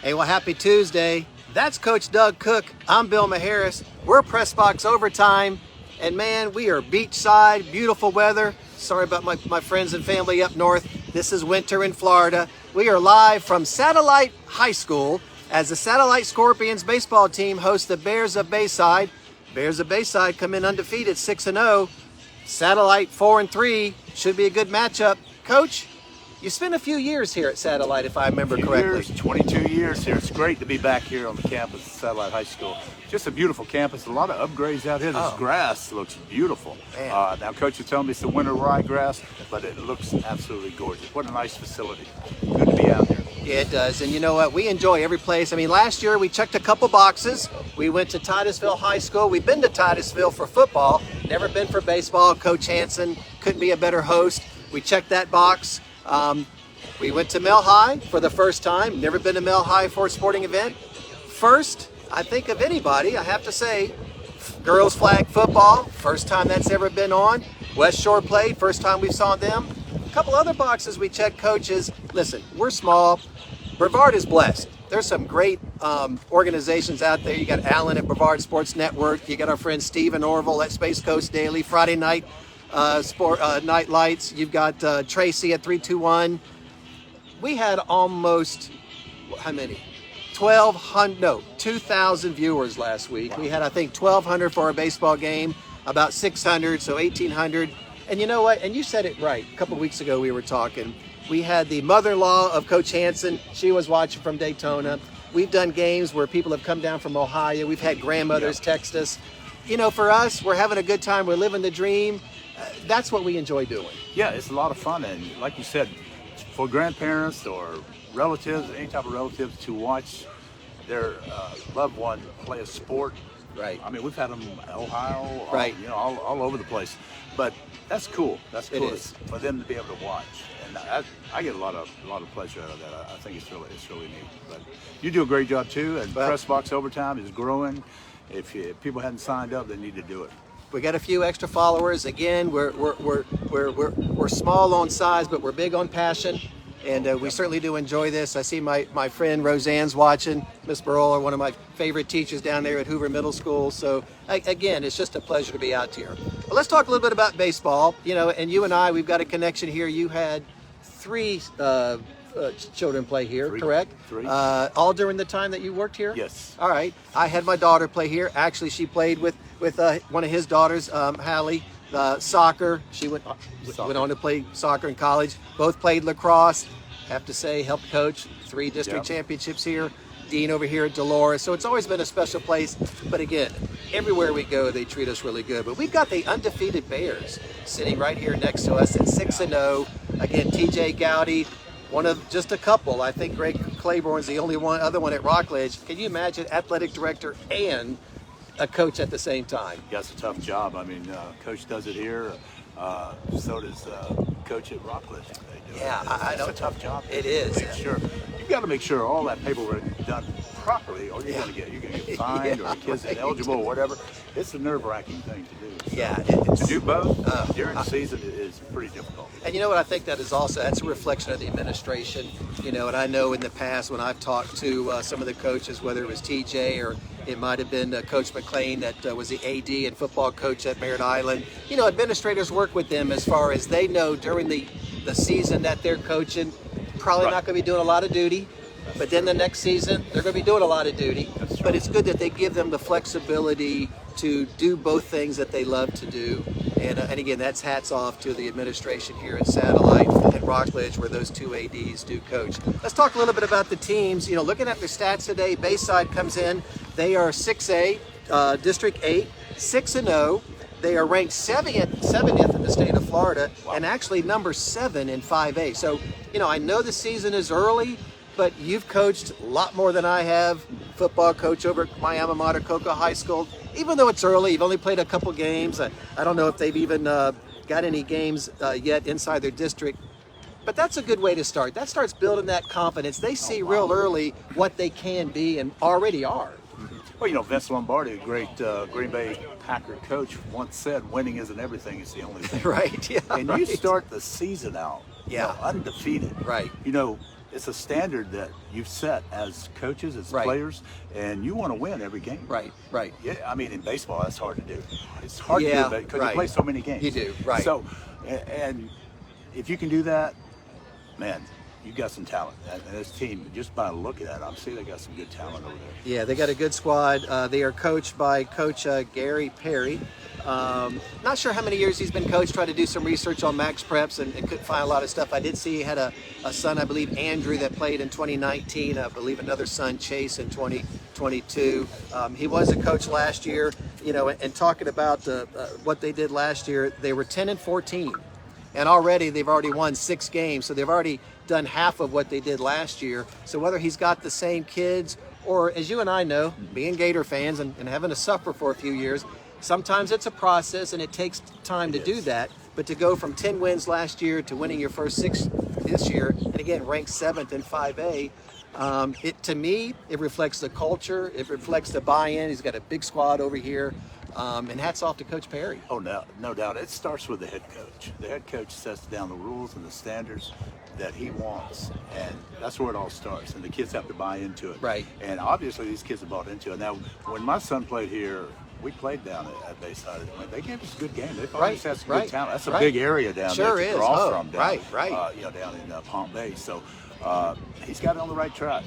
Hey, well, happy Tuesday. That's Coach Doug Cook. I'm Bill Maharis. We're Press Box Overtime. And man, we are beachside, beautiful weather. Sorry about my friends and family up north. This is winter in Florida. We are live from Satellite High School as the Satellite Scorpions baseball team hosts the Bears of Bayside. Bears of Bayside come in undefeated, 6-0. Satellite 4-3. Should be a good matchup. Coach, you spent a few years here at Satellite, if I remember correctly. 22 years here. It's great to be back here on the campus of Satellite High School. Just a beautiful campus. A lot of upgrades out here. This grass looks beautiful. Now, Coach is telling me it's the winter ryegrass, but it looks absolutely gorgeous. What a nice facility. Good to be out here. Yeah, it does. And you know what? We enjoy every place. I mean, last year we checked a couple boxes. We went to Titusville High School. We've been to Titusville for football, never been for baseball. Coach Hansen couldn't be a better host. We checked that box. We went to Mel High for the first time. Never been to Mel High for a sporting event. First, I think of anybody, I have to say, girls flag football. First time that's ever been on. West Shore played. First time we saw them. A couple other boxes we checked, coaches. Listen, we're small. Brevard is blessed. There's some great organizations out there. You got Alan at Brevard Sports Network. You got our friend Stephen Orville at Space Coast Daily. Friday night night lights. You've got Tracy at 321. We had almost, how many? 2,000 viewers last week. We had, I think, 1,200 for our baseball game, about 600, so 1,800. And you know what? And you said it right. A couple of weeks ago we were talking. We had the mother-in-law of Coach Hansen. She was watching from Daytona. We've done games where people have come down from Ohio. We've had grandmothers text us. You know, for us, we're having a good time. We're living the dream. That's what we enjoy doing. Yeah, it's a lot of fun. And like you said, for grandparents or relatives, any type of relatives to watch their loved one play a sport. Right. I mean, we've had them in Ohio, right. All over the place. But that's cool. That's cool. It is. For them to be able to watch. And I get a lot of pleasure out of that. I think it's really neat. But you do a great job too. And Press Box Overtime is growing. If people hadn't signed up, they need to do it. We got a few extra followers. Again, we're small on size, but we're big on passion, and we certainly do enjoy this. I see my friend Roseanne's watching. Miss Barola, one of my favorite teachers down there at Hoover Middle School. So again, it's just a pleasure to be out here. But let's talk a little bit about baseball. You know, and you and I, we've got a connection here. You had three children play here, correct? Three. All during the time that you worked here? Yes. All right. I had my daughter play here. Actually, she played with one of his daughters, Hallie, soccer. She went on to play soccer in college. Both played lacrosse. Have to say, helped coach 3 district championships here. Dean over here at Dolores. So it's always been a special place. But again, everywhere we go, they treat us really good. But we've got the undefeated Bears sitting right here next to us at 6-0. Again, TJ Gowdy, one of just a couple. I think Greg Claiborne's the only other one at Rockledge. Can you imagine athletic director and a coach at the same time? Yeah, it's a tough job. I mean, Coach does it here. So does Coach at Rockledge. I know. It's a tough job. It is. You've got to make sure all that paperwork is done properly, or you're going to get fined, or the kid's ineligible, or whatever. It's a nerve-wracking thing to do. So to do both during the season is pretty difficult. And you know what I think that's a reflection of the administration. You know, and I know in the past when I've talked to some of the coaches, whether it was TJ or it might have been Coach McLean that was the AD and football coach at Merritt Island. You know, administrators work with them as far as they know during the season that they're coaching, probably not going to be doing a lot of duty. But then the next season, they're going to be doing a lot of duty. But it's good that they give them the flexibility to do both things that they love to do. And again, that's hats off to the administration here at Satellite and Rockledge, where those two ADs do coach. Let's talk a little bit about the teams. You know, looking at their stats today, Bayside comes in. They are 6A, District 8, 6-0. They are ranked 70th in the state of Florida, and actually number 7 in 5A. So, you know, I know the season is early, but you've coached a lot more than I have. Football coach over at my alma mater, Cocoa High School. Even though it's early, you've only played a couple games. I don't know if they've even got any games yet inside their district. But that's a good way to start. That starts building that confidence. They see real early what they can be and already are. Well, you know, Vince Lombardi, a great Green Bay Packer coach, once said, winning isn't everything, it's the only thing. Right, yeah. And you start the season out undefeated. Right. You know, it's a standard that you've set as coaches, as Right. players, and you want to win every game. Right. Yeah, I mean, in baseball, that's hard to do. It's hard Yeah, to do because right. you play so many games. You do, right. So, and if you can do that, man, you got some talent. And this team, just by looking at it, I'm seeing they got some good talent over there. Yeah, they got a good squad. They are coached by Coach Gary Perry. Not sure how many years he's been coached. Tried to do some research on Max Preps and couldn't find a lot of stuff. I did see he had a son, I believe, Andrew, that played in 2019. I believe another son, Chase, in 2022. He was a coach last year. You know, and talking about what they did last year, they were 10-14. And already they've already won 6 games, so they've already done half of what they did last year. So whether he's got the same kids, or as you and I know, being Gator fans and having to suffer for a few years, sometimes it's a process and it takes time to do that. But to go from 10 wins last year to winning your first 6 this year, and again ranked 7th in 5A, to me, it reflects the culture, it reflects the buy-in. He's got a big squad over here. And hats off to Coach Perry. Oh, no doubt. It starts with the head coach. The head coach sets down the rules and the standards that he wants, and that's where it all starts. And the kids have to buy into it. Right. And obviously, these kids have bought into it. Now, when my son played here, we played down at Bayside. They gave us a good game. They always had some good talent. That's a big area down there to draw from. Down, you know, down in Palm Bay. So he's got it on the right track.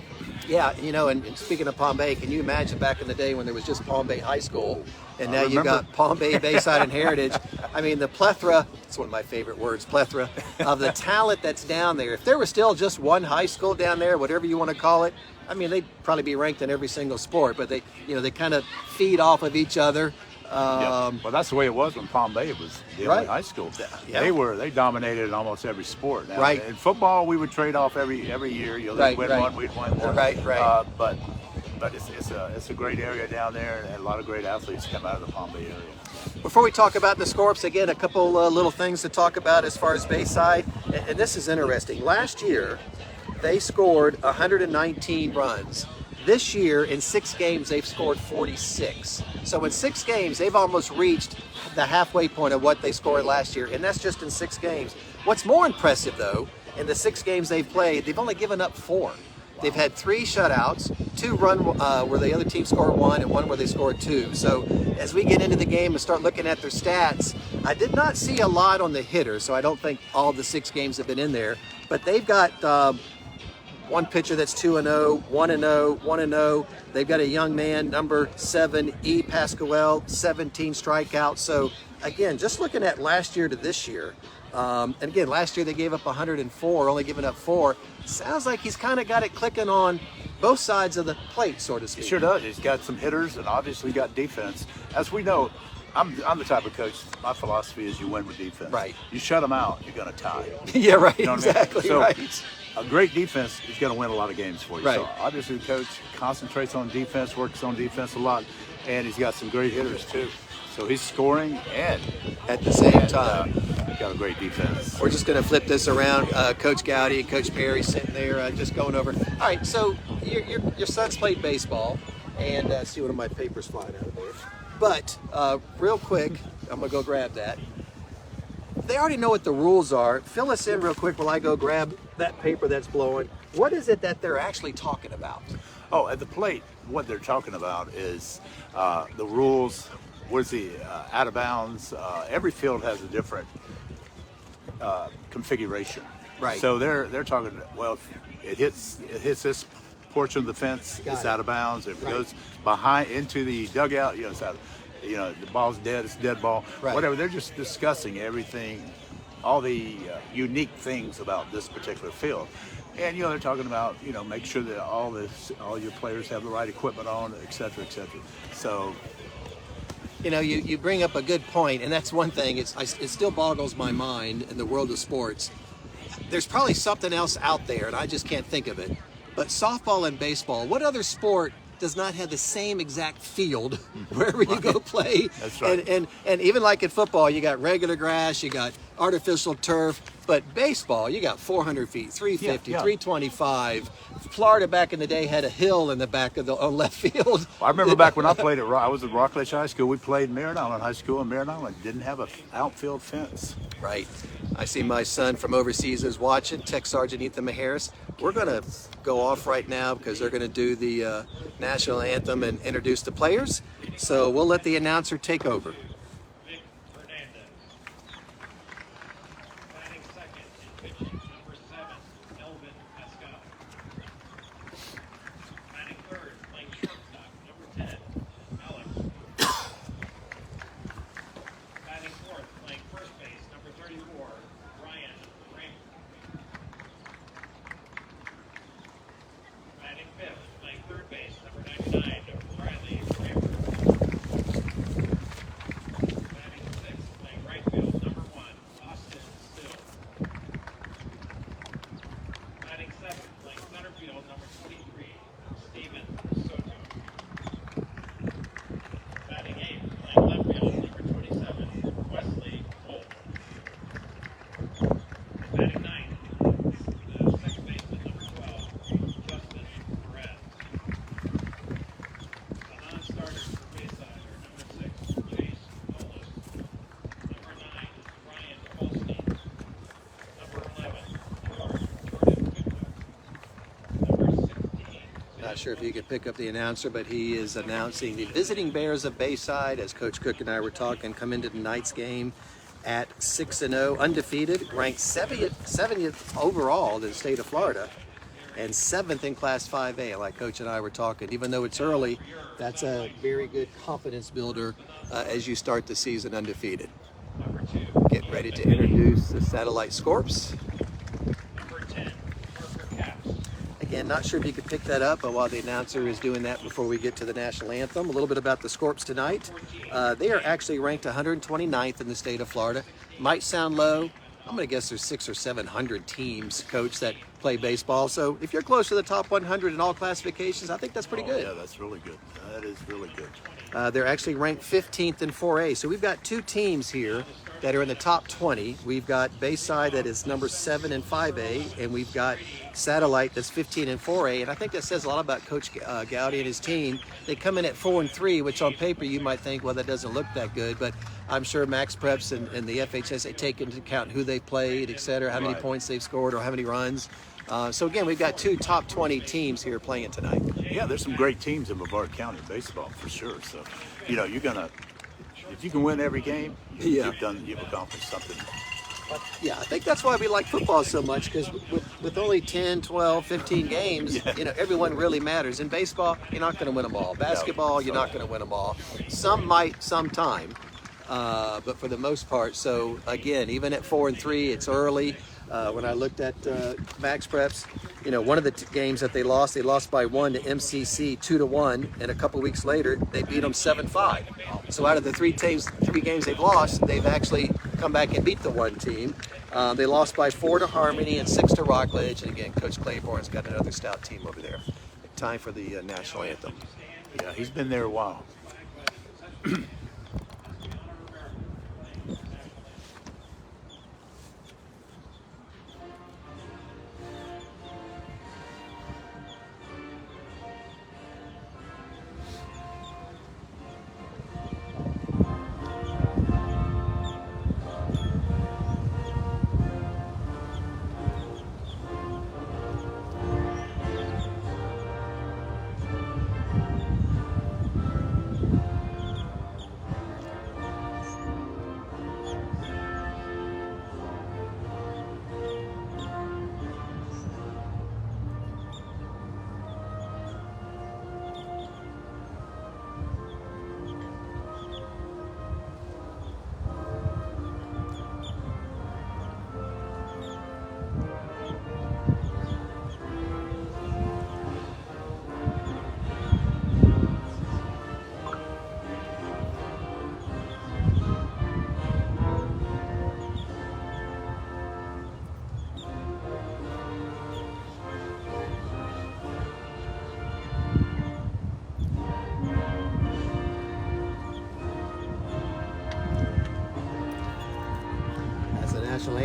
Yeah, you know, and speaking of Palm Bay, can you imagine back in the day when there was just Palm Bay High School, and now you got Palm Bay, Bayside, and Heritage? I mean, the plethora, it's one of my favorite words, plethora, of the talent that's down there. If there was still just one high school down there, whatever you want to call it, I mean, they'd probably be ranked in every single sport, but they kind of feed off of each other. Well, that's the way it was when Palm Bay was the only high school. Yeah. They dominated in almost every sport. Now, Right. In football, we would trade off every year. You know, they'd win one, we'd win one. Right. But it's a great area down there, and a lot of great athletes come out of the Palm Bay area. Before we talk about the Scorps, again, a couple little things to talk about as far as Bayside, and this is interesting. Last year, they scored 119 runs. This year, in 6 games, they've scored 46. So in 6 games, they've almost reached the halfway point of what they scored last year, and that's just in 6 games. What's more impressive, though, in the 6 games they've played, they've only given up 4. They've had 3 shutouts, 2 where the other team scored 1 and 1 where they scored 2. So as we get into the game and start looking at their stats, I did not see a lot on the hitter, so I don't think all the 6 games have been in there. But they've got one pitcher that's 2-0, 1-0, 1-0. They've got a young man, number 7, Elvin Pascaul, 17 strikeouts. So again, just looking at last year to this year, and again, last year they gave up 104, only giving up 4. Sounds like he's kind of got it clicking on both sides of the plate, so to speak. He sure does. He's got some hitters and obviously got defense. As we know, I'm the type of coach, my philosophy is you win with defense. Right. You shut them out, you're going to tie. Yeah, right, You know what exactly, I mean? right. A great defense is going to win a lot of games for you. Right. So obviously the coach concentrates on defense, works on defense a lot, and he's got some great hitters too. So he's scoring and At the same time. got a great defense. We're just going to flip this around. Coach Gowdy and Coach Perry sitting there just going over. All right, so your son's played baseball, and see one of my papers flying out of there. But real quick, I'm going to go grab that. They already know what the rules are. Fill us in real quick while I go grab that paper that's blowing. What is it that they're actually talking about? Oh, at the plate, what they're talking about is the rules. Where's the out of bounds? Every field has a different configuration. Right. So they're talking. Well, if it hits this portion of the fence, it's out of bounds. If it goes behind into the dugout, it's out. The ball's dead. It's a dead ball. Right. Whatever. They're just discussing everything, all the unique things about this particular field. And they're talking about make sure that all your players have the right equipment on, et cetera, et cetera. So. You bring up a good point, and that's one thing. It still boggles my mind in the world of sports. There's probably something else out there, and I just can't think of it. But softball and baseball, what other sport does not have the same exact field wherever you go play? That's right. And even like in football, you got regular grass, you got artificial turf. But baseball, you got 400 feet, 350, Yeah. 325. Florida back in the day had a hill in the back of the left field. I remember back when I played I was at Rockledge High School. We played Merritt Island High School, and Merritt Island didn't have an outfield fence. Right. I see my son from overseas is watching, Tech Sergeant Ethan Maharis. We're going to go off right now because they're going to do the national anthem and introduce the players. So we'll let the announcer take over. Batting second and pitching, number 7, Elvin Pascaul. Batting third, playing shortstop, number 10, Alex. Batting fourth, playing first base, number 34, Ryan Raymond. Batting fifth, playing third base, number 99, Riley Raymond. Batting sixth, playing right field, number 1, Austin Still. Batting seventh, playing center field, number 23, Steven Soto. Batting eighth, playing left field, number 27, Wesley Holt. Batting ninth, the second baseman, number 12, Justin Perez. The non-starters for Bayside are number 6, Chase Nolas. Number 9, Ryan Holstein. Number 11, Jordan Pickwick. Number 16, Not sure if you could pick up the announcer, but he is announcing the visiting Bears of Bayside, as Coach Cook and I were talking, come into tonight's game at 6-0, undefeated, ranked 70th overall in the state of Florida, and 7th in Class 5A, like Coach and I were talking. Even though it's early, that's a very good confidence builder as you start the season undefeated. number 2, Get ready to introduce the Satellite Scorps. number 10, Parker Caps. Again, not sure if you could pick that up, but while the announcer is doing that before we get to the national anthem, a little bit about the Scorps tonight. They are actually ranked 129th in the state of Florida. Might sound low. I'm going to guess there's 600 or 700 teams, Coach, that play baseball. So if you're close to the top 100 in all classifications, I think that's pretty good. Yeah, that's really good. That is really good. They're actually ranked 15th in 4A. So we've got 2 teams here that are in the top 20. We've got Bayside that is number 7 in 5A, and we've got Satellite that's 15 in 4A. And I think that says a lot about Coach Gowdy and his team. They come in at 4-3, which on paper you might think, well, that doesn't look that good. But I'm sure Max Preps and the FHSA take into account who they played, et cetera, how many points they've scored or how many runs. So again, we've got 2 top 20 teams here playing tonight. Yeah, there's some great teams in Brevard County baseball for sure. So, you're gonna, if you can win every game, you've accomplished something. Yeah, I think that's why we like football so much, because with only 10, 12, 15 games, everyone really matters. In baseball, you're not going to win them all. Basketball, you're not going to win them all. Some might sometime, but for the most part. So again, even at 4-3, it's early. When I looked at Max Preps, one of the games that they lost by 1 to MCC 2-1, and a couple weeks later they beat them 7-5. So out of the 3 games they've lost, they've actually come back and beat the one team. They lost by 4 to Harmony and 6 to Rockledge, and again, Coach Claiborne's got another stout team over there. Time for the national anthem. Yeah, he's been there a while.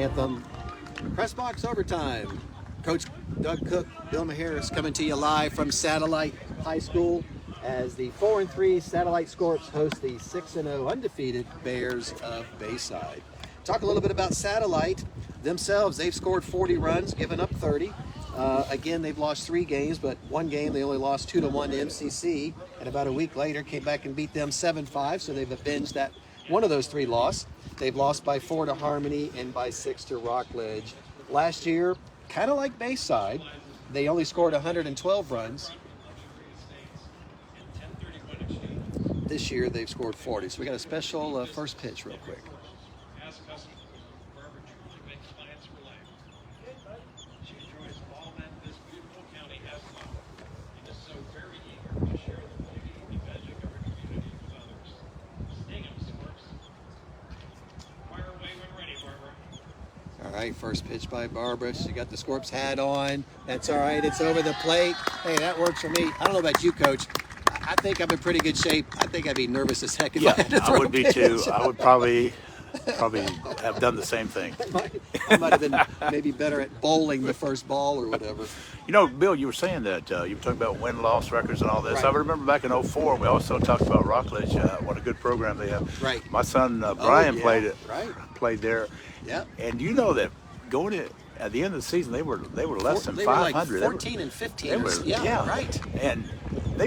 anthem. Press box overtime. Coach Doug Cook, Bill Maharis coming to you live from Satellite High School as the 4-3 Satellite Scorps host the 6-0 undefeated Bears of Bayside. Talk a little bit about Satellite themselves. They've scored 40 runs, given up 30. Again, they've lost 3 games, but one game they only lost 2-1 to MCC, and about a week later came back and beat them 7-5, so they've avenged that one of those 3 losses. They've lost by 4 to Harmony and by 6 to Rockledge. Last year, kind of like Bayside, they only scored 112 runs. This year they've scored 40. So we got a special first pitch real quick. As custom, Barbara truly makes clients for life. She enjoys all that this beautiful county has to offer and is so very eager to share the beauty and magic of her community with others. Sting 'em, Scorps. Fire away when ready, Barbara. All right, first pitch by Barbara. She got the Scorps hat on. That's all right. It's over the plate. Hey, that works for me. I don't know about you, Coach. I think I'm in pretty good shape. I think I'd be nervous as heck if I had to throw I would be a too. pitch. I would probably have done the same thing. I might have been maybe better at bowling the first ball or whatever. You know, Bill, you were saying that you were talking about win-loss records and all this. Right. I remember back in '04, we also talked about Rockledge. What a good program they have. Right. My son Brian yeah. played it. Right. Played there. Yep. And you know that going in at the end of the season, they were less than They were like 500. 14 and 15. They were, yeah, right. And they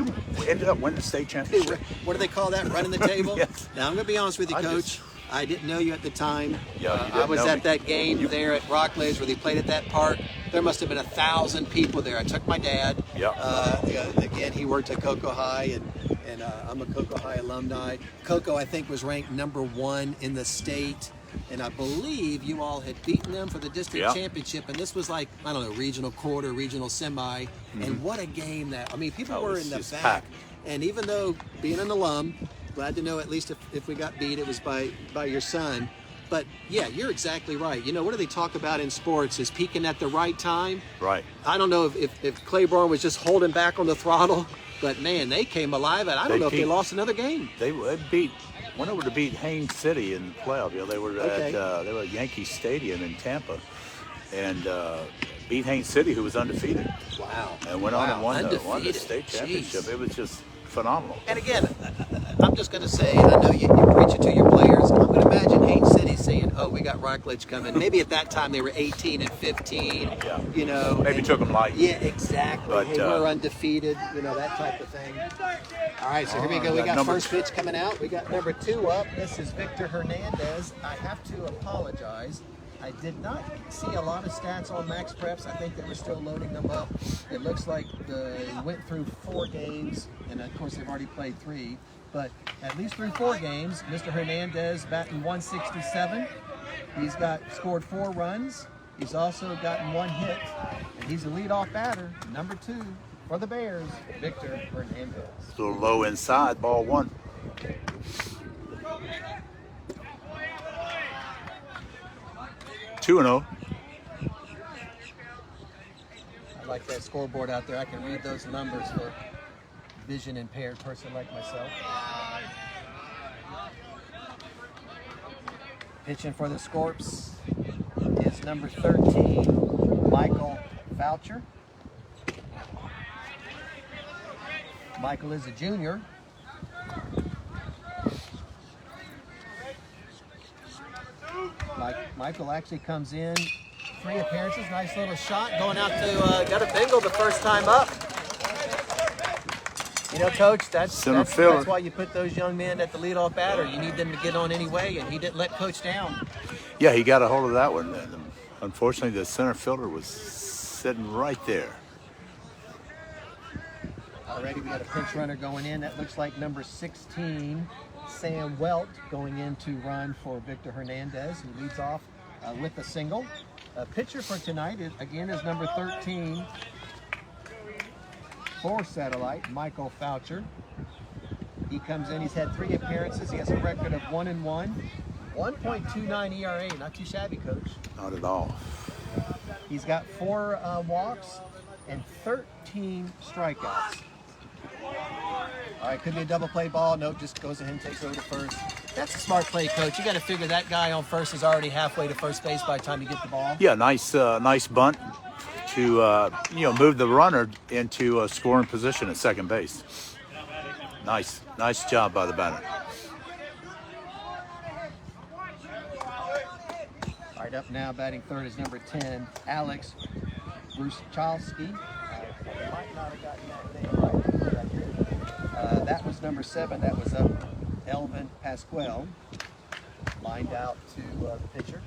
ended up winning the state championship. What do they call that? Running the table? Yes. Now, I'm going to be honest with you, I Coach. just- I didn't know you at the time. Yeah, you I didn't was know at me. that game there at Rockledge where they played at that park. There must have been 1,000 people there. I took my dad. Yeah. Again, he worked at Cocoa High, and I'm a Cocoa High alumni. Cocoa, I think, was ranked #1 in the state. And I believe you all had beaten them for the district Yeah. championship. And this was like, I don't know, regional quarter, regional semi. And what a game that, I mean, people Oh, were it's in the just back. packed. And even though being an alum, glad to know at least if we got beat, it was by your son. But yeah, you're exactly right. You know, what do they talk about in sports is peaking at the right time. Right. I don't know if Claiborne was just holding back on the throttle, but man, they came alive. And I don't know if they peaked. lost another game. They went over to beat Haines City in the playoff. You know, they were Okay. they were at Yankee Stadium in Tampa, and beat Haines City, who was undefeated, Wow. and went on and won the Undefeated. state championship. Jeez. It was just phenomenal. And again, I'm just going to say, and I know you preach it to your players, I'm going to imagine Haines City saying, oh, we got Rockledge coming. Maybe at that time they were 18 and 15, Yeah. you know. Maybe and- took them light. Yeah, exactly. But, Hey, we're undefeated, you know, that type of thing. All right, so here we go. We got number- first pitch coming out. We got number 2 up. This is Victor Hernandez. I have to apologize. I did not see a lot of stats on Max Preps. I think they were still loading them up. It looks like they went through 4 games, and of course they've already played 3. But at least through 4 games, Mr. Hernandez batting 167. He's scored 4 runs. He's also gotten 1 hit, and he's a leadoff batter, number 2 for the Bears, Victor Hernandez. A little low inside, ball 1. Two and 0. I like that scoreboard out there. I can read those numbers for a vision impaired person like myself. Pitching for the Scorps is number 13, Michael Faucher. Michael is a junior. Michael actually comes in 3 appearances. Nice little shot going out to got a bingle the first time up. You know, Coach, that's why you put those young men at the leadoff batter. You need them to get on anyway, and he didn't let Coach down. Yeah, he got a hold of that one. And unfortunately, the center fielder was sitting right there. Already we got a pinch runner going in. That looks like number 16, Sam Welt, going in to run for Victor Hernandez, who leads off with a single. Pitcher for tonight, again, is number 13 for Satellite, Michael Faucher. He comes in, he's had 3 appearances. He has a record of 1-1, 1.29 ERA, not too shabby, Coach. Not at all. He's got 4 walks and 13 strikeouts. All right, could be a double play ball. No, just goes ahead and takes over to first. That's a smart play, Coach. You got to figure that guy on first is already halfway to first base by the time you get the ball. Yeah, nice bunt to move the runner into a scoring position at second base. Nice job by the batter. All right, up now batting third is number 10, Alex Bruschowski. Might not have gotten that name right. That was number 7. That was up Elvin Pascaul. Lined out to the pitcher.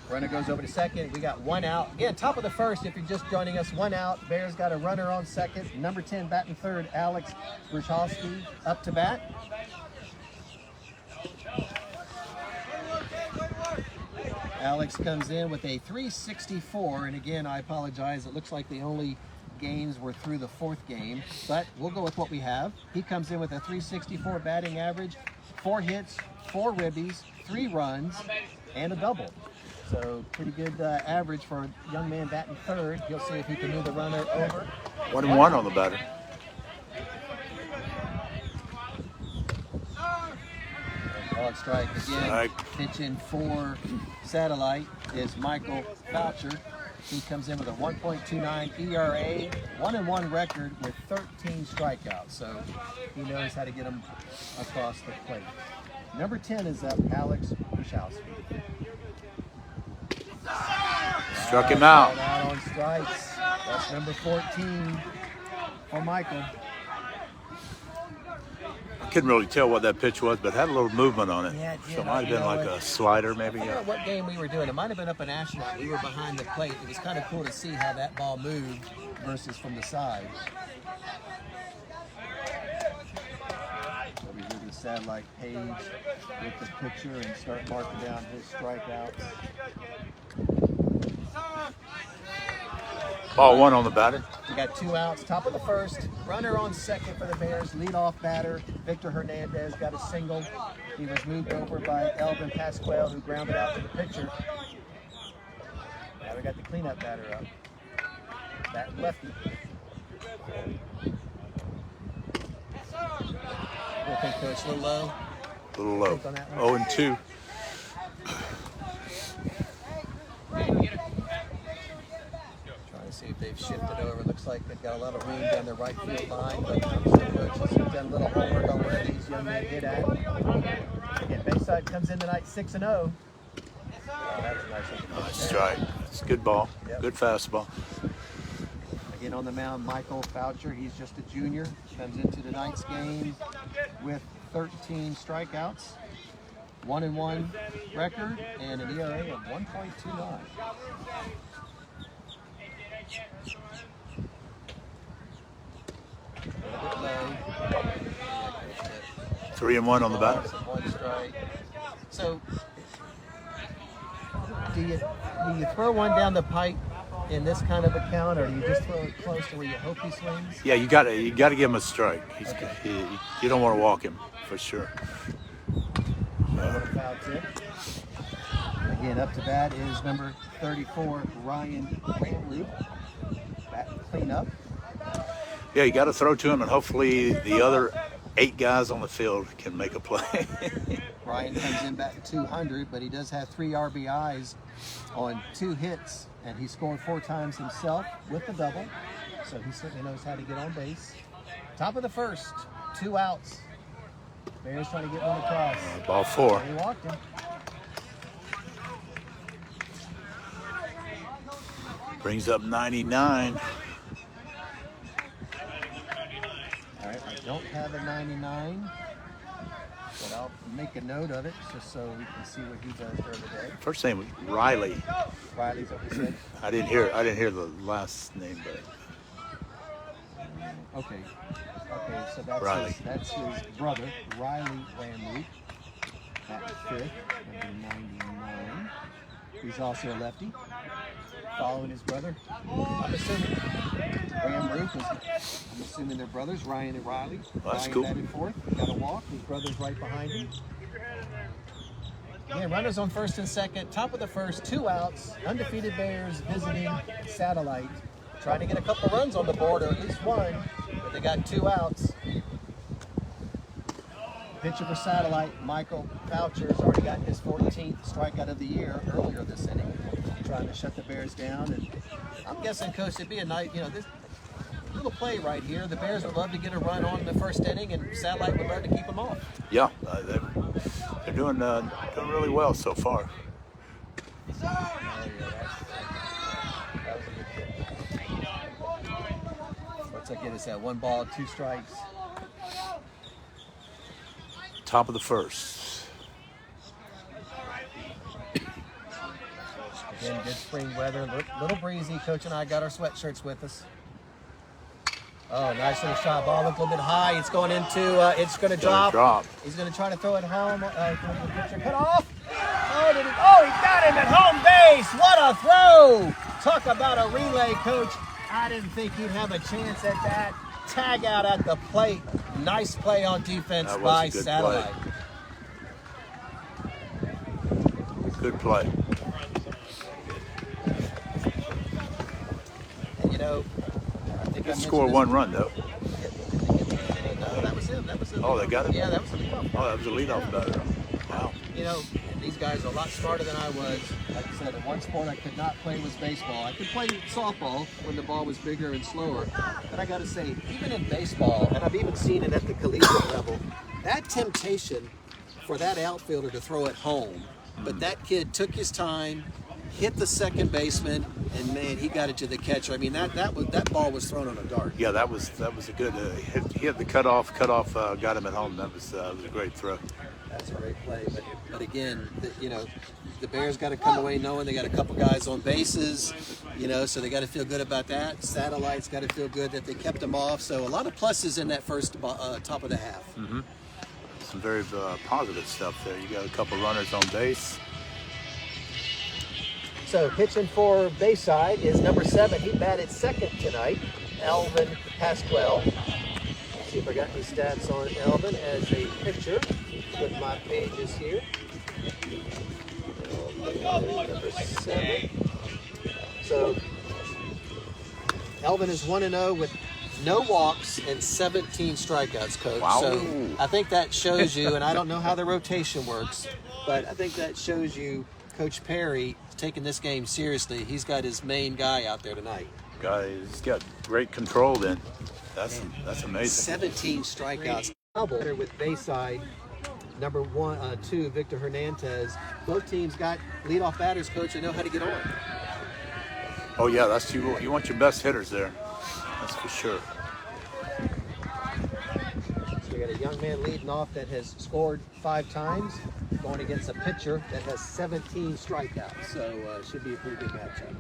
Runner goes over to second. We got 1 out. Again, top of the first, if you're just joining us, 1 out. Bears got a runner on second. Number 10 batting third, Alex Bruschowski up to bat. Alex comes in with a 364, and again, I apologize. It looks like the only games were through the 4th game, but we'll go with what we have. He comes in with a 364 batting average, 4 hits, 4 ribbies, 3 runs, and a double. So pretty good average for a young man batting third. He'll see if he can move the runner over. 1-1 on the batter. Dog strike again. Pitching for Satellite is Michael Faucher. He comes in with a 1.29 ERA, 1-1 record with 13 strikeouts. So he knows how to get them across the plate. Number 10 is up, Alex Bruschowski. Struck him out. Out on strikes. That's number 14 for Michael. I couldn't really tell what that pitch was, but it had a little movement on it. Yeah, it did. So it might have been like a slider, maybe. I forgot what game we were doing. It might have been up in Astronaut. We were behind the plate. It was kind of cool to see how that ball moved versus from the side. Over here to the satellite page with the picture and start marking down his strikeouts. Ball 1 on the batter. We got 2 outs, top of the first. Runner on second for the Bears. Leadoff batter, Victor Hernandez, got a single. He was moved over by Elvin Pascaul, who grounded out to the pitcher. Now we got the cleanup batter up. That lefty. What do you think, Coach? A little low? A little low. 0-2. See if they've shifted over. Looks like they've got a lot of room down the right field line, but I'm sure coaches have done a little homework on where these young men hit at. Again, Bayside comes in tonight 6-0. Oh, that's a nice Strike. It's a good ball. Yep. Good fastball. Again on the mound, Michael Faucher. He's just a junior. Comes into tonight's game with 13 strikeouts, 1-1 record, and an ERA of 1.29. 3-1 on the batter. 1 strike. So, do you throw one down the pipe in this kind of a count, or do you just throw it close to where you hope he swings? Yeah, you got to give him a strike. You don't want to walk him for sure. Foul tip. Again, up to bat is number 34, Ryan Reiter. Bat cleanup. Yeah, you got to throw to him, and hopefully the other 8 guys on the field can make a play. Ryan comes in batting 200, but he does have 3 RBIs on 2 hits, and he scored 4 times himself with the double, so he certainly knows how to get on base. Top of the first, 2 outs. Bears trying to get one across. Ball 4. He walked him. Brings up 99. All right, I don't have a 99, but I'll make a note of it just so we can see what he does during the day. First name was Riley. Riley's what we said. I didn't hear the last name, but Okay, so that's his brother, Riley Lamley, at 5th, number 99. He's also a lefty, following his brother. I'm assuming I'm assuming they're brothers, Ryan and Riley. Well, that's Ryan cool. batted 4th, got a walk. His brother's right behind him. Again, runners on first and second, top of the first, 2 outs. Undefeated Bears visiting Satellite, trying to get a couple runs on the board, or at least one. but they got 2 outs. Pitcher for Satellite, Michael Faucher has already got his 14th strikeout of the year earlier this inning, trying to shut the Bears down. And I'm guessing, Coach, it'd be a night, this little play right here. The Bears would love to get a run on in the first inning, and Satellite would love to keep them off. Yeah, they're doing really well so far. What's that get us at? 1 ball, 2 strikes. Top of the first. Again, good spring weather, little breezy. Coach and I got our sweatshirts with us. Oh, nice little shot. Ball looked a little bit high. It's going into, it's going to drop. He's going to try to throw it home. The pitcher cut off. Oh, he got him at home base. What a throw. Talk about a relay, Coach. I didn't think he'd have a chance at that. Tag out at the plate. Nice play on defense by Satellite. Good play. And I think They scored 1 run though. No, that was him. Oh, they got it? Yeah, that was the leadoff. Oh, that was a leadoff batter. Wow. These guys are a lot smarter than I was. Like I said, the one sport I could not play was baseball. I could play softball when the ball was bigger and slower. But I got to say, even in baseball, and I've even seen it at the collegiate level, that temptation for that outfielder to throw it home. But that kid took his time, hit the second baseman, and man, he got it to the catcher. I mean, that ball was thrown on a dart. Yeah, that was a good. He hit the cutoff. Got him at home. That was a great throw. That's a great play, but again, the Bears got to come away knowing they got a couple guys on bases, so they got to feel good about that. Satellite's got to feel good that they kept them off. So a lot of pluses in that first top of the half. Mm-hmm. Some very positive stuff there. You got a couple runners on base. So pitching for Bayside is number 7. He batted second tonight, Elvin Pascaul. Let's see if I got any stats on Elvin as a pitcher with my pages here. Number 7. So Elvin is 1-0 with no walks and 17 strikeouts, Coach. Wow. So I think that shows you, and I don't know how the rotation works, but I think that shows you Coach Perry taking this game seriously. He's got his main guy out there tonight. He's got great control then. That's amazing. 17 strikeouts. Double with Bayside. Number 2, Victor Hernandez. Both teams got leadoff batters, Coach, and know how to get on. Oh yeah, that's you want your best hitters there. That's for sure. So we got a young man leading off that has scored 5 times, going against a pitcher that has 17 strikeouts. So should be a pretty good matchup.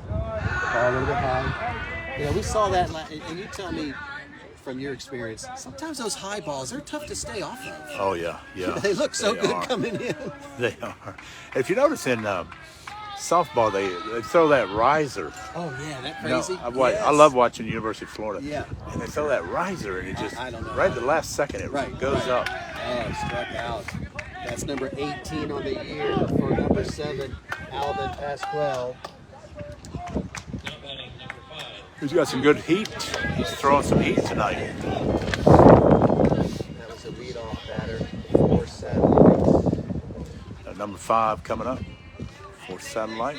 Ball a little bit high. We saw that, and you tell me from your experience, sometimes those high balls, they're tough to stay off of. Oh yeah. They look so good coming in. They are. If you notice in softball, they throw that riser. Oh yeah, that crazy. I love watching University of Florida. Yeah. And they throw that riser, and it just I don't know. right at the last second it goes up. Oh, struck out. That's number 18 on the year for number 7, Elvin Pascaul. He's got some good heat. He's throwing some heat tonight. That was a leadoff batter for Satellite. Number 5 coming up for Satellite.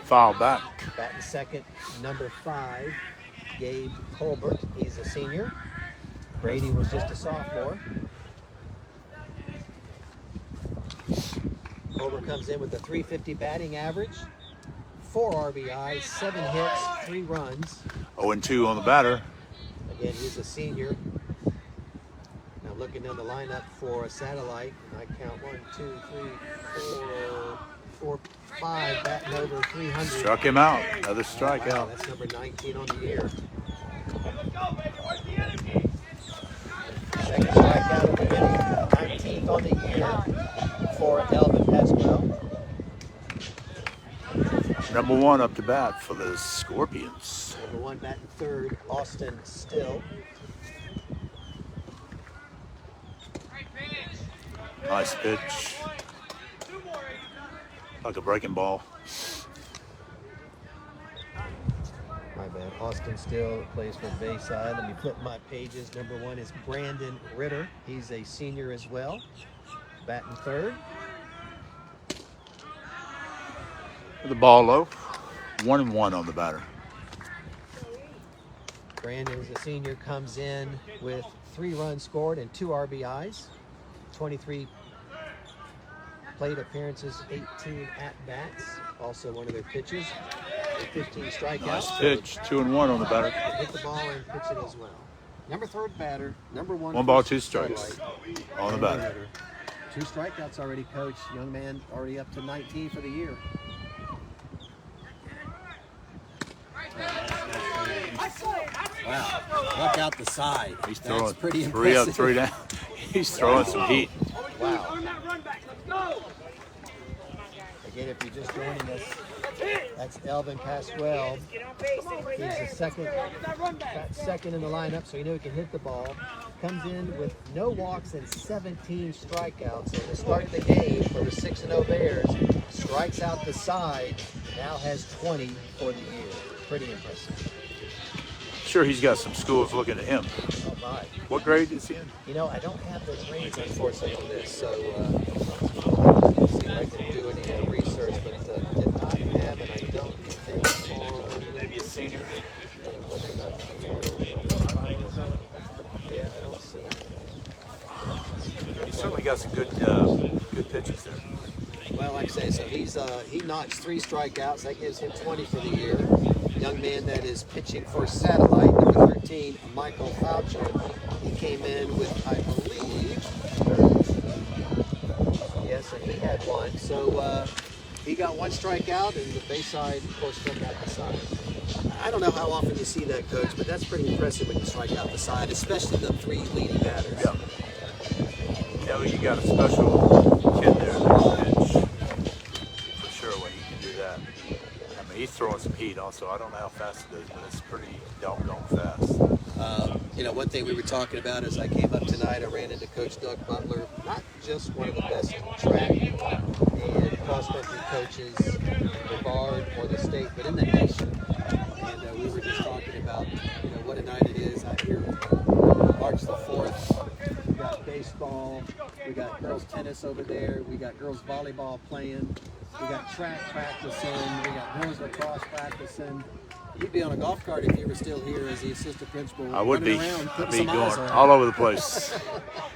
Foul back. Batting second, number 5, Gabe Colbert. He's a senior. Brady was just a sophomore. Colbert comes in with a .350 batting average, 4 RBIs, 7 hits, 3 runs. 0-2 on the batter. Again, he's a senior. Now looking down the lineup for a Satellite, and I count 1, 2, 3, 4, 5, batting over 300. Struck him out. Another strikeout. Wow, that's number 19 on the year. Second strikeout of the inning, 19th on the year for Elvin Pascaul. Number 1 up to bat for the Scorpions. Number 1 batting third, Austin Still. Nice pitch. Like a breaking ball. man. Austin Still plays for Bayside. Let me flip my pages. Number 1 is Brandon Reiter. He's a senior as well. Batting third. The ball low. 1-1 on the batter. Brandon, as a senior, comes in with 3 runs scored and 2 RBIs. 23 plate appearances, 18 at-bats. Also one of their pitches. 15 strikeouts. Nice pitch. 2-1 on the batter. Hit the ball and pitch it as well. Number 3 batter, number 1. 1 ball, 2 strikes on the batter. 2 strikeouts already, Coach. Young man already up to 19 for the year. Wow, look out the side. He's throwing That's pretty 3 up, impressive. 3 down. He's throwing some heat. Wow. Again, if you're just joining us, that's Elvin Pascaul. He's the second in the lineup, so you know he can hit the ball. Comes in with no walks and 17 strikeouts. And to start the game for the 6-0 Bears, strikes out the side, now has 20 for the year. Pretty impressive. Sure, he's got some schools looking at him. Oh my. What grade is he in? You know, I don't have the grades, unfortunately, on this, so let's see if I can do any research, but did not have it. I don't think on... Maybe a senior. Yeah, I don't see it. He's certainly got some good pitches there. Well, like I say, so he notched 3 strikeouts. That gives him 20 for the year. Young man that is pitching for Satellite, number 13, Michael Faucher. He came in with, I believe, yes, and he had 1. So he got 1 strikeout, and the Bayside, of course, struck out the side. I don't know how often you see that, Coach, but that's pretty impressive when you strike out the side, especially the 3 leading batters. Yeah. Yeah, well, you got a special kid there that can pitch for sure when he can do that. I mean, he's throwing some heat also. I don't know how fast it is, but it's pretty doggone fast. You know, one thing we were talking about as I came up tonight, I ran into Coach Doug Butler, not just one of the best track and cross-country coaches in the Bard or the state, but in the nation. And we were just talking about, you know, what a night it is out here March the 4th. We got baseball, we got girls tennis over there, we got girls volleyball playing, we got track practicing, we got girls lacrosse practicing. You'd be on a golf cart if you were still here as the assistant principal. I would be. Around, I'd be going all over the place.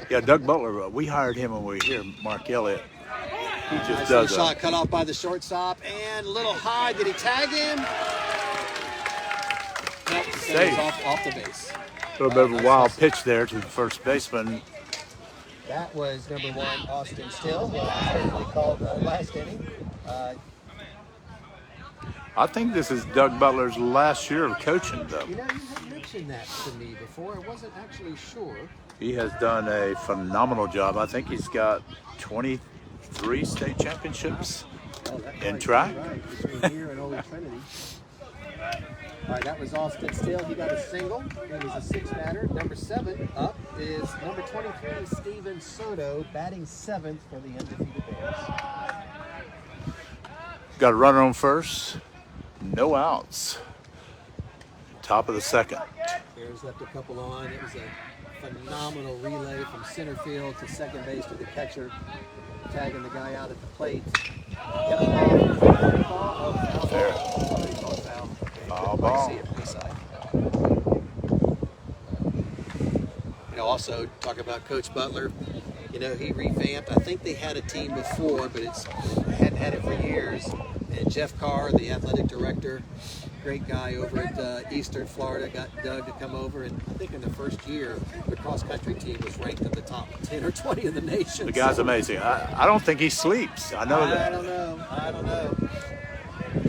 Yeah, Doug Butler, we hired him when we were here, Mark Elliott. He just does shot cut off by the shortstop and a little high. Did he tag him? Nope, safe. Off the base. A little bit of a wild pitch there to the first baseman. That was number 1, Austin Still. Certainly called last inning. I think this is Doug Butler's last year of coaching, though. You know, you had mentioned that to me before. I wasn't actually sure. He has done a phenomenal job. I think he's got 23 state championships in track. Right, between here and Holy Trinity. All right, that was Austin Still. He got a single. That was a 6 batter. Number 7 up is number 23, Steven Soto, batting 7th for the undefeated Bears. Got a runner on first. No outs. Top of the second. Bears left a couple on. It was a phenomenal relay from center field to second base to the catcher, tagging the guy out at the plate. Fair. Foul ball. You know, also talk about Coach Butler. You know, he revamped. I think they had a team before, but hadn't had it for years. And Jeff Carr, the athletic director, great guy over at Eastern Florida, got Doug to come over. And I think in the first year, the cross-country team was ranked in the top 10 or 20 of the nation. The guy's amazing. I don't think he sleeps. I know that. I don't know.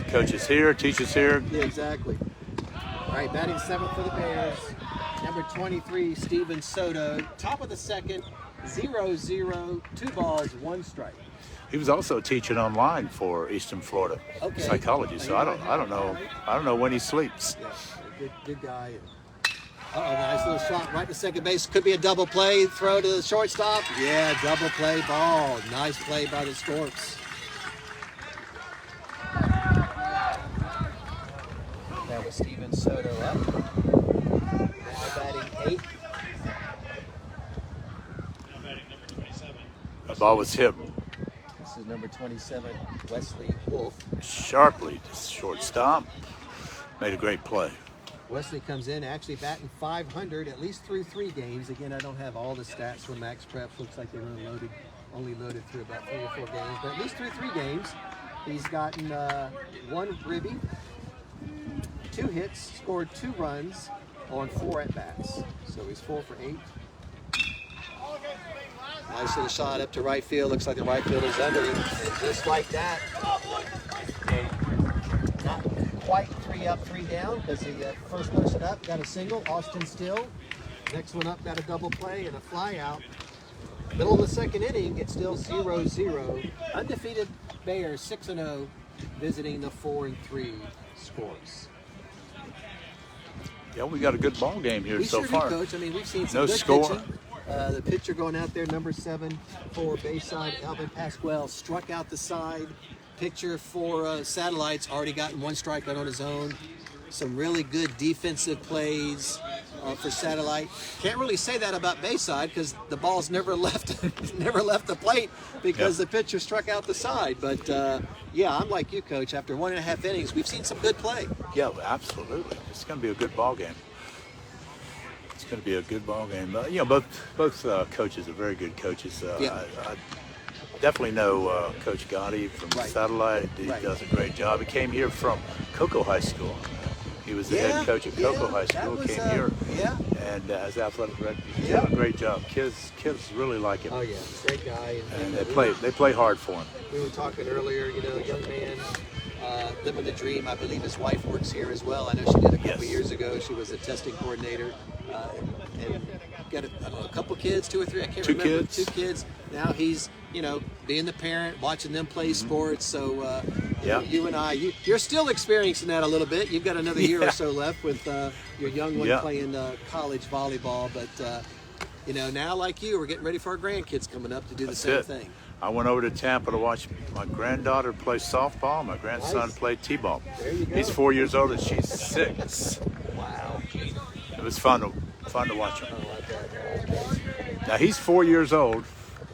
Coaches here, teaches here. Yeah, exactly. All right, batting 7th for the Bears. Number 23, Steven Soto. Top of the second, 0-0, 2 balls, 1 strike. He was also teaching online for Eastern Florida psychology. So I don't know when he sleeps. Yeah, good guy. Nice little shot right to second base. Could be a double play. Throw to the shortstop. Yeah, double play ball. Nice play by the Scorps. That Steven Soto up. Now batting 8. Now batting number 27. The ball was hit This is number 27, Wesley Wolf. sharply to shortstop. Made a great play. Wesley comes in actually batting 500, at least through 3 games. Again, I don't have all the stats from Max Preps. Looks like they were only loaded through about 3 or 4 games. But at least through 3 games, he's gotten 1 ribby, 2 hits, scored 2 runs on 4 at-bats. So he's 4 for 8. Nice little shot up to right field. Looks like the right field is under him. And just like that, not quite 3 up, 3 down, because the first person up got a single, Austin Still. Next one up got a double play and a fly out. Middle of the second inning, it's still 0-0. Undefeated Bears 6-0, visiting the 4-3 Scorps. Yeah, we got a good ball game here We so sure far. do, Coach. I mean, we've seen some No good score. pitching. The pitcher going out there, number 7 for Bayside, Elvin Pascaul, struck out the side. Pitcher for Satellite's already gotten 1 strikeout on his own. Some really good defensive plays for Satellite. Can't really say that about Bayside because the ball's never left never left the plate because the pitcher struck out the side. But yeah, I'm like you, Coach. After 1.5 innings, we've seen some good play. Yeah, absolutely. It's going to be a good ball game. It's going to be a good ball game. You know, both coaches are very good coaches. I definitely know Coach Gotti from Satellite. He does a great job. He came here from Cocoa High School. He was the head coach at Cocoa High School. Came here and as athletic director. He's done a great job. Kids really like him. Oh yeah, great guy. And they play hard for him. We were talking earlier, you know, young man living the dream. I believe his wife works here as well. I know she did a couple years ago. She was a testing coordinator and got a couple kids, 2 or 3. I can't remember. 2 kids. Now he's, you know, being the parent, watching them play sports. So you and I, you're still experiencing that a little bit. You've got another year or so left with your young one playing college volleyball. But you know, now like you, we're getting ready for our grandkids coming up to do the same thing. I went over to Tampa to watch my granddaughter play softball. My grandson played t-ball. There you go. He's 4 years old and she's 6. Wow. It was fun to watch him. Now he's 4 years old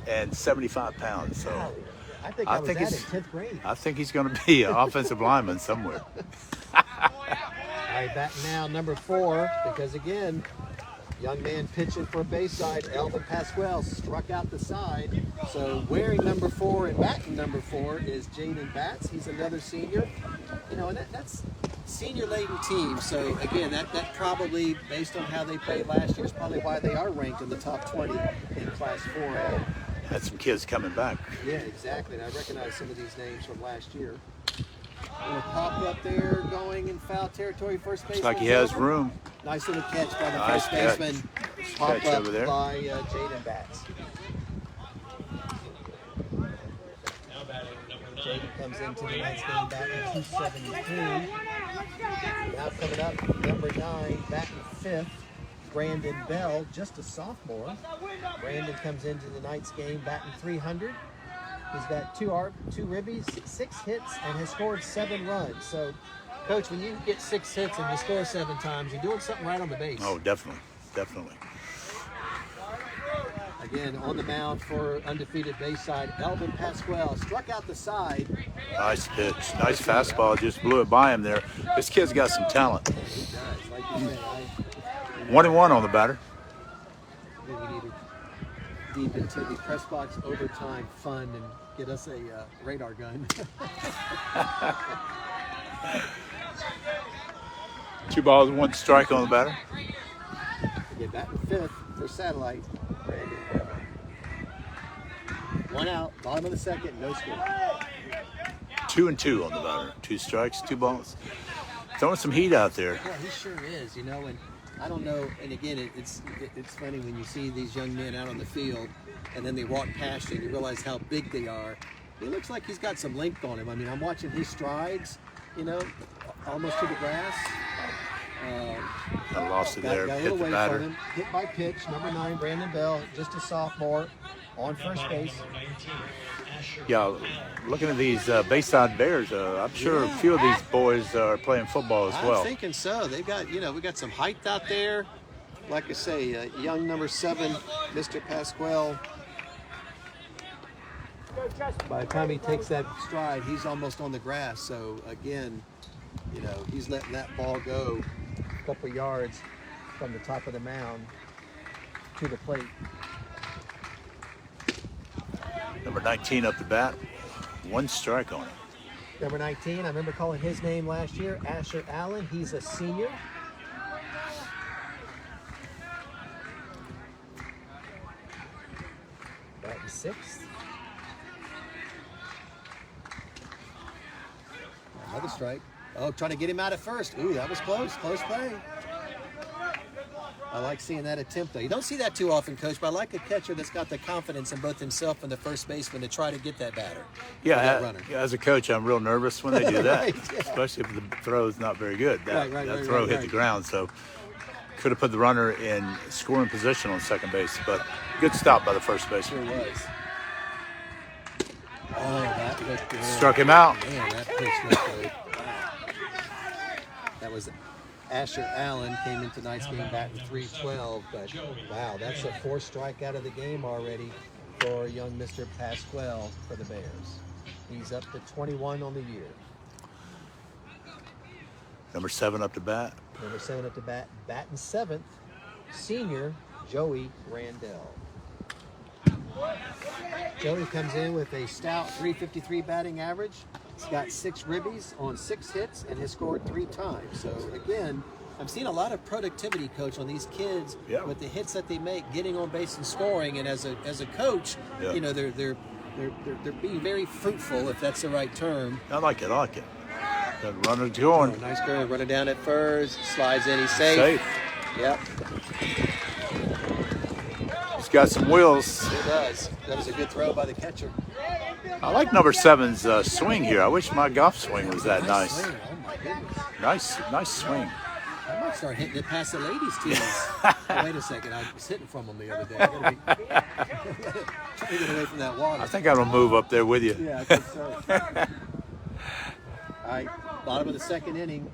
and 75 pounds. So I think I was in 10th grade. I think he's going to be an offensive lineman somewhere. All right, back now, number 4, because again, young man pitching for Bayside, Elvin Pascaul, struck out the side. So wearing number 4 and batting number 4 is Jaden Batts. He's another senior. You know, and that's senior-laden team. So again, that probably, based on how they played last year, is probably why they are ranked in the top 20 in Class 4A. Had some kids coming back. Yeah, exactly. And I recognize some of these names from last year. Little pop up there, going in foul territory. First baseman. Looks like he has room. Nice little catch by the Nice first baseman. Pop catch up over there. by Jaden Batts. Now batting number 9. Jaden comes into the night's game batting 273. Now coming up, number 9, batting 5th, Brandon Bell, just a sophomore. Brandon comes into the night's game batting 300. He's got 2 ribbies, 6 hits, and has scored 7 runs. So, Coach, when you get 6 hits and you score 7 times, you're doing something right on the base. Oh, definitely. Again, on the mound for undefeated Bayside, Elvin Pascaul struck out the side. Nice pitch. Nice fastball. Just blew it by him there. This kid's got some talent. He does, like you said. 1-1 on the batter. I think we need to deep into the press box overtime fund and get us a radar gun. 2 balls, 1 strike on the batter. Get back to 5th for Satellite. Brandon. 1 out, bottom of the 2nd, no score. 2-2 on the batter. 2 strikes, 2 balls. Throwing some heat out there. Yeah, he sure is, you know, and I don't know, and again, it's funny when you see these young men out on the field and then they walk past you and you realize how big they are. He looks like he's got some length on him. I mean, I'm watching his strides, you know, almost to the grass. I lost it there. Got a Hit little the weight batter. on him. Hit by pitch, number 9, Brandon Bell, just a sophomore. on first base. Yeah, looking at these Bayside Bears, I'm sure a few of these boys are playing football as well. I'm thinking so. They've got, we got some height out there. Like I say, young number 7, Mr. Pascaul. By the time he takes that stride, he's almost on the grass. So again, he's letting that ball go a couple yards from the top of the mound to the plate. Number 19 up the bat, 1 strike on him. Number 19, I remember calling his name last year, Asher Allen. He's a senior. Batting 6th. Another strike. Oh, trying to get him out at first. Ooh, that was close. Close play. I like seeing that attempt, though. You don't see that too often, Coach, but I like a catcher that's got the confidence in both himself and the first baseman to try to get that batter. Yeah, as a coach, I'm real nervous when they do that, Right, yeah. especially if the throw is not very good. That throw hit the right. ground, so could have put the runner in scoring position on second base, but good stop by the first baseman. Sure was. Oh, that looked good. Struck him out. Man, that pitch looked good. That was Asher Allen, came in tonight's game batting .312, but wow, that's a 4th strikeout of the game already for young Mr. Pascaul for the Bears. He's up to 21 on the year. Number 7 up to bat. Number 7 up to bat, batting 7th, senior Joey Randell. Joey comes in with a stout .353 batting average. He's got 6 ribbies on 6 hits and has scored 3 times. So again, I'm seeing a lot of productivity, Coach, on these kids with the hits that they make, getting on base and scoring. And as a coach, they're being very fruitful, if that's the right term. I like it. That runner's going. Oh, nice curve, running down at first, slides in, he's safe. Yep. He's got some wheels. He does. That was a good throw by the catcher. I like number 7's swing here. I wish my golf swing was that nice. Swing. Oh my goodness. Nice swing. I might start hitting it past the ladies' teams. Oh, wait a second, I was hitting from them the other day. I gotta trying to get away from that water. I think I'm gonna move up there with you. Yeah, I think so. All right, bottom of the 2nd inning.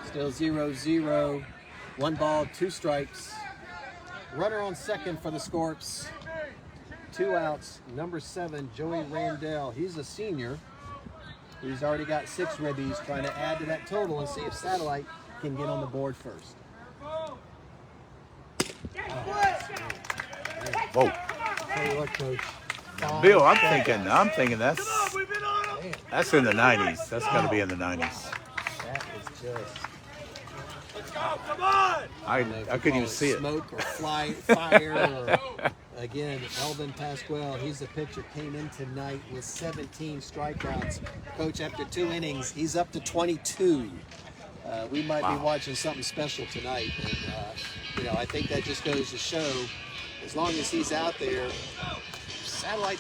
Still 0-0. 1 ball, 2 strikes. Runner on second for the Scorps. 2 outs. Number 7, Joey Randell. He's a senior. He's already got 6 ribbies, trying to add to that total and see if Satellite can get on the board first. Whoa. Tell you what, Coach. Bill, I'm thinking that's in the 90s. That's got to be in the 90s. That is just... I couldn't even see it. Smoke or fire or... Again, Elvin Pascaul, he's the pitcher, came in tonight with 17 strikeouts. Coach, after 2 innings, he's up to 22. We might be watching something special tonight. And, I think that just goes to show, as long as he's out there, Satellite,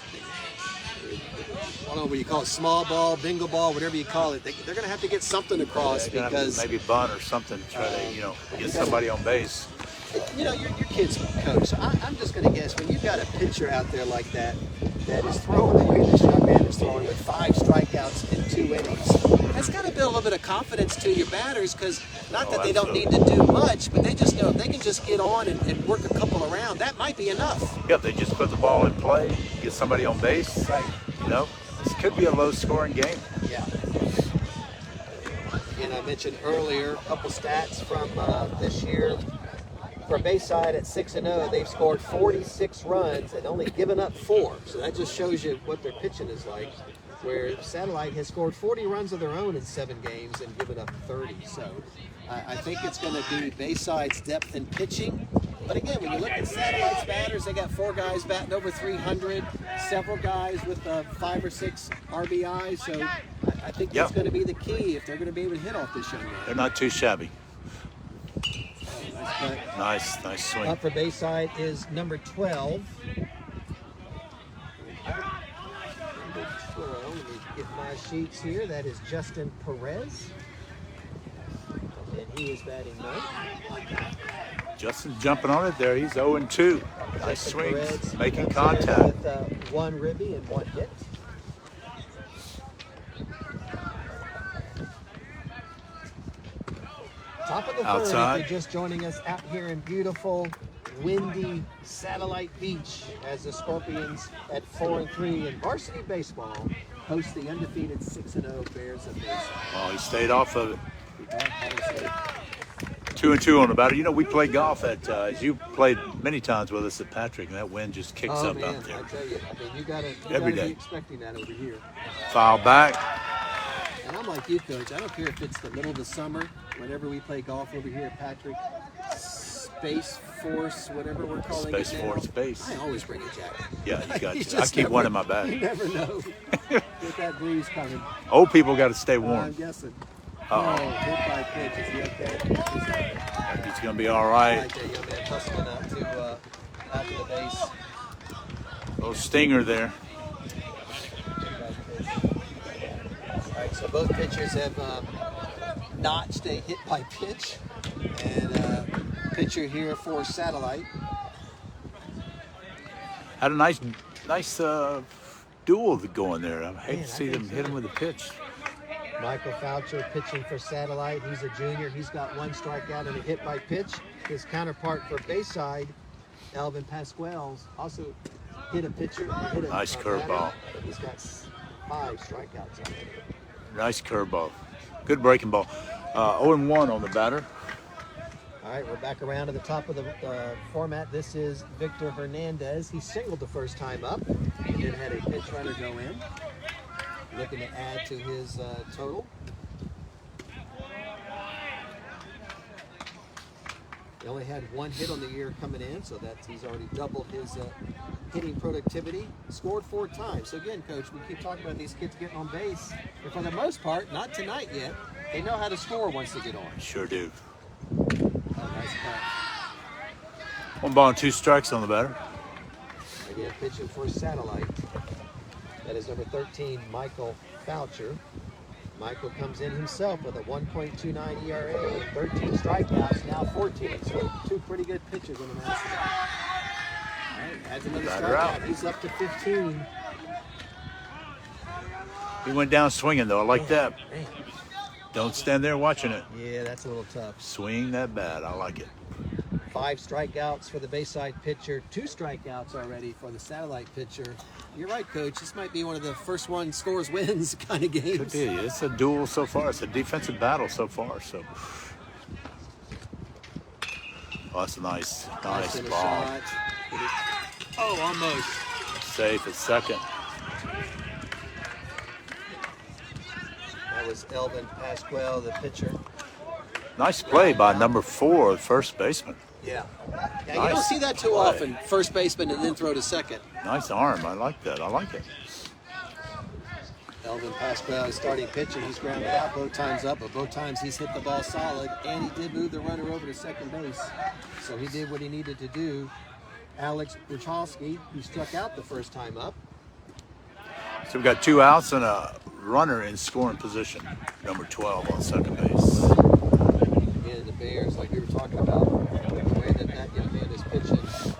I don't know what you call it, small ball, bingo ball, whatever you call it, they're going to have to get something across because... Maybe bunt or something to try to, get somebody on base. Your kid's coach. I'm just going to guess, when you've got a pitcher out there like that is throwing the way this young man is throwing with 5 strikeouts in 2 innings, that's got to build a little bit of confidence to your batters, because not that they don't need to do much, but they just know if they can just get on and work a couple around, that might be enough. Yep, they just put the ball in play, get somebody on base. Right. This could be a low-scoring game. Yeah. And I mentioned earlier a couple stats from this year. For Bayside at 6-0, they've scored 46 runs and only given up 4. So that just shows you what their pitching is like. Where Satellite has scored 40 runs of their own in 7 games and given up 30. So I think it's going to be Bayside's depth in pitching. But again, when you look at Satellite's batters, they got 4 guys batting over 300, several guys with 5 or 6 RBIs. So I think that's going to be the key if they're going to be able to hit off this young man. They're not too shabby. Nice swing. Up for Bayside is number 12. Let me get my sheets here. That is Justin Perez. And he is batting 9th. Justin's jumping on it there. He's 0-2. Nice Jason swings, Perez making comes in contact. with one ribby and one hit. Top of the third, Outside. if you're just joining us out here in beautiful, windy Satellite Beach as the Scorpions at 4-3 in varsity baseball host the undefeated 6-0 Bears of Bayside. Oh, he stayed off of it. 2-2 on the batter. You know, we play golf at, as you played many times with us at Patrick, and that wind just kicks Oh up man, out there. I tell you, I mean, you gotta Every day. be expecting that over here. Foul back. And I'm like you, Coach. I don't care if it's the middle of the summer, whenever we play golf over here at Patrick, Space Force, whatever we're calling Space it now. Force Base. I always bring a jacket. Yeah, you got You to. I just keep one in never- my You bag. never know. Get that breeze coming. Old people got to stay I'm warm. guessing. Uh-oh. Oh, hit by pitch. Is he okay? He's going to be all I right. tell you, man, hustling out to the base. Little stinger there. All right, so both pitchers have notched a hit by pitch, and pitcher here for Satellite. Had a nice duel going there. I hate Man, to see I them think hit so. him with a pitch. Michael Faucher pitching for Satellite. He's a junior. He's got one strikeout and a hit by pitch. His counterpart for Bayside, Elvin Pascaul, also hit a pitcher. Hit a Nice batter, curveball. but he's got 5 strikeouts already. Nice curveball. Good breaking ball. 0-1 on the batter. All right, we're back around to the top of the format. This is Victor Hernandez. He singled the first time up and then had a pitch runner go in. Looking to add to his total. He only had one hit on the year coming in, so he's already doubled his hitting productivity. Scored 4 times. So again, Coach, we keep talking about these kids getting on base. And for the most part, not tonight yet, they know how to score once they get on. Sure do. Oh, nice cut. 1 ball and 2 strikes on the batter. Again, pitching for Satellite. That is number 13, Michael Faucher. Michael comes in himself with a 1.29 ERA, 13 strikeouts, now 14. So 2 pretty good pitchers in the last. All right, adds another Batter strikeout. out. He's up to 15. He went down swinging, though. I like that. Man. Don't stand there watching it. Yeah, that's a little tough. Swing that bat. I like it. 5 strikeouts for the Bayside pitcher, 2 strikeouts already for the Satellite pitcher. You're right, Coach. This might be one of the first one scores wins kind of games. Could be. It's a duel so far. It's a defensive battle so far. So, oh, that's a nice In a ball. shot. Oh, almost. Safe at second. That was Elvin Pascaul, the pitcher. Nice play by number 4, first baseman. Yeah. You Nice don't see that too play. often. First baseman and then throw to second. Nice arm. I like that. I like it. Elvin Pascaul is starting pitcher. He's grounded out both times up, but both times he's hit the ball solid, and he did move the runner over to second base. So he did what he needed to do. Alex Wachowski, he struck out the first time up. So we've got 2 outs and a runner in scoring position. Number 12 on second base. And the Bears, like we were talking about, the way that young man is pitching,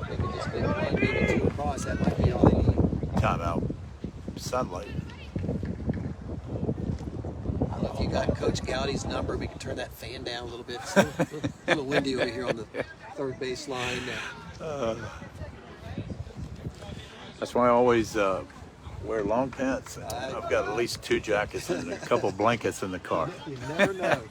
they could just get 1, maybe 2 across. That might be all they need. Timeout. Satellite. I don't know if you got Coach Gowdy's number. We can turn that fan down a little bit. It's a little windy over here on the third base line. That's why I always wear long pants. I've got at least 2 jackets and a couple blankets in the car. You never know.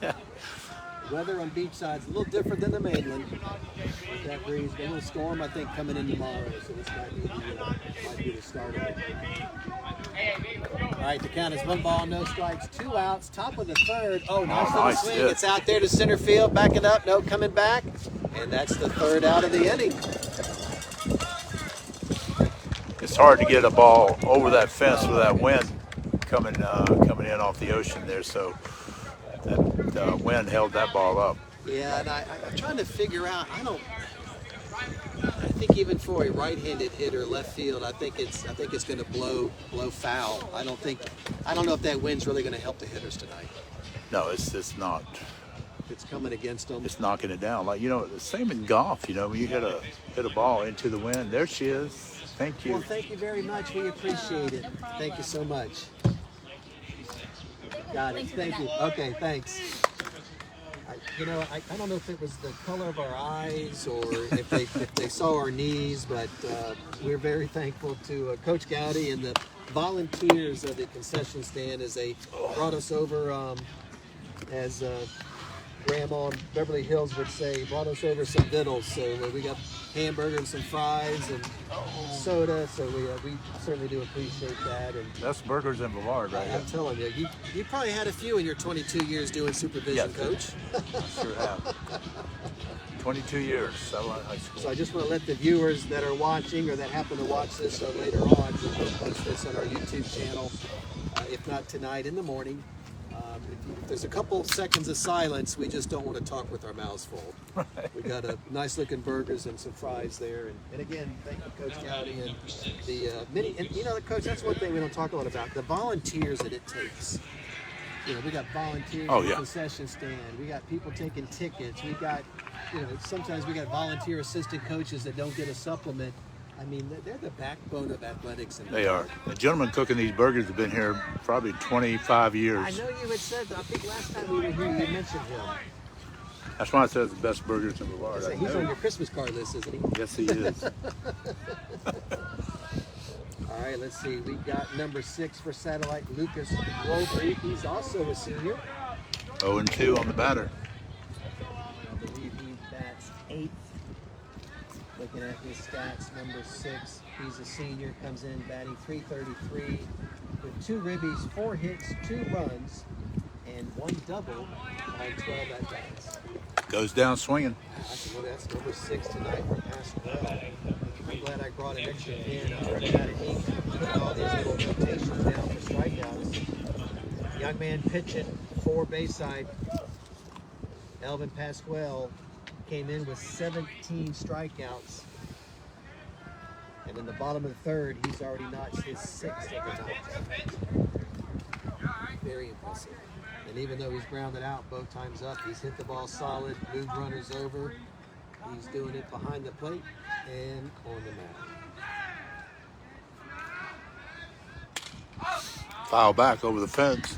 Weather on Beachside's a little different than the mainland. With that breeze, a little storm, I think, coming in tomorrow. So this might be the start of it. All right, the count is 1 ball, no strikes, 2 outs, top of the third. Oh, nice little nice swing. hit. It's out there to center field, backing up, no, coming back. And that's the 3rd out of the inning. It's hard to get a ball over that fence with that wind coming in off the ocean there. So that wind held that ball up. Yeah, and I'm trying to figure out, I think even for a right-handed hitter, left field, I think it's going to blow foul. I don't know if that wind's really going to help the hitters tonight. No, it's not. that's coming against them. Just knocking it down. Like, the same in golf, when you hit a ball into the wind. There she is. Thank you. Well, thank you very much. We appreciate it. Thank you so much. Got it. Thank you. Okay, thanks. I don't know if it was the color of our eyes or if they saw our knees, but we're very thankful to Coach Gowdy and the volunteers of the concession stand as they brought us over, as Grandma in Beverly Hills would say, brought us over some vittles. So we got hamburger and some fries and soda. So we certainly do appreciate that. And Best burgers in Brevard, right? I'm telling you, you probably had a few in your 22 years doing supervision, Coach. I sure have. 22 years, Satellite High School. So I just want to let the viewers that are watching or that happen to watch this later on, we'll post this on our YouTube channel, if not tonight, in the morning. If there's a couple seconds of silence, we just don't want to talk with our mouths full. Right. We got a nice looking burgers and some fries there. And again, thank you, Coach Gowdy, and the many. And Coach, that's one thing we don't talk a lot about, the volunteers that it takes. We got volunteers at the concession stand. We got people taking tickets. We got, sometimes we got volunteer assistant coaches that don't get a supplement. I mean, they're the backbone of athletics. They are. The gentleman cooking these burgers have been here probably 25 years. I know you had said that. I think last time we were here, you mentioned him. That's why I said it's the best burgers in Brevard. He's on your Christmas card list, isn't he? Yes, he is. All right, let's see. We got number 6 for Satellite, Lucas Roby. He's also a senior. 0-2 on the batter. I believe he bats 8th. Looking at his stats, number 6, he's a senior, comes in batting .333 with 2 ribbies, 4 hits, 2 runs, and 1 double on 12 at-bats. Goes down swinging. That's number 6 tonight for Pascaul. I'm glad I brought an extra pen. I already had an ink, put all these little notations down for strikeouts. Young man pitching for Bayside, Elvin Pascaul, came in with 17 strikeouts. And in the bottom of the third, he's already notched his 6th of the night. Very impressive. And even though he's grounded out both times up, he's hit the ball solid, moved runners over. He's doing it behind the plate and on the mound. Foul back over the fence.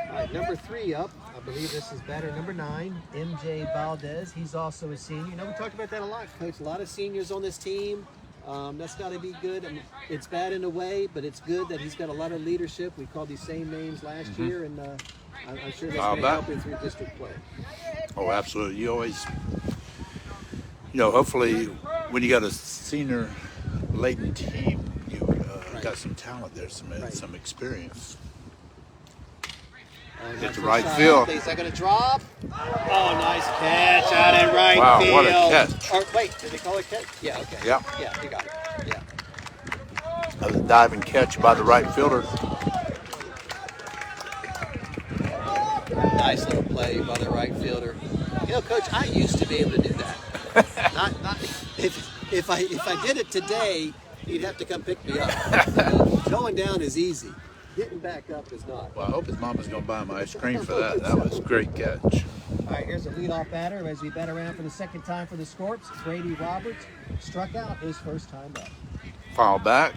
All right, number 3 up. I believe this is batter number 9, MJ Valdez. He's also a senior. We talked about that a lot, Coach. A lot of seniors on this team. That's got to be good. I mean, it's bad in a way, but it's good that he's got a lot of leadership. We called these same names last year, and I'm sure that's going to help him through district play. Oh, absolutely. You always, hopefully when you got a senior laden team, you got some talent there, some experience. Hit the right field. Is that going to drop? Oh, nice catch out in right field. Wow, what a catch. Or, wait, did they call it catch? Yeah, okay. Yeah. Yeah, you got it. Yeah. That was a diving catch by the right fielder. Nice little play by the right fielder. Coach, I used to be able to do that. not if I did it today, you'd have to come pick me up. Going down is easy. Getting back up is not. Well, I hope his mama's going to buy him ice cream for that. That was a great catch. All right, here's a leadoff batter as we bat around for the second time for the Scorps. Brady Roberts struck out his first time up. Foul back.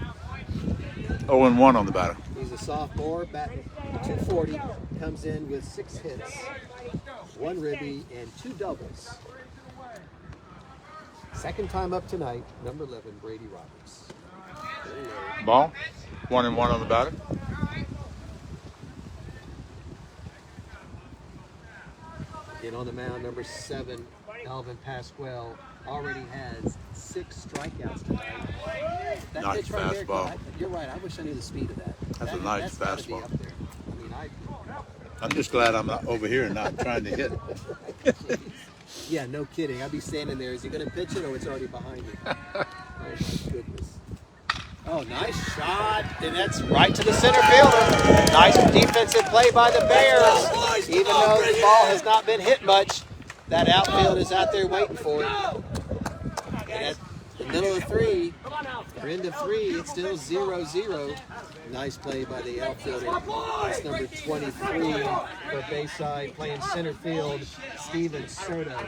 0-1 on the batter. He's a sophomore, batting .240. Comes in with 6 hits, 1 ribby, and 2 doubles. Second time up tonight, number 11, Brady Roberts. Ball. 1-1 on the batter. And on the mound, number 7, Elvin Pascaul, already has 6 strikeouts tonight. That Nice pitch right fastball. there, you're right. I wish I knew the speed of that. That's a nice gotta be fastball. up there. I mean, I'm just glad I'm not over here and not trying to hit. Yeah, no kidding. I'd be standing there. Is he going to pitch it or it's already behind me? Oh, my goodness. Oh, nice shot. And that's right to the center fielder. Nice defensive play by the Bears. Even though the ball has not been hit much, that outfield is out there waiting for it. And at the middle of the 3, We're into 3. It's still 0-0. Nice play by the outfielder. That's number 23 for Bayside, playing center field, Steven Soto.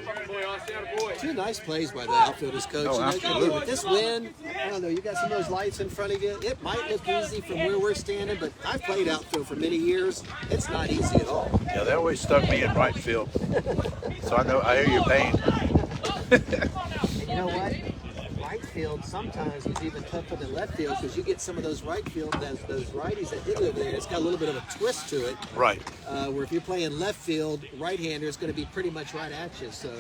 2 nice plays by the outfielders, Coach. Oh, absolutely. With this wind, I don't know, you got some of those lights in front of you. It might look easy from where we're standing, but I've played outfield for many years. It's not easy at all. Yeah, they always stuck me in right field. So I hear your pain. And you know what? Right field sometimes is even tougher than left field because you get some of those right field, those righties that hit over there. It's got a little bit of a twist to it. Right. Where if you're playing left field, right-hander, it's going to be pretty much right at you. So,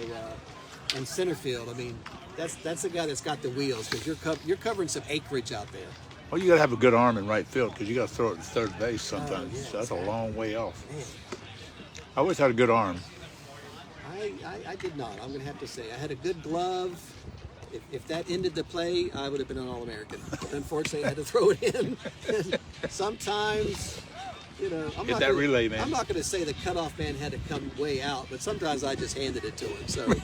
and center field, I mean, that's the guy that's got the wheels because you're covering some acreage out there. Well, you got to have a good arm in right field because you got to throw it to third base sometimes. Yes. So that's a long way off. Man, I always had a good arm. I did not. I'm going to have to say I had a good glove. If that ended the play, I would have been an All-American. But unfortunately, I had to throw it in. Sometimes, you know, I'm not going to say the cutoff man had to come way out, but sometimes I just handed it to him. So, no,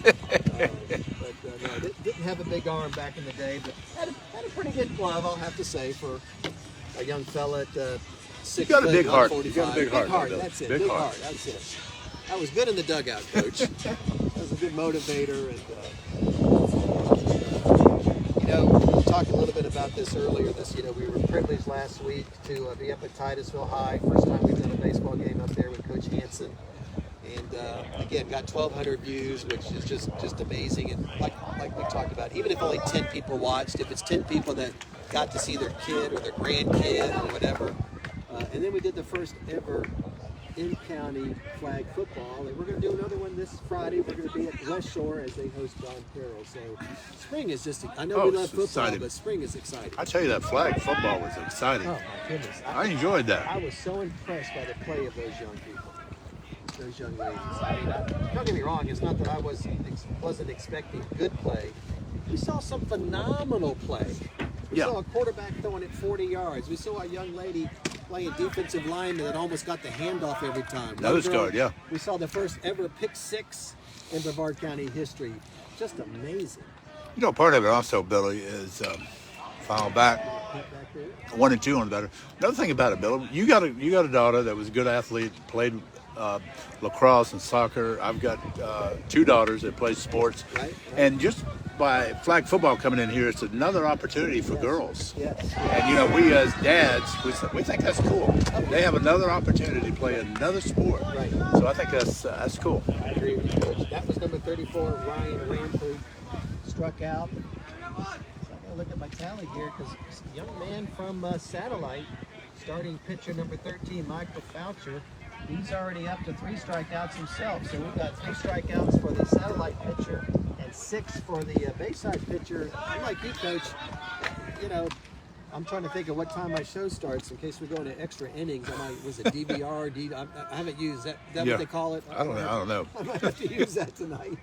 didn't have a big arm back in the day, but had a pretty good glove, I'll have to say, for a young fella at 6 You got a big heart. 145. You got a big heart. That's it. Big Big heart. That's it. I was good in the dugout, Coach. I was a good motivator, and you know, we talked a little bit about this earlier. We were privileged last week to be up at Titusville High. First time we've done a baseball game up there with Coach Hansen, and again got 1,200 views, which is just amazing. And like we talked about, even if only 10 people watched, if it's 10 people that got to see their kid or their grandkid or whatever, and then we did the first ever in-county flag football, and we're going to do another one this Friday. We're going to be at West Shore as they host John Carroll. So spring is just, I know we love football, exciting. but spring is exciting. I tell you, that flag football was exciting. Oh my goodness. I enjoyed that. I was so impressed by the play of those young people, those young ladies. I mean, don't get me wrong, it's not that I wasn't expecting good play. We saw some phenomenal play. We saw a quarterback throwing it 40 yards. We saw a young lady playing defensive lineman that almost got the handoff every time. Nose guard, yeah. We saw the first ever pick 6 in Brevard County history. Just amazing. You know, part of it also, Billy, is file back 1 and 2 on the better. Another thing about it, Billy, you got a daughter that was a good athlete, played lacrosse and soccer. I've got 2 daughters that play sports, Right. And just by flag football coming in here, it's another opportunity for girls. Yes. And you know, we as dads, we think that's cool. They have another opportunity to play another sport. Right. So I think that's cool. I agree with you, Coach. That was number 34, Ryan Ramford, struck out. So I gotta look at my tally here because young man from Satellite, starting pitcher number 13, Michael Faucher, he's already up to 3 strikeouts himself. So we've got 3 strikeouts for the Satellite pitcher and 6 for the Bayside pitcher. I'm like you, Coach. You know, I'm trying to think of what time my show starts in case we go into extra innings. Was it DVR? I haven't used that. Is that what they call it? I don't know. I might have to use that tonight.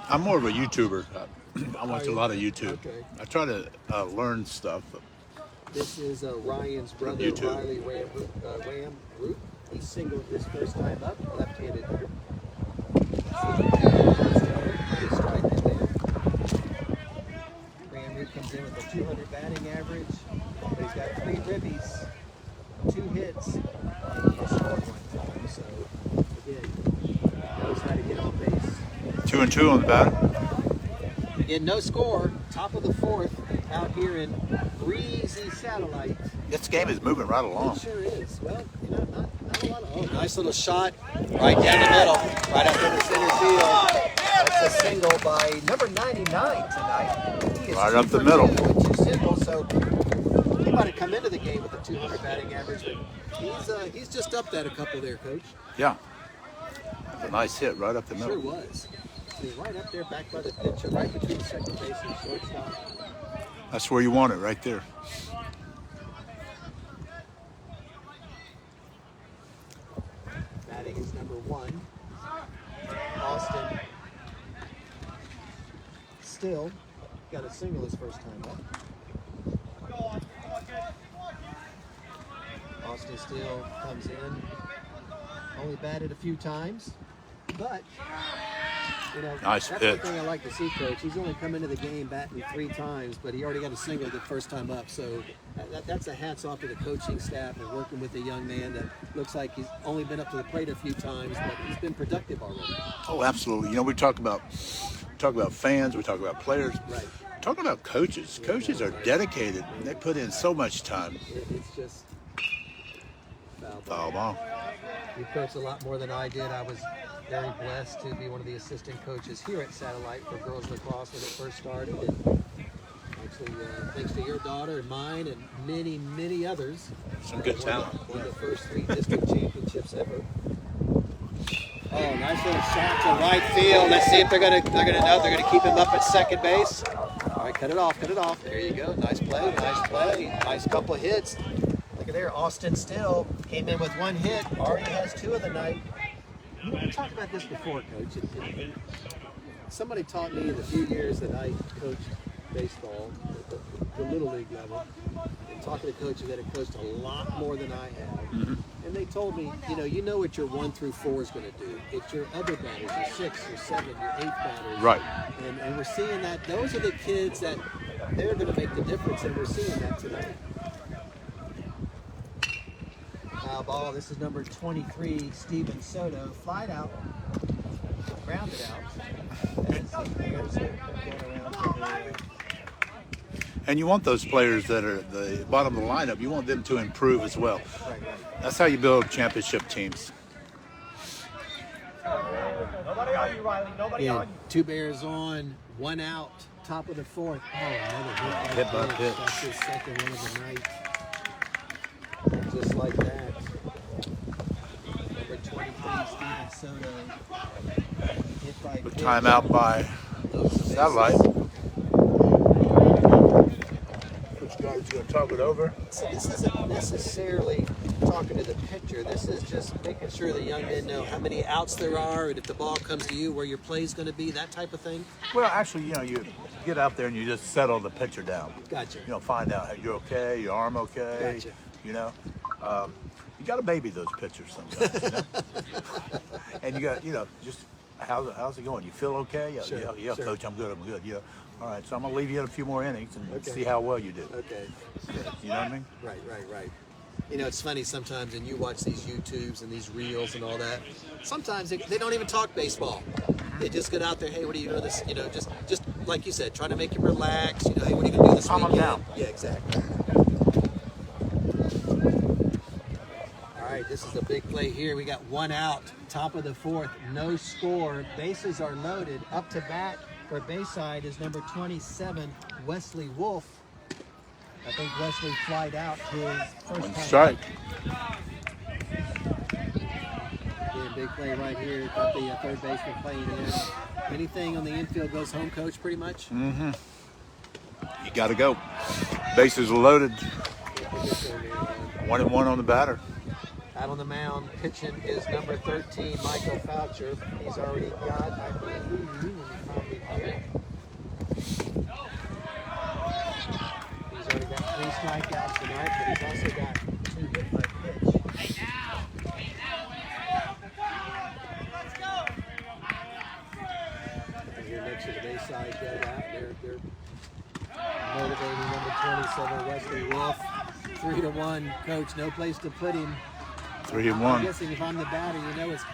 I'm more of a YouTuber. I watch a lot of YouTube. Okay. I try to learn stuff. This is Ryan's brother, YouTube. Riley Ram Root. He singled his first time up, left-handed hitter. Strike in there. Ram Root comes in with a 200 batting average, but he's got 3 ribbies, 2 hits, and he scored 1 time. So again, knows how to get on base. 2 and 2 on the bat. Again, no score. Top of the 4th out here in breezy Satellite. This game is moving right along. It sure is. Well, you know, not a lot of. Oh, nice little shot right down the middle, right up in the center field. That's a single by number 99 tonight. He is Right 2 up the for middle. 2 with 2 singles, so he might have come into the game with a 200 batting average, but he's just up that a couple there, Coach. Yeah. That's a nice hit right up the Sure middle. was. He's right up there, back by the pitcher, right between second base and shortstop. That's where you want it, right there. Batting is number 1. Austin Still got a single his first time up. Austin Still comes in. Only batted a few times, but Nice that's pitch. the thing I like to see, Coach. He's only come into the game batting 3 times, but he already got a single the first time up. So that's a hats off to the coaching staff and working with a young man that looks like he's only been up to the plate a few times, but he's been productive already. Oh, absolutely. You know, we talk about fans, we talk about players, Right. talk about coaches. Coaches are dedicated. They put in so much time. It's just Foul ball. You coached a lot more than I did. I was very blessed to be one of the assistant coaches here at Satellite for girls lacrosse when it first started. And actually, thanks to your daughter and mine and many, many others. Some good talent. One of the first 3 district championships ever. Oh, nice little shot to right field. Let's see if they're gonna know. They're gonna keep him up at second base. All right, cut it off. There you go. Nice play. Nice couple of hits. Look at there. Austin Still came in with 1 hit. Already has 2 of the night. We talked about this before, Coach. Somebody taught me in the few years that I coached baseball at the Little League level, and talking to coaches that have coached a lot more than I have. Mm-hmm. And they told me, you know what your 1 through 4 is going to do. It's your other batters, your 6, your 7, your 8 batters. Right. And we're seeing that. Those are the kids that they're going to make the difference, and we're seeing that tonight. Foul ball. This is number 23, Steven Soto. Flied out. Grounded out. And you want those players that are at the bottom of the lineup, you want them to improve as well. Right. That's how you build championship teams. And 2 Bears on, 1 out, top of the 4th. Oh, another Hit by pitch. That's his second one of the night. Just like that. Number 23, Steven Soto. Hit by pitch. Timeout by Satellite. Which guy's going to talk it over? So this isn't necessarily talking to the pitcher. This is just making sure the young men know how many outs there are, and if the ball comes to you, where your play's going to be, that type of thing. Well, actually, you get out there and you just settle the pitcher down. Gotcha. Find out hey, you're okay, your arm okay. Gotcha. You got to baby those pitchers sometimes. And you got, just how's it going? You feel okay? Sure, Yeah, sure. Coach, I'm good. Yeah. All right, so I'm gonna leave you in a few more innings and Okay. see how well you do. Okay. You know what I mean? Right. It's funny sometimes, and you watch these YouTubes and these reels and all that. Sometimes they don't even talk baseball. They just get out there. Hey, what are you doing this? Just like you said, trying to make you relax. Hey, what are you gonna do this Calm 'em weekend? down. Yeah, exactly. All right, this is a big play here. We got 1 out, top of the 4th, no score. Bases are loaded. Up to bat for Bayside is number 27, Wesley Wolf. I think Wesley flied out his first One time. strike. Yeah, big play right here. Got the third baseman playing in. Anything on the infield goes home, Coach, pretty much? Mm-hmm. You got to go. Bases are loaded. 1-1 on the batter. Out on the mound, pitching is number 13, Michael Faucher. He's already got, I believe, he's already got 3 strikeouts tonight, but he's also got 2 hit by pitch. And here next to the Bayside dugout, they're motivating number 27, Wesley Wolf. 3-1, Coach. No place to put him. I'm 3-1. guessing if I'm the batter,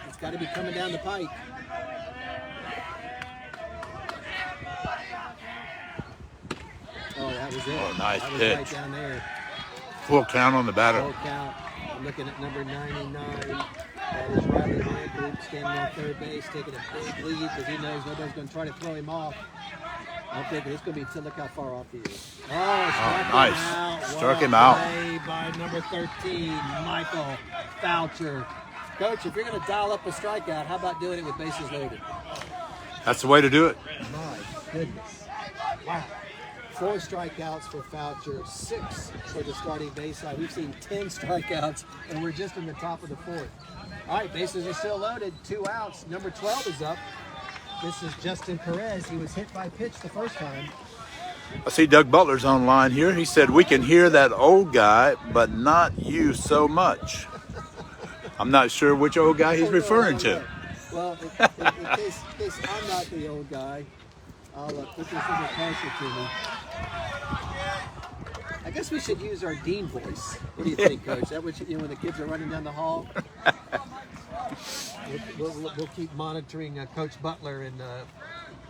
it's got to be coming down the pike. Oh, that was it. Oh, nice that was pitch. right down there. Full count on the batter. Full count. I'm looking at number 99. That is Riley Reiter standing on third base, taking a big lead because he knows nobody's going to try to throw him off. I'm thinking it's going to be, look how far off he is. Oh, struck nice. him out. Struck What a him out. play by number 13, Michael Faucher. Coach, if you're going to dial up a strikeout, how about doing it with bases loaded? That's the way to do it. My goodness. Wow. 4 strikeouts for Faucher, 6 for the starting Bayside. We've seen 10 strikeouts, and we're just in the top of the 4th. All right, bases are still loaded, 2 outs. Number 12 is up. This is Justin Perez. He was hit by pitch the first time. I see Doug Butler's online here. He said, we can hear that old guy, but not you so much. I'm not sure which old guy he's referring to. Well, it's case I'm not the old guy, I'll put this in the closer to me. I guess we should use our dean voice. What do you think, Coach? That what when the kids are running down the hall? We'll keep monitoring Coach Butler and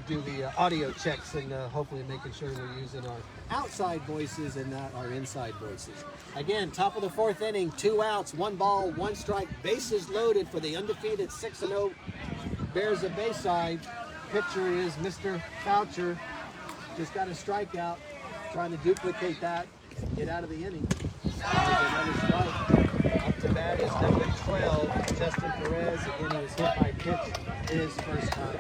do the audio checks and hopefully making sure we're using our outside voices and not our inside voices. Again, top of the 4th inning, 2 outs, 1 ball, 1 strike, bases loaded for the undefeated 6-0 Bears of Bayside. Pitcher is Mr. Faucher. Just got a strikeout, trying to duplicate that, get out of the inning. Another strike. Up to bat is number 12, Justin Perez. Again, he was hit by pitch his first time.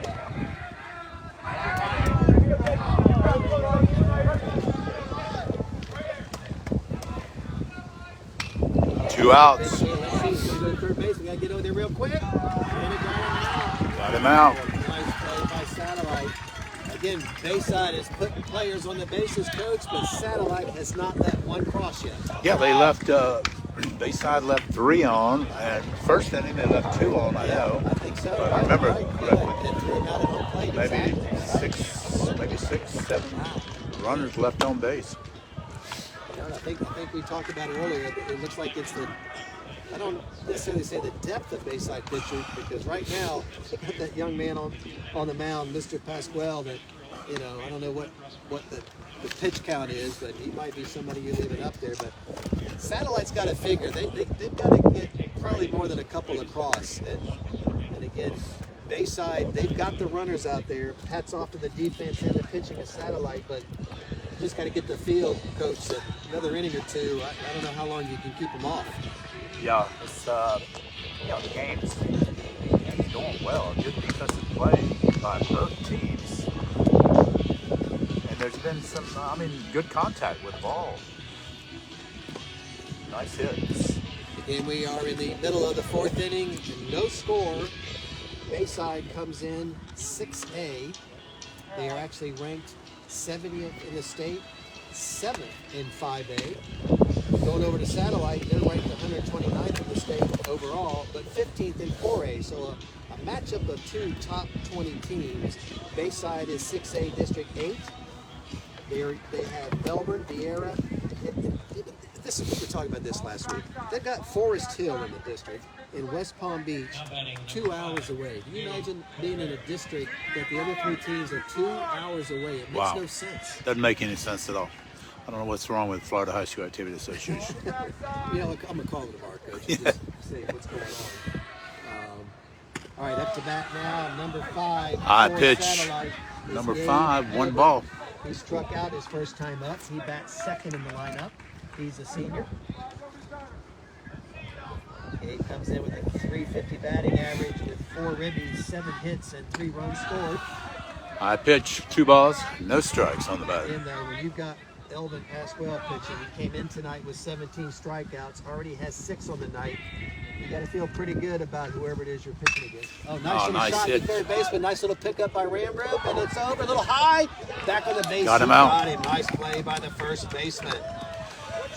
2 outs. Let's see, he's going to go to third base. We got to get over there real quick. And it Got him out. Nice play by Satellite. Again, Bayside is putting players on the bases, Coach, but Satellite has not let one cross yet. Yeah, they left. Bayside left 3 on, and first inning they left 2 on. I know. I think so. I remember correctly. maybe six, 7 runners left on base. I think we talked about it earlier. It looks like it's I don't necessarily say the depth of Bayside pitchers, because right now that young man on the mound, Mr. Pascaul, that I don't know what the pitch count is, but he might be somebody you're leaving up there. But Satellite's got to figure they've got to get probably more than a couple across. And again, Bayside, they've got the runners out there. Hats off to the defense and the pitching of Satellite, but just got to get the field, Coach. That another inning or two. I don't know how long you can keep them off. Yeah, it's the game's going well. Good defensive play by both teams, and there's been some, good contact with the ball. Nice hits. Again, we are in the middle of the 4th inning. No score. Bayside comes in 6A. They are actually ranked 70th in the state, 7th in 5A. Going over to Satellite, they're ranked 129th in the state overall, but 15th in 4A. So a matchup of 2 top 20 teams. Bayside is 6A District 8. They have Melbourne, Vieira. This is what we were talking about this last week. They've got Forest Hill in the district in West Palm Beach, 2 hours away. Can you imagine being in a district that the other 3 teams are 2 hours away? It makes no sense. Doesn't make any sense at all. I don't know what's wrong with Florida High School Activity Association. I'm going to call it tomorrow, Coach, and just see what's going on. All right, up to bat now, number 5. High pitch. Satellite. Number 5, 1 ball. He struck out his first time up. He bats second in the lineup. He's a senior. He comes in with a 350 batting average with 4 ribbies, 7 hits, and 3 runs scored. High pitch, 2 balls, no strikes on the batter. And when you've got Elvin Pascaul pitching, he came in tonight with 17 strikeouts, already has 6 on the night. You got to feel pretty good about whoever it is you're pitching against. Oh, nice shot hit. to third baseman. Nice little pickup by Rambro, and it's over. A little high. Back on the base. Got him out. Got him. Nice play by the first baseman.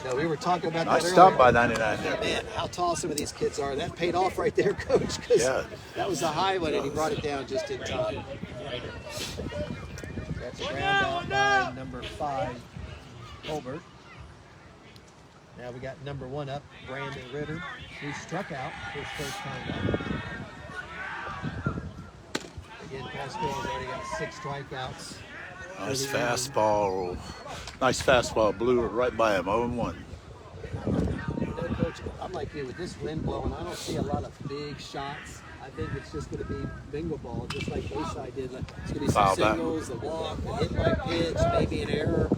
Now, we were talking about Nice that stop earlier. by 99 there. Man, how tall some of these kids are. That paid off right there, Coach, because that was a high one, and he brought it down just in time. That's a ground out by number 5, Colbert. Now we got number 1 up, Brandon Reiter, who struck out his first time up. Again, Pascaul's already got 6 strikeouts. Nice fastball. Nice fastball. Blew it right by him. 0-1. Coach, I'm like you. With this wind blowing, I don't see a lot of big shots. I think it's just going to be bingo ball, just like Bayside did. It's going to be some singles, a walk, a hit by pitch, maybe an error.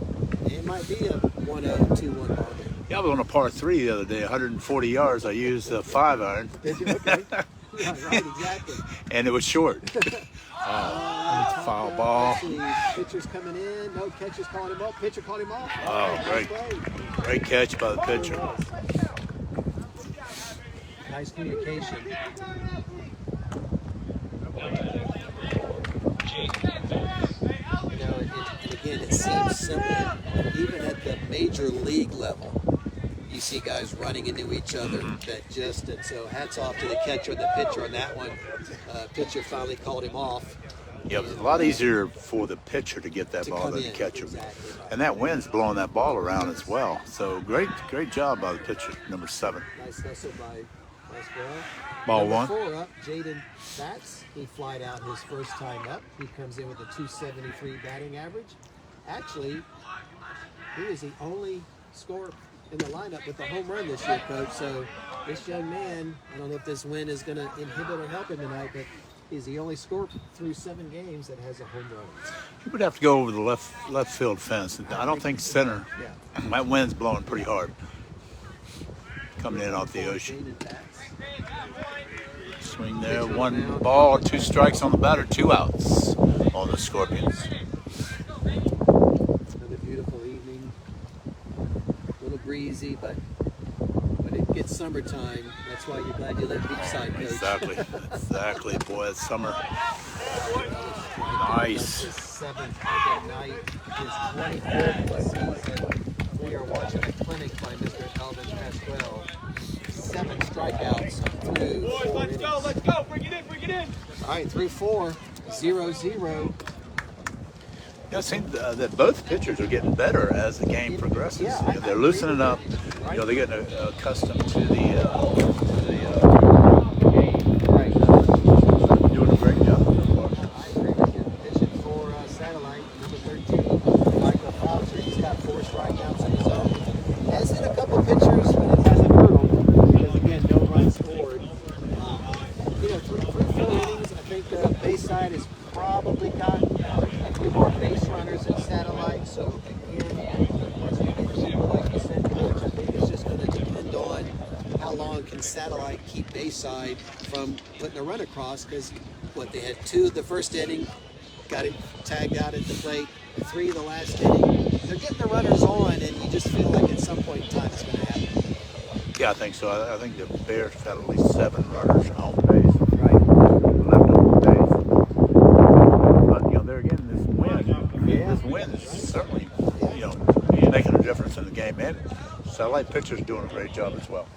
It might be a 1-0, 2-1 ball game. Yeah, I was on a par 3 the other day, 140 yards. I used a 5-iron. Did you? Okay. Yeah, right, exactly. And it was short. Foul ball. Pitcher's coming in. No, catcher's calling him off. Pitcher called him off. Oh, great catch by the pitcher. Nice communication. And again, it seems simple. Even at the major league level, you see guys running into each other that just, and so hats off to the catcher and the pitcher on that one. Pitcher finally called him off. Yeah, it was a lot easier for the pitcher to get that ball than the catcher. Exactly. And that wind's blowing that ball around as well. So great job by the pitcher, number 7. Nice hustle by Pascaul. Ball Number 1. 4 up, Jaden Batts. He flied out his first time up. He comes in with a 273 batting average. Actually, he is the only scorer in the lineup with a home run this year, Coach. So this young man, I don't know if this win is going to inhibit or help him tonight, but he's the only scorer through 7 games that has a home run. He would have to go over the left field fence. I don't think center. Yeah. That wind's blowing pretty hard. Coming in off the ocean. Jaden Batts. Swing there, 1 ball, 2 strikes on the batter, 2 outs on the Scorpions. Another beautiful evening. A little breezy, but when it gets summertime, that's why you're glad you live beachside, Coach. Exactly. Boy, it's summer. Nice. His 7th of the night, his 24th of the season. We are watching a clinic by Mr. Elvin Pascaul. 7 strikeouts through 4 innings. Let's go, bring it in. All right, through 4, 0-0. Yeah, it seems that both pitchers are getting better as the game progresses. Yeah, You know, they're loosening up. You know, they're getting accustomed to the game. Right. Doing a great job so far. I agree with you. Pitching for Satellite, number 13, Michael Faucher. He's got 4 strikeouts in his own. Has hit a couple pitchers, but it hasn't hurdled because, again, no runs scored. You know, through 4 innings, I think Bayside has probably got a few more base runners than Satellite. So, again, like you said, Coach, I think it's just going to depend on how long can Satellite keep Bayside from putting a run across, because they had 2 the first inning, got it tagged out at the plate, 3 the last inning. They're getting the runners on, and you just feel like at some point in time it's going to happen. Yeah, I think so. I think the Bears have at least 7 runners on base. Right. Left on base. But, you know, there again, this wind is certainly, you know, making a difference in the game. And Satellite pitcher's doing a great job as well.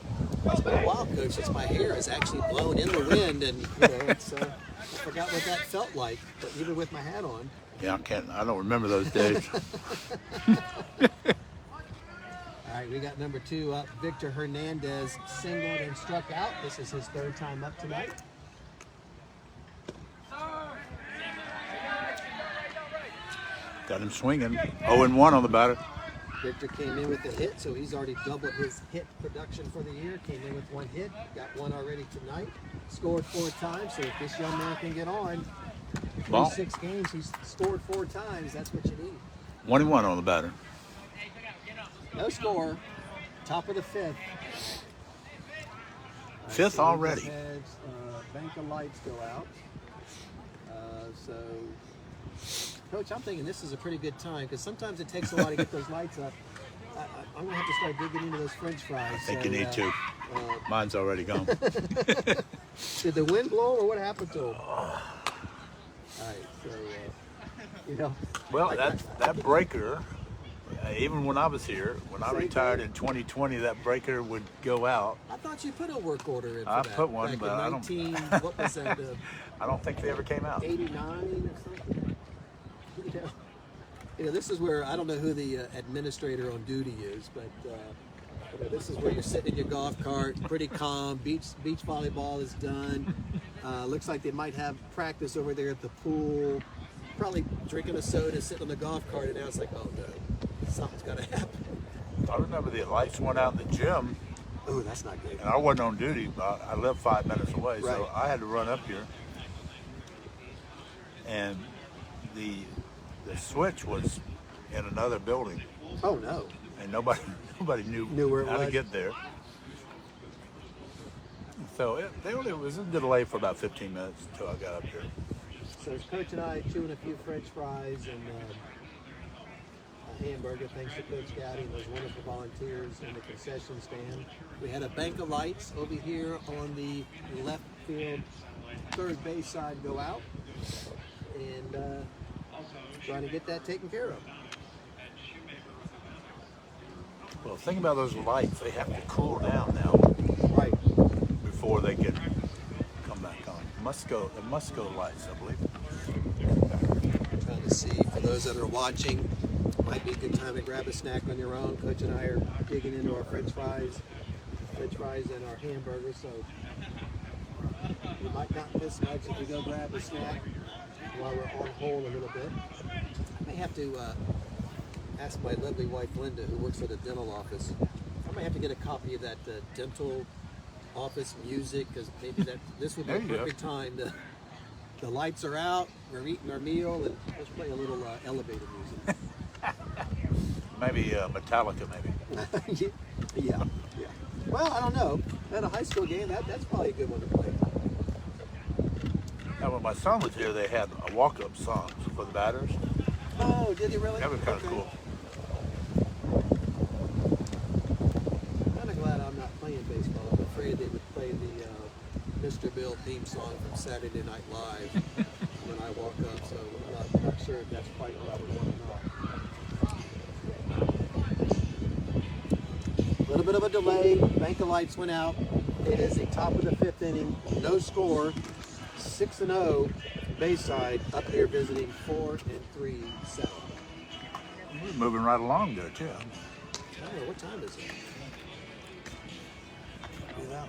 It's been a while, Coach, since my hair has actually blown in the wind, and you know, it's, I forgot what that felt like, but even with my hat on. Yeah, I don't remember those days. All right, we got number 2 up. Victor Hernandez singled and struck out. This is his 3rd time up tonight. Got him swinging. 0-1 on the batter. Victor came in with a hit, so he's already doubled his hit production for the year. Came in with 1 hit, got 1 already tonight. Scored 4 times, so if this young man can get on, 26 games, he's scored 4 times. That's what you need. 1-1 on the batter. No score. Top of the 5th. 5th so already. Has, bank of lights go out. So, Coach, I'm thinking this is a pretty good time, because sometimes it takes a while to get those lights up. I'm going to have to start digging into those French fries. I think you need to. Mine's already gone. Did the wind blow, or what happened to them? All right, so, you know. Well, that breaker, even when I was here, when I Same retired thing. in 2020, that breaker would go out. I thought you put a work order in for I that. put one, back but in I don't- 19, what was that, I don't think they ever came out. 89 or something? You know, this is where, I don't know who the administrator on duty is, but you know, this is where you're sitting in your golf cart, pretty calm, beach volleyball is done. Looks like they might have practice over there at the pool, probably drinking a soda, sitting on the golf cart, and now it's like, oh no, something's got to happen. I remember the lights went out in the gym, Oh, that's not good. and I wasn't on duty, but I lived 5 minutes away, Right. so I had to run up here. And the switch was in another building, Oh no. and nobody knew Where it how to was. get there. So it was a delay for about 15 minutes until I got up here. So it's Coach and I chewing a few French fries and a hamburger, thanks to Coach Gowdy and those wonderful volunteers in the concession stand. We had a bank of lights over here on the left field, 3rd base side go out, and trying to get that taken care of. Well, think about those lights. They have to cool down now Right. before they can come back on. The Musco lights, I believe. Trying to see, for those that are watching, might be a good time to grab a snack on your own. Coach and I are digging into our French fries and our hamburgers, so you might not miss much if you go grab a snack while we're on hold a little bit. I may have to ask my lovely wife Linda, who works at a dental office. I might have to get a copy of that dental office music, because maybe this would be a perfect time to. The lights are out, we're eating our meal, and let's play a little elevator music. Maybe Metallica, maybe. yeah. Well, I don't know. At a high school game, that's probably a good one to play. Now, when my son was here, they had a walk-up songs for the batters. Oh, did they really? That was kind of cool. I'm kind of glad I'm not playing baseball. I'm afraid they would play the Mr. Bill theme song from Saturday Night Live when I walk up, so I'm not sure if that's quite what I would want or not. A little bit of a delay. Bank of lights went out. It is the top of the 5th inning. No score. 6-0. Bayside up here visiting 4-3 South. We're moving right along there, too. I don't know, what time is it? Yeah.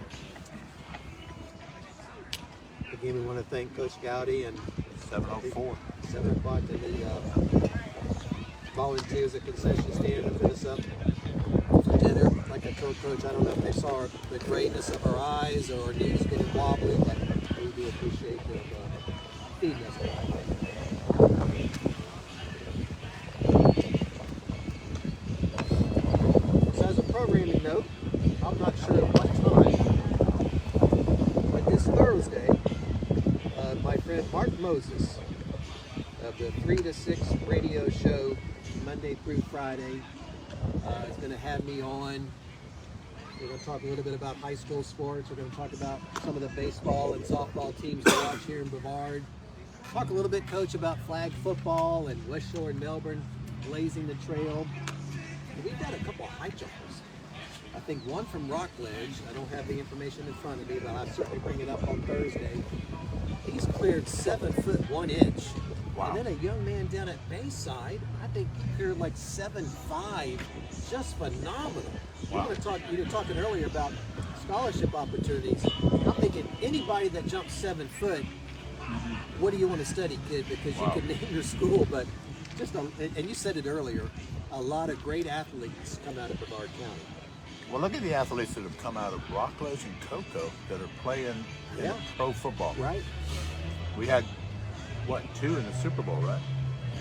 Again, we want to thank Coach Gowdy and 7:04. 7 o'clock to the volunteers at concession stand to fit us up for dinner. Like I told Coach, I don't know if they saw the greatness of our eyes or our knees getting wobbly, but we do appreciate them feeding us. So as a programming note, I'm not sure at what time, but this Thursday, my friend Mark Moses of the 3 to 6 radio show, Monday through Friday, is going to have me on. We're going to talk a little bit about high school sports. We're going to talk about some of the baseball and softball teams to watch here in Brevard. Talk a little bit, Coach, about flag football and West Shore and Melbourne blazing the trail. And we've got a couple of high jumpers. I think one from Rockledge. I don't have the information in front of me, but I'll certainly bring it up on Thursday. He's cleared 7 foot 1 inch. Wow. And then a young man down at Bayside, I think he cleared like 7.5. Just phenomenal. Wow. You were talking earlier about scholarship opportunities. I'm thinking anybody that jumps 7 foot, what do you want to study, kid? Because you can name your school, but and you said it earlier, a lot of great athletes come out of Brevard County. Well, look at the athletes that have come out of Rockledge and Cocoa that are playing in pro football. Right. We had, 2 in the Super Bowl, right?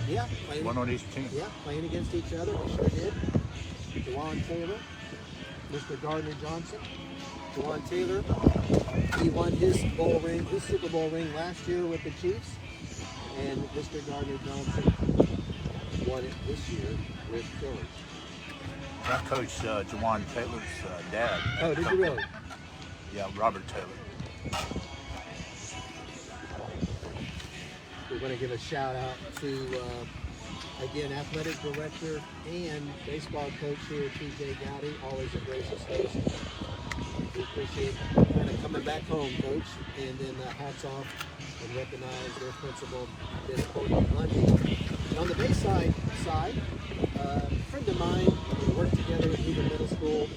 Yeah. Playing, one on each team. Yeah, playing against each other. We sure did. Juwan Taylor, Mr. Gardner Johnson. Juwan Taylor, he won his Super Bowl ring last year with the Chiefs. And Mr. Gardner Johnson won it this year with Philly. I coached Juwan Taylor's dad. Oh, did you really? Yeah, Robert Taylor. We're going to give a shout out to, again, athletic director and baseball coach here, TJ Gowdy, always a gracious host. We appreciate kind of coming back home, Coach, and then hats off and recognize their principal, Miss Cody Lundy. And on the Bayside side, a friend of mine, we worked together at Eagle Middle School.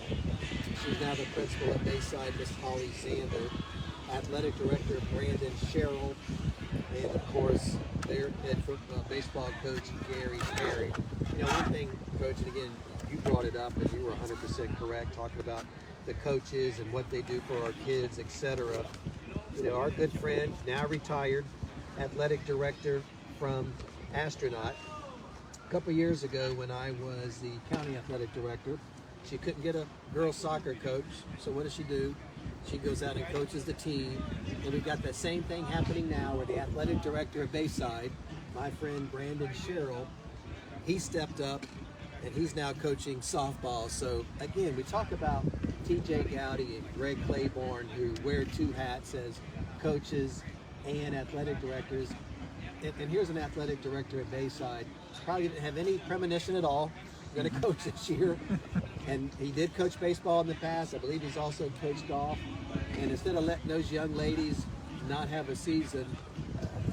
She's now the principal at Bayside, Miss Holly Zander. Athletic director, Brandon Sherrill. And of course, their head baseball coach, Gary Perry. You know, one thing, Coach, and again, you brought it up and you were 100% correct, talking about the coaches and what they do for our kids, etc. You know, our good friend, now retired, athletic director from Astronaut. A couple years ago when I was the county athletic director, she couldn't get a girls soccer coach, so what does she do? She goes out and coaches the team, and we've got that same thing happening now where the athletic director of Bayside, my friend Brandon Sherrill, he stepped up and he's now coaching softball. So again, we talk about TJ Gowdy and Greg Claiborne, who wear 2 hats as coaches and athletic directors. And here's an athletic director at Bayside, probably didn't have any premonition at all, going to coach this year. And he did coach baseball in the past. I believe he's also coached golf. And instead of letting those young ladies not have a season,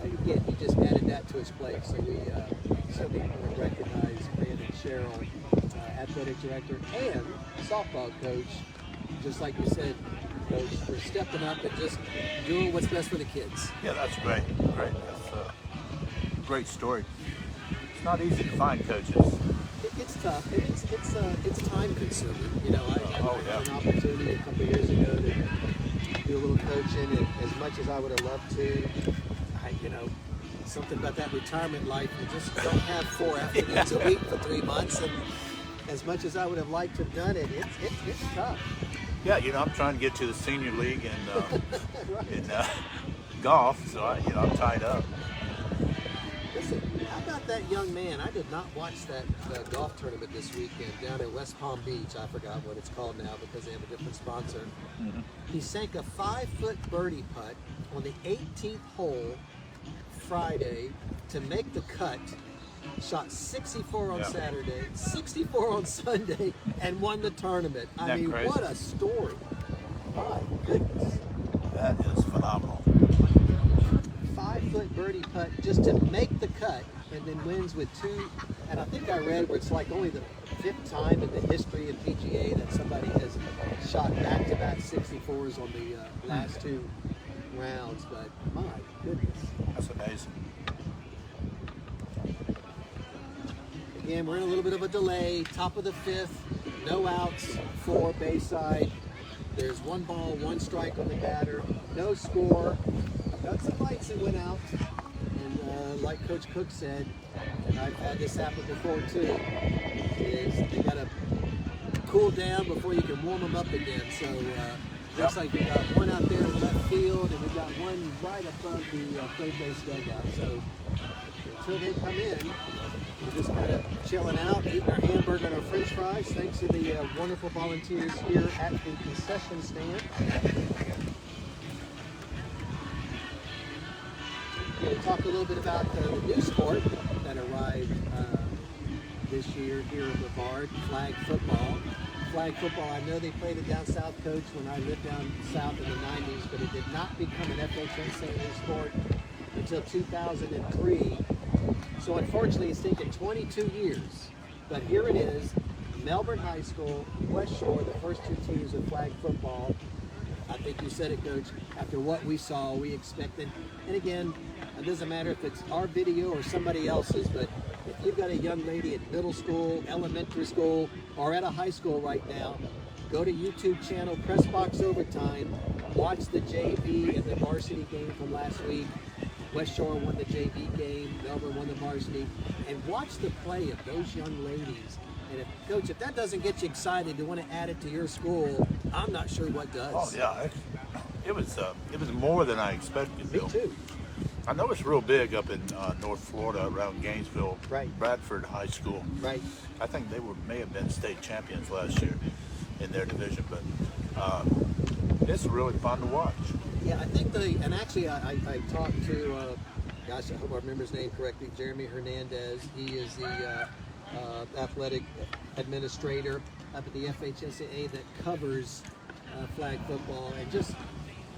again, he just added that to his plate. So we certainly want to recognize Brandon Cheryl, athletic director and softball coach, just like you said, Coach, for stepping up and just doing what's best for the kids. Yeah, that's great. Great. That's a great story. It's not easy to find coaches. It's tough. It's time consuming. You know, I yeah. had an opportunity a couple of years ago to do a little coaching, and as much as I would have loved to, something about that retirement life, you just don't have 4 afternoons a week for 3 months, and as much as I would have liked to have done it, it's tough. Yeah, I'm trying to get to the senior league in golf, so I'm tied up. Listen, how about that young man? I did not watch that golf tournament this weekend down in West Palm Beach. I forgot what it's called now because they have a different sponsor. Mm-hmm. He sank a 5-foot birdie putt on the 18th hole Friday to make the cut. Shot 64 on Saturday, 64 on Sunday, and won the tournament. I mean, crazy? What a story. My goodness. That is phenomenal. 5-foot birdie putt just to make the cut, and then wins with 2. And I think I read where it's like only the 5th time in the history of PGA that somebody has shot back-to-back 64s on the last 2 rounds. But my goodness. That's amazing. Again, we're in a little bit of a delay. Top of the 5th, no outs for Bayside. There's 1 ball, 1 strike on the batter, no score. Got some lights that went out, and like Coach Cook said, and I've had this happen before too, is they got to cool down before you can warm them up again. So looks like we got 1 out there in left field, and we got 1 right above the third base dugout. So until they come in, we're just kind of chilling out, eating our hamburger and our french fries, thanks to the wonderful volunteers here at the concession stand. We'll talk a little bit about the new sport that arrived this year here in Brevard, flag football. Flag football, I know they played it down south, Coach, when I lived down south in the 90s, but it did not become an FHSAA sport until 2003. So unfortunately, it's taken 22 years. But here it is, Melbourne High School, West Shore, the first 2 teams of flag football. I think you said it, Coach. After what we saw, we expected. And again, it doesn't matter if it's our video or somebody else's, but if you've got a young lady at middle school, elementary school, or at a high school right now, go to YouTube channel, Press Box Overtime, watch the JV and the varsity game from last week. West Shore won the JV game, Melbourne won the varsity, and watch the play of those young ladies. And Coach, if that doesn't get you excited to want to add it to your school, I'm not sure what does. Oh yeah, it was more than I expected. Me too. I know it's real big up in North Florida around Gainesville, right. Bradford High School. Right. I think they may have been state champions last year in their division, but it's really fun to watch. Yeah, I think and actually I talked to, gosh, I hope I remember his name correctly, Jeremy Hernandez. He is the athletic administrator up at the FHSAA that covers flag football, and just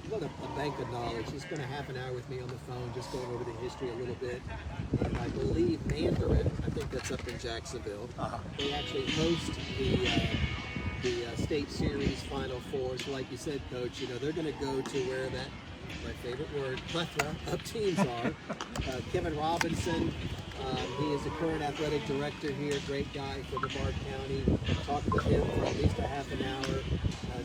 what a bank of knowledge. He spent a half an hour with me on the phone just going over the history a little bit. And I believe Mandarin, I think that's up in Jacksonville, they actually host the state series Final Four. So like you said, Coach, they're going to go to where that, my favorite word, plethora of teams are. Kevin Robinson, he is the current athletic director here, great guy for Brevard County. Talked with him for at least a half an hour.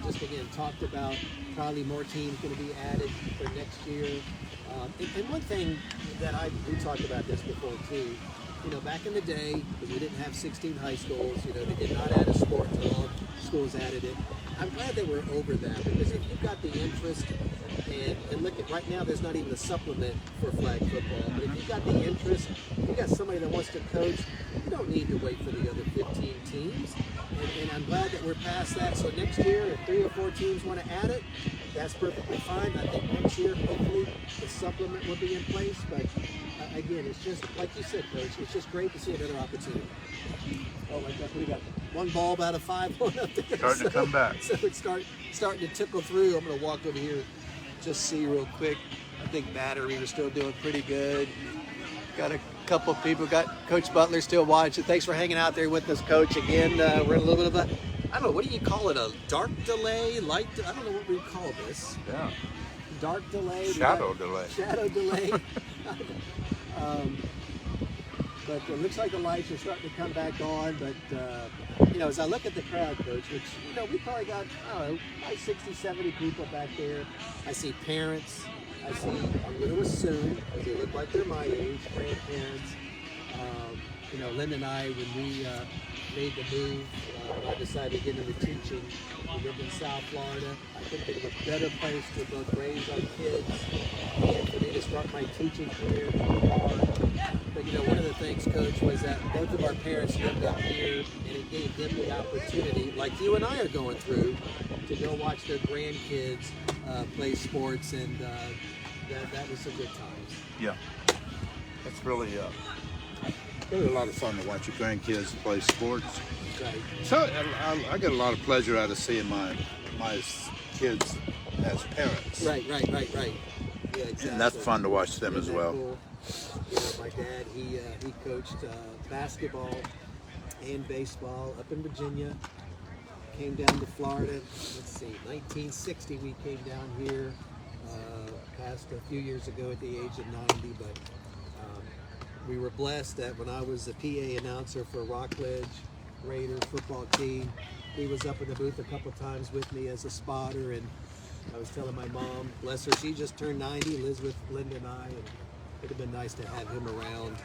Just again, talked about probably more teams going to be added for next year. And one thing that we talked about this before too, back in the day, when we didn't have 16 high schools, they did not add a sport until all schools added it. I'm glad that we're over that, because if you've got the interest, and look at right now, there's not even a supplement for flag football, but if you've got the interest, if you've got somebody that wants to coach, you don't need to wait for the other 15 teams. And I'm glad that we're past that. So next year, if 3 or 4 teams want to add it, that's perfectly fine. I think next year, hopefully, the supplement will be in place. But again, it's just like you said, Coach. It's just great to see another opportunity. Oh my God, we got one ball out of 5 on up there. Starting to come back. So it's starting to tickle through. I'm going to walk over here, just see real quick. I think battery are still doing pretty good. Got a couple of people. Got Coach Butler still watching. Thanks for hanging out there with us, Coach. Again, we're in a little bit of a, I don't know, what do you call it? A dark delay? Light? I don't know what we call this. Yeah. Dark delay. Shadow delay. Shadow delay. But it looks like the lights are starting to come back on. But, you know, as I look at the crowd, Coach, which, you know, we probably got, I don't know, like 60, 70 people back there. I see parents. I see, I'm going to assume, because they look like they're my age, grandparents. You know, Linda and I, when we made the move, I decided to get into teaching. We lived in South Florida. I couldn't think of a better place to both raise our kids and for me to start my teaching career. But, you know, one of the things, Coach, was that both of our parents lived up here, and it gave them the opportunity, like you and I are going through, to go watch their grandkids play sports, and that was some good times. Yeah. That's really It's a lot of fun to watch your grandkids play sports. Right. So I get a lot of pleasure out of seeing my kids as parents. Right. Yeah, exactly. And that's fun to watch them as Isn't that well. cool? You know, my dad, he coached basketball and baseball up in Virginia. Came down to Florida. Let's see, 1960 we came down here. Passed a few years ago at the age of 90, but we were blessed that when I was a PA announcer for Rockledge Raiders football team, he was up in the booth a couple times with me as a spotter, and I was telling my mom, bless her, she just turned 90, lives with Linda and I, and it'd have been nice to have him around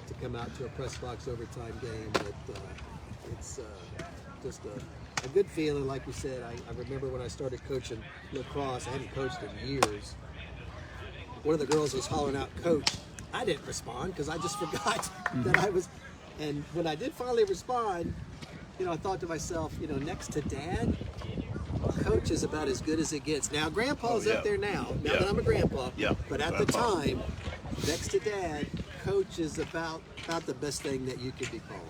to come out to a press box overtime game, but it's just a good feeling. Like you said, I remember when I started coaching lacrosse, I hadn't coached in years. One of the girls was hollering out, "Coach." I didn't respond because I just forgot that I was, and when I did finally respond, you know, I thought to myself, you know, next to Dad, Coach is about as good as it gets. Now, Grandpa's up there now that I'm a grandpa, but at the time, next to Dad, Coach is about the best thing that you could be called.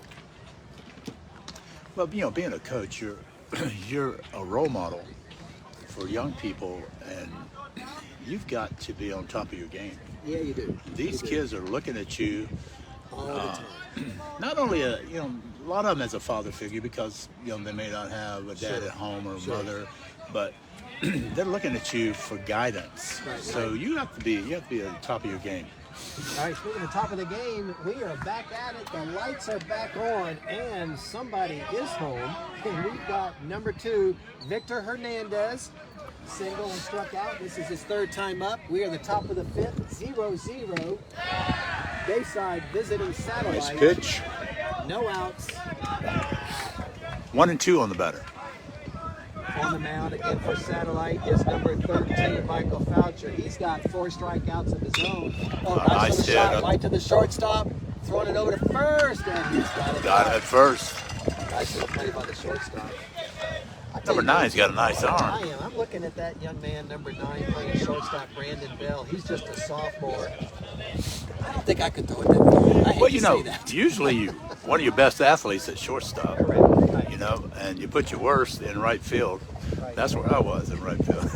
Well, you know, being a coach, you're a role model for young people, and you've got to be on top of your game. Yeah, you do. These kids are looking at you all the time. Not only a lot of them as a father figure, because they may not have a dad at home or a mother, but they're looking at you for guidance. Right, so you have to be at the top of your game. All right, speaking of the top of the game, we are back at it. The lights are back on, and somebody is home. And we've got number 2, Victor Hernandez, single and struck out. This is his 3rd time up. We are the top of the 5th, 0-0. Bayside visiting Satellite. Nice pitch. No outs. 1 and 2 on the batter. On the mound again for Satellite is number 13, Michael Faucher. He's got 4 strikeouts of his own. Oh, nice to the shot, right to the shortstop. Throwing it over to first, and he's got it. Got it at first. Nice play by the shortstop. Number 9's got a nice arm. I'm looking at that young man, number 9, playing shortstop, Brandon Bell. He's just a sophomore. I don't think I could throw it that far. Well, usually one of your best athletes at shortstop, and you put your worst in right field. That's where I was in right field.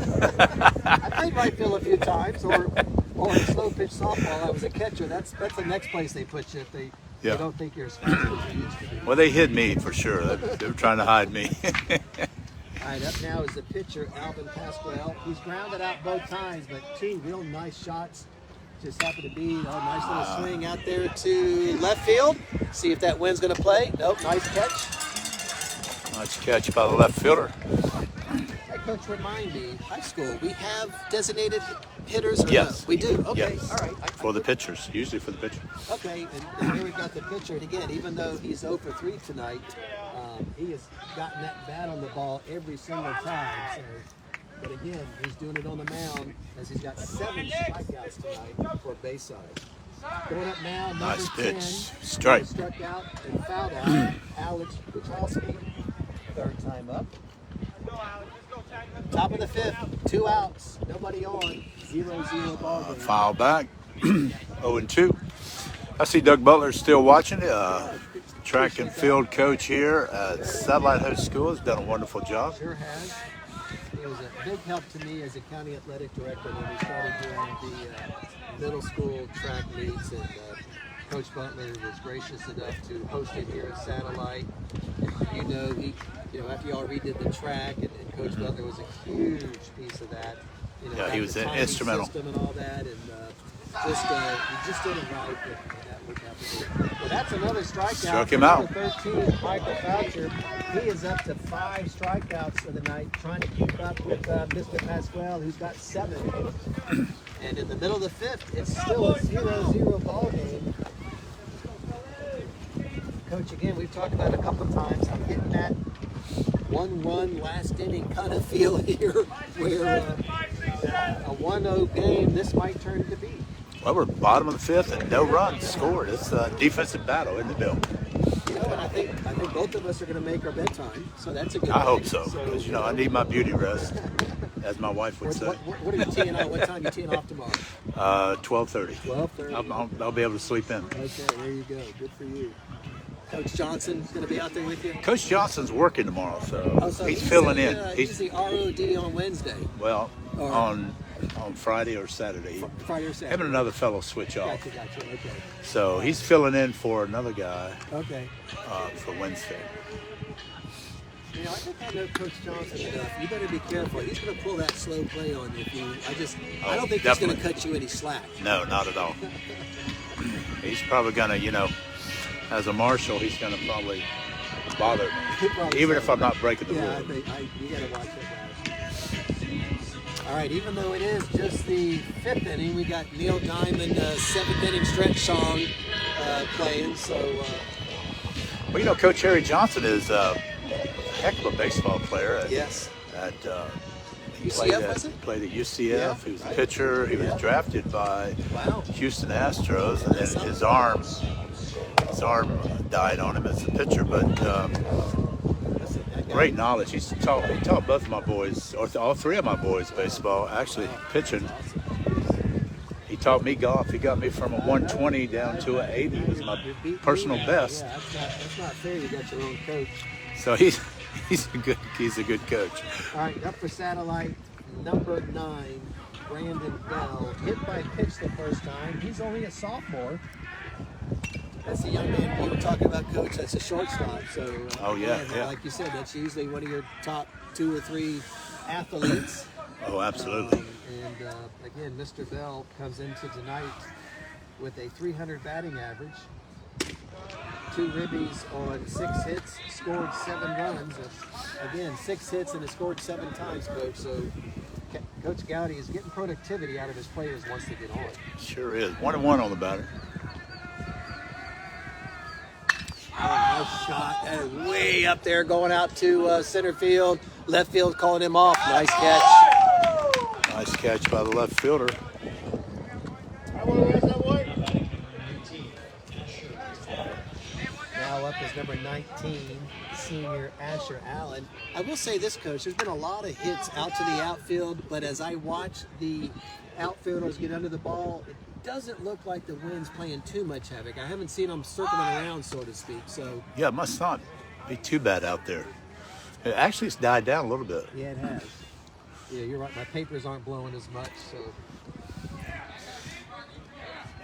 I played right field a few times, or in slow pitch softball. I was a catcher. That's the next place they put you if they don't think you're as fast as you used to be. Well, they hid me for sure. They were trying to hide me. All right, up now is the pitcher, Elvin Pascaul. He's grounded out both times, but 2 real nice shots. Just happened to be a nice little swing out there to left field. See if that wind's going to play. Nope, nice catch. Nice catch by the left fielder. Hey, Coach, remind me, high school, we have designated hitters? Or Yes. No? We do? Okay, yes. all right. For the pitchers, usually for the pitcher. Okay, and here we've got the pitcher. And again, even though he's 0 for 3 tonight, he has gotten that bat on the ball every single time. So, but again, he's doing it on the mound as he's got 7 strikeouts tonight for Bayside. Going up now, number Nice 10. pitch. Strike. Struck out and fouled out. Alex Kuchowski, 3rd time up. Top of the 5th, 2 outs, nobody on, 0-0 ball game. Foul back. 0 and 2. I see Doug Butler still watching. Track and field coach here at Satellite High School. Has done a wonderful job. Sure has. It was a big help to me as a county athletic director when we started doing the middle school track meets, and Coach Butler was gracious enough to host it here at Satellite. You know, after y'all redid the track, and Coach Butler was a huge piece of that. You know, Yeah, he was instrumental. System and all that, and he just did it right. That worked out for me. Well, that's another strikeout. Struck him out. Number 13, Michael Faucher. He is up to 5 strikeouts for the night, trying to keep up with Mr. Pascaul, who's got 7. And in the middle of the 5th, it's still a 0-0 ball game. Coach, again, we've talked about it a couple of times. I'm getting that 1-run last inning kind of feel here, where a 1-0 game, this might turn to be. Well, we're bottom of the 5th and no runs scored. It's a defensive battle, isn't it, Bill? You know, and I think both of us are going to make our bedtime, so that's a good I hope thing. so, because, you know, I need my beauty rest, as my wife would say. What are you teeing off? What time are you teeing off tomorrow? 12:30. 12:30. I'll be able to sleep in. Okay, there you go. Good for you. Coach Johnson's going to be out there with you? Coach Johnson's working tomorrow, so, So he's filling in. He's the ROD on Wednesday. Well, on Friday or Saturday. Friday or Saturday. Him and another fellow switch off. Gotcha. Okay. So he's filling in for another guy Okay. for Wednesday. You know, I think I know Coach Johnson enough. You better be careful. He's going to pull that slow play on you. I don't think he's going to cut you any slack. No, not at all. He's probably going to, you know, as a marshal, he's going to probably bother me, even if I'm not breaking the Yeah, rule. I think you got to watch that guy. All right, even though it is just the 5th inning, we got Neil Diamond 7th inning stretch song playing. So, well, you know, Coach Harry Johnson is a heck of a baseball player. Yes. He UCF, played at UCF. Yeah. He was a pitcher. He was drafted by Wow. Houston Astros, and then his arm died on him as a pitcher. But great knowledge. He taught both of my boys, or all 3 of my boys, baseball. Actually, pitching. He taught me golf. He got me from a 120 down to an 80. It was my personal best. Yeah, that's not fair. You got your own coach. So he's a good coach. All right, up for Satellite, number 9, Brandon Bell. Hit by pitch the first time. He's only a sophomore. That's a young man. You were talking about, Coach. That's a shortstop. So, yeah. like you said, that's usually one of your top 2 or 3 athletes. Oh, absolutely. And again, Mr. Bell comes into tonight with a 300 batting average, 2 ribbies on 6 hits, scored 7 runs. Again, 6 hits and has scored 7 times, Coach. So Coach Gowdy is getting productivity out of his players once they get on. Sure is. 1-1 on the batter. Oh, nice shot. And way up there going out to center field. Left field calling him off. Nice catch. Nice catch by the left fielder. Now up is number 19, senior Asher Allen. I will say this, Coach, there's been a lot of hits out to the outfield, but as I watch the outfielders get under the ball, it doesn't look like the wind's playing too much havoc. I haven't seen them circling around, so to speak. So Yeah, it must not be too bad out there. It actually, it's died down a little bit. yeah, it has. Yeah, you're right. My papers aren't blowing as much, so.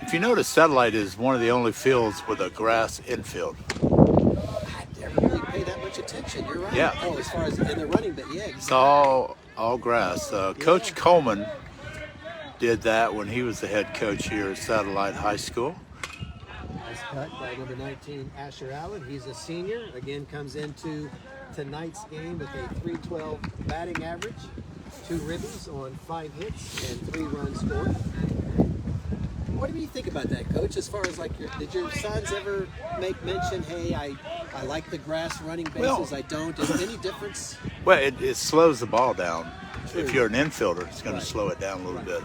If you notice, Satellite is one of the only fields with a grass infield. I never really pay that much attention. You're right. Yeah. Oh, as far as in the running, but yeah. It's all grass. Coach Coleman did that when he was the head coach here at Satellite High School. Nice cut by number 19, Asher Allen. He's a senior. Again, comes into tonight's game with a .312 batting average, 2 ribbies on 5 hits, and 3 runs scored. What do you think about that, Coach? As far as like, did your sons ever make mention, hey, I like the grass running bases, Well, I don't? Is there any difference? Well, it slows the ball down. True. If you're an infielder, it's going to slow it down a little bit.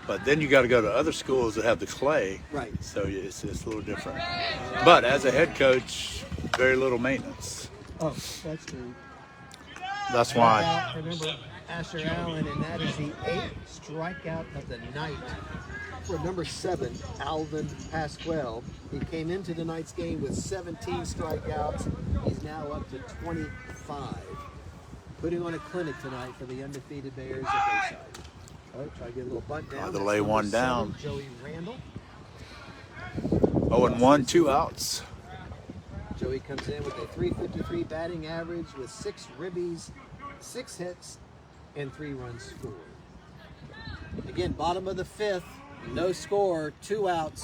But then you got to go to other schools that have the clay. Right. So it's a little different. But as a head coach, very little maintenance. Oh, that's true. That's why. Remember Asher Allen, and that is the 8th strikeout of the night. for number 7, Elvin Pascaul. He came into tonight's game with 17 strikeouts. He's now up to 25. Putting on a clinic tonight for the undefeated Bears of Bayside. Oh, try to get a little bunt down. Try to lay one down. Joey Randall. 0-1, 2 outs. Joey comes in with a .353 batting average with 6 ribbies, 6 hits, and 3 runs scored. Again, bottom of the 5th, no score, 2 outs,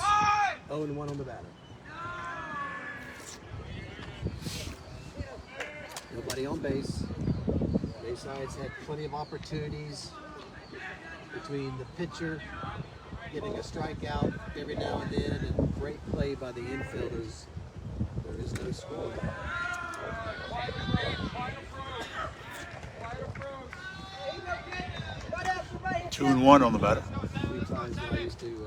0-1 on the batter. Nobody on base. Bayside's had plenty of opportunities between the pitcher getting a strikeout every now and then and great play by the infielders. There is no score. 2-1 on the batter. 3 times when I used to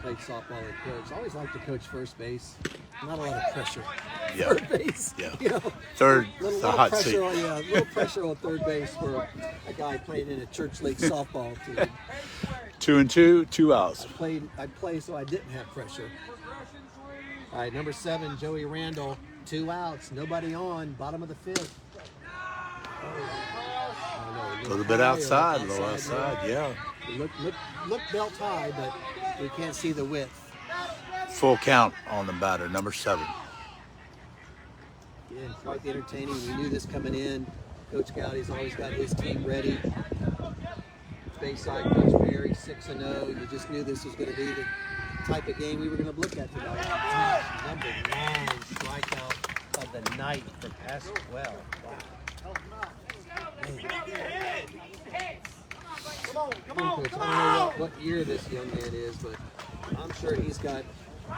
play softball and coach. I always liked to coach first base. Not a lot of pressure. Yeah. Third base. Yeah. You know, Third, little the hot pressure seat. on, yeah, a little pressure on third base for a guy playing in a church league softball team. 2-2, 2 outs. I'd play so I didn't have pressure. All right, number 7, Joey Randall, 2 outs, nobody on, bottom of the 5th. A little bit outside, a little outside, yeah. Look belt high, but we can't see the width. Full count on the batter, number 7. Again, quite entertaining. We knew this coming in. Coach Gowdy's always got his team ready. Bayside Coach Perry, 6-0. You just knew this was going to be the type of game we were going to look at tonight. Number 9 strikeout of the night for Pascaul. Wow. Come on. Coach, I don't know what year this young man is, but I'm sure he's got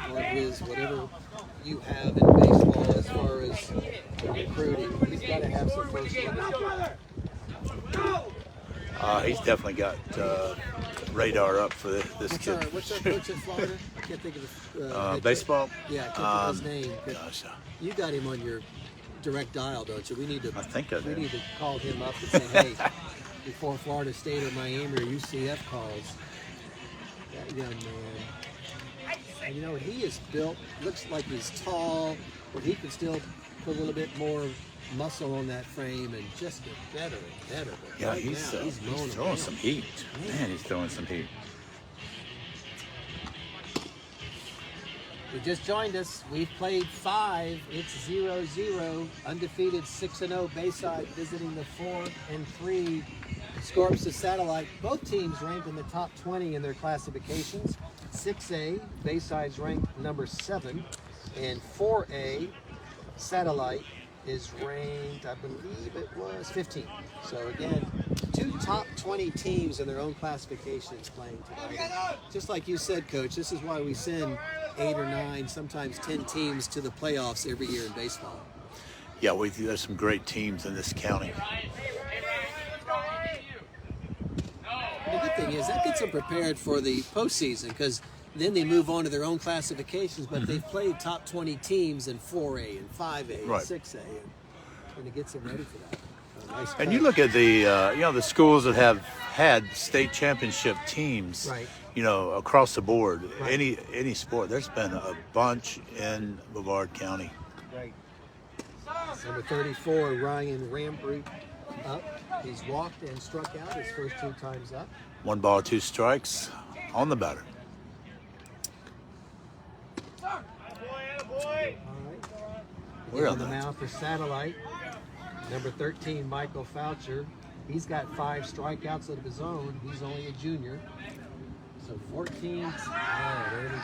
one of his, whatever you have in baseball as far as recruiting. He's got to have some first runners. He's definitely got radar up for this kid. What's our coach in Florida? I can't think of his Baseball? Yeah, I can't think of his name. Gosh, You got him on your direct dial, don't you? We need to. I think I do. We need to call him up and say, hey, before Florida State or Miami or UCF calls, that young man. And, you know, he is built. Looks like he's tall, but he can still put a little bit more muscle on that frame and just get better and better. But Yeah, right he's now, he's mowing them throwing down. some heat. Man, he's throwing some heat. You just joined us. We've played 5. It's 0-0. Undefeated 6-0 Bayside visiting the 4-3 Scorps of Satellite. Both teams ranked in the top 20 in their classifications. 6A, Bayside's ranked number 7. And 4A, Satellite is ranked, I believe it was 15. So again, 2 top 20 teams in their own classifications playing tonight. Just like you said, Coach, this is why we send 8 or 9, sometimes 10 teams to the playoffs every year in baseball. Yeah, there's some great teams in this county. And the good thing is that gets them prepared for the postseason because then they move on to their own classifications, but they've played top 20 teams in 4A and 5A and Right. 6A, and it gets them ready for that. Nice And you cut. look at the, the schools that have had state championship teams, Right. Across the board, Right. any sport. There's been a bunch in Brevard County. Right. Number 34, Ryan Rambrut up. He's walked and struck out his first 2 times up. 1 ball, 2 strikes on the batter. All right. We're on on the that. mound for Satellite. Number 13, Michael Faucher. He's got 5 strikeouts of his own. He's only a junior. So 14. Oh, there we go.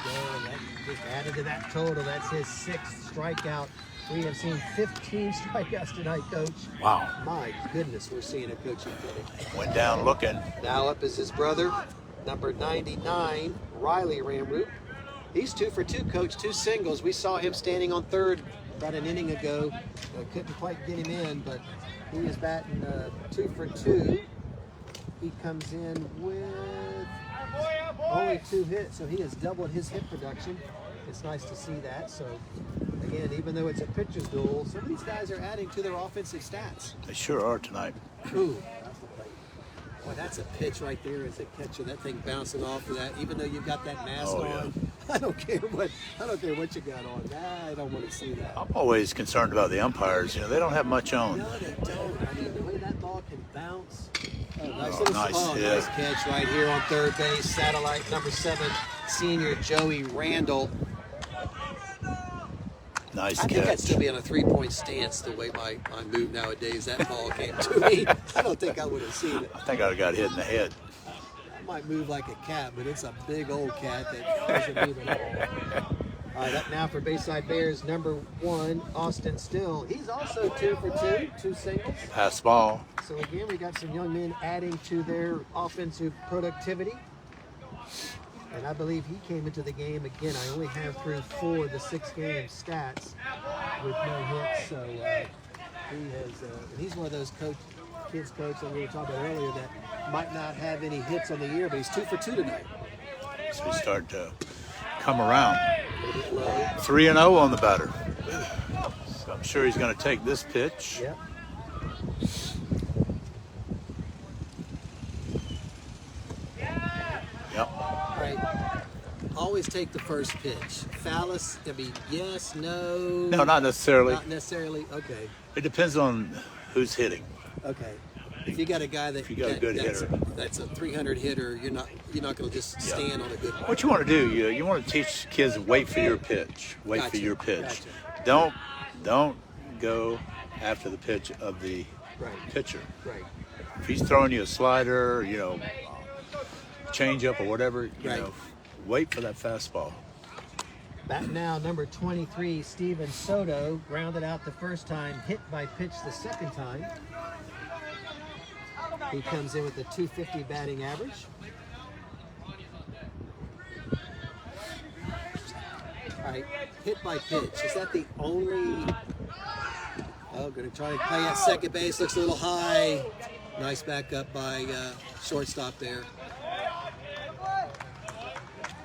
That just added to that total. That's his 6th strikeout. We have seen 15 strikeouts tonight, Coach. Wow. My goodness, we're seeing a coaching clinic. Went down looking. Now up is his brother, number 99, Riley Ramroot. He's 2 for 2, Coach, 2 singles. We saw him standing on third about an inning ago. Couldn't quite get him in, but he is batting 2 for 2. He comes in with only 2 hits, so he has doubled his hit production. It's nice to see that. So, again, even though it's a pitcher's duel, some of these guys are adding to their offensive stats. They sure are tonight. Ooh, that's the plate. Boy, that's a pitch right there as a catcher. That thing bouncing off of that. Even though you've got that mask Oh, on, I don't care what you got on. I don't want to see that. I'm always concerned about the umpires. You know, they don't have much on. No, they don't. I mean, the way that ball can bounce. Nice hit. Nice catch right here on third base. Satellite number 7, senior Joey Randall. Nice I catch. think I'd still be on a 3-point stance the way I move nowadays. That ball came to me. I don't think I would have seen it. I think I'd have got hit in the head. I might move like a cat, but it's a big old cat that doesn't move at all. All right, up now for Bayside Bears, number 1, Austin Still. He's also 2 for 2 singles. Pass ball. So again, we got some young men adding to their offensive productivity. And I believe he came into the game, again, I only have through 4 of the 6 game stats with no hits. So he has, he's one of those kids coach that we were talking about earlier that might not have any hits on the year, but he's 2 for 2 tonight. So we start to come around. 3-0 on the batter. So I'm sure he's going to take this pitch. Yep. Yep. All right. Always take the first pitch. Phallus, I mean, yes, no. No, not necessarily. Not necessarily. Okay. It depends on who's hitting. Okay. If you got a guy If you got a good hitter. that's a 300 hitter, you're not going to just stand on a good one. What you want to do, you want to teach kids wait for your pitch. Wait for Gotcha, your pitch. gotcha. Don't go after the pitch of the Right. pitcher. Right. If he's throwing you a slider, change up or whatever, Right. Wait for that fastball. Bat now, number 23, Steven Soto, grounded out the first time, hit by pitch the second time. He comes in with a 250 batting average. All right, hit by pitch. Is that the only? Oh, going to try to play at second base. Looks a little high. Nice backup by shortstop there.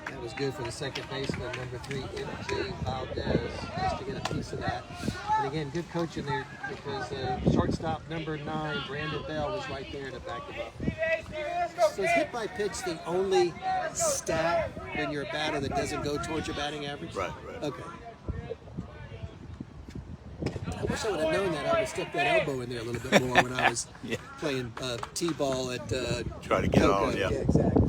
That was good for the second baseman, number 3, MJ Valdez, just to get a piece of that. And again, good coaching there because shortstop number 9, Brandon Bell, was right there to back him up. So is hit by pitch the only stat when you're a batter that doesn't go towards your batting average? Right. Okay. I wish I would have known that. I would have stuck that elbow in there a little bit more when I was playing T-ball at Try to get Cocoa. on, yeah. Exactly.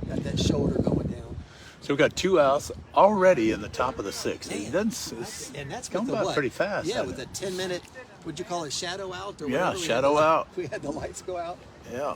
Got that shoulder going down. So we've got 2 outs already in the top of the 6th. Man, It's and that's going with the by what? pretty fast. Yeah, hasn't with it? a 10-minute, would you call it shadow out? Or Yeah, whatever? shadow out. We had the lights go out. Yeah.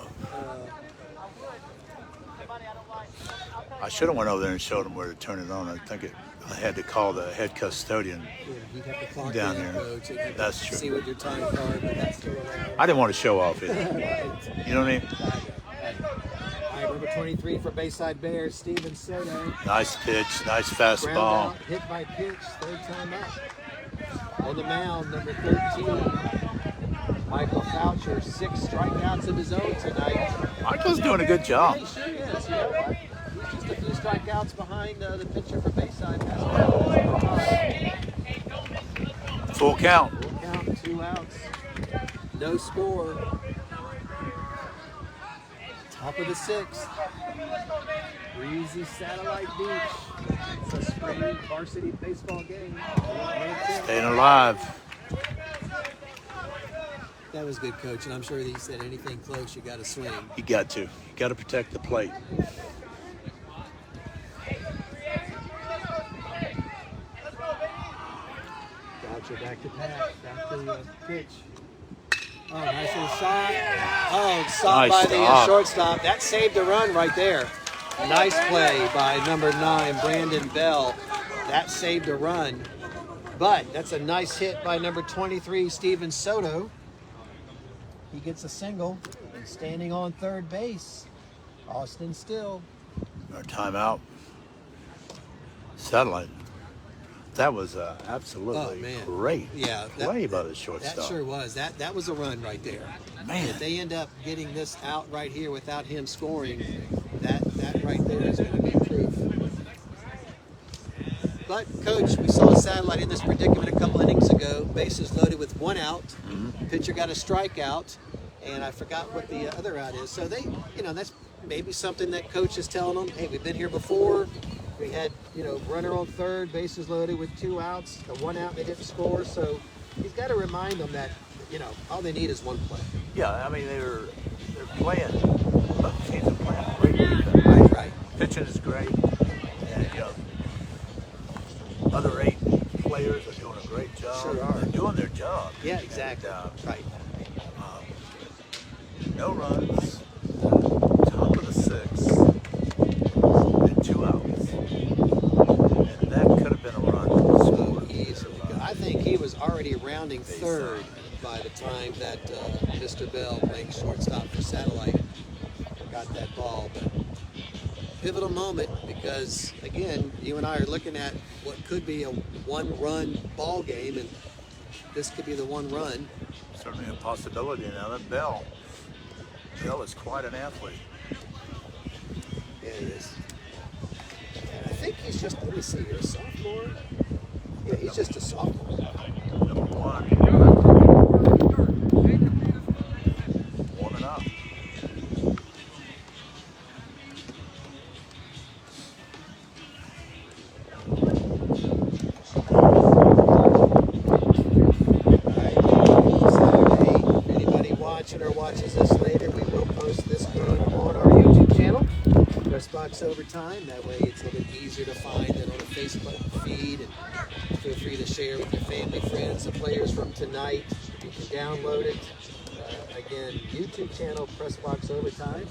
I should have went over there and showed them where to turn it on. I had to call the head custodian. Yeah, you'd have to clock Down in, there. coach, and have That's to true. see what your time card, but that's still around. I didn't want to show off it. Right. You know what I mean? All right, number 23 for Bayside Bears, Steven Soto. Nice pitch, nice Ground fastball. out, hit by pitch, third time up. On the mound, number 13, Michael Faucher, 6 strikeouts of his own tonight. Michael's doing a good Yeah, job. he sure is. He's just a few strikeouts behind the pitcher for Bayside, Pascaul. Full count. Full count, 2 outs. No score. Top of the 6th. Breezy Satellite Beach. It's a spring varsity baseball game. Staying alive. That was good, coach, and I'm sure that he said anything close, you got to swing. You got to. You got to protect the plate. Gotcha, back to Pat, back to pitch. Oh, nice little shot. Oh, stopped Nice by the stop. shortstop. That saved a run right there. Nice play by number 9, Brandon Bell. That saved a run. But that's a nice hit by number 23, Steven Soto. He gets a single and standing on third base, Austin Still. Our timeout. Satellite. That was absolutely great play by the shortstop. That sure was. That was a run right there. Man. If they end up getting this out right here without him scoring, that right there is going to be proof. But, Coach, we saw Satellite in this predicament a couple innings ago. Bases loaded with 1 out. Pitcher got a strikeout. and I forgot what the other out is. So they, that's maybe something that coach is telling them, hey, we've been here before. We had, runner on third, bases loaded with 2 outs, the 1 out, they didn't score. So he's got to remind them that, all they need is 1 play. Yeah, I mean, they're playing, both teams are playing great defense. Right. Pitching is great. And, other 8 players are doing a great job. Sure are. They're doing their job. Yeah, exactly. And, Right. No runs, top of the 6th, and 2 outs. And that could have been a run. So easily. I think he was already rounding third by the time that Mr. Bell, playing shortstop for Satellite, got that ball. But pivotal moment, because again, you and I are looking at what could be a 1-run ball game, and this could be the 1 run. Certainly a possibility now. That Bell is quite an athlete. Yeah, he is. And I think he's just, let me see here, a sophomore? Yeah, he's just a sophomore. Number 1. 1 and up. Or watches this later, we will post this game on our YouTube channel, Pressbox Overtime. That way it's a little bit easier to find than on a Facebook feed. And feel free to share with your family, friends, the players from tonight. You can download it. Again, YouTube channel, Pressbox Overtime.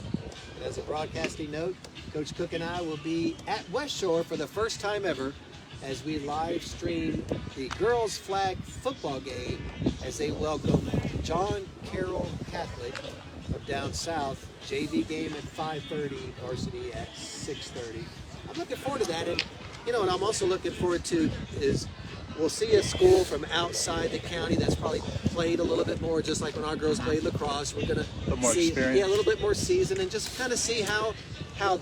And as a broadcasting note, Coach Cook and I will be at West Shore for the first time ever as we live stream the girls' flag football game as they welcome John Carroll Catholic from down south. JV game at 5:30, varsity at 6:30. I'm looking forward to that, and what I'm also looking forward to is we'll see a school from outside the county that's probably played a little bit more, just like when our girls played lacrosse. We're gonna see, a little bit more season, and just kind of see how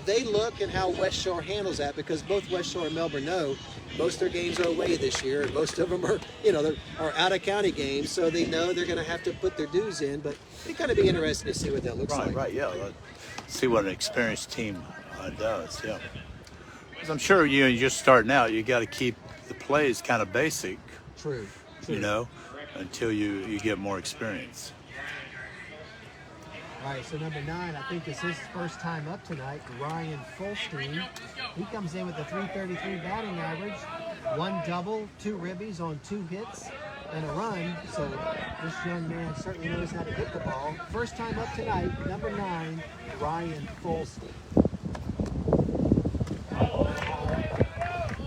they look and how West Shore handles that, because both West Shore and Melbourne know most of their games are away this year, and most of them are, are out-of-county games, so they know they're going to have to put their dues in. But it's going to be interesting to see what that looks like. Right, yeah. Let's see what an experienced team does, yeah. Because I'm sure you're just starting out, you got to keep the plays kind of basic. True. Until you get more experience. All right, so number 9, I think this is his first time up tonight, Ryan Fulstein. He comes in with a .333 batting average, 1 double, 2 ribbies on 2 hits, and a run. So this young man certainly knows how to hit the ball. First time up tonight, number 9, Ryan Fulstein.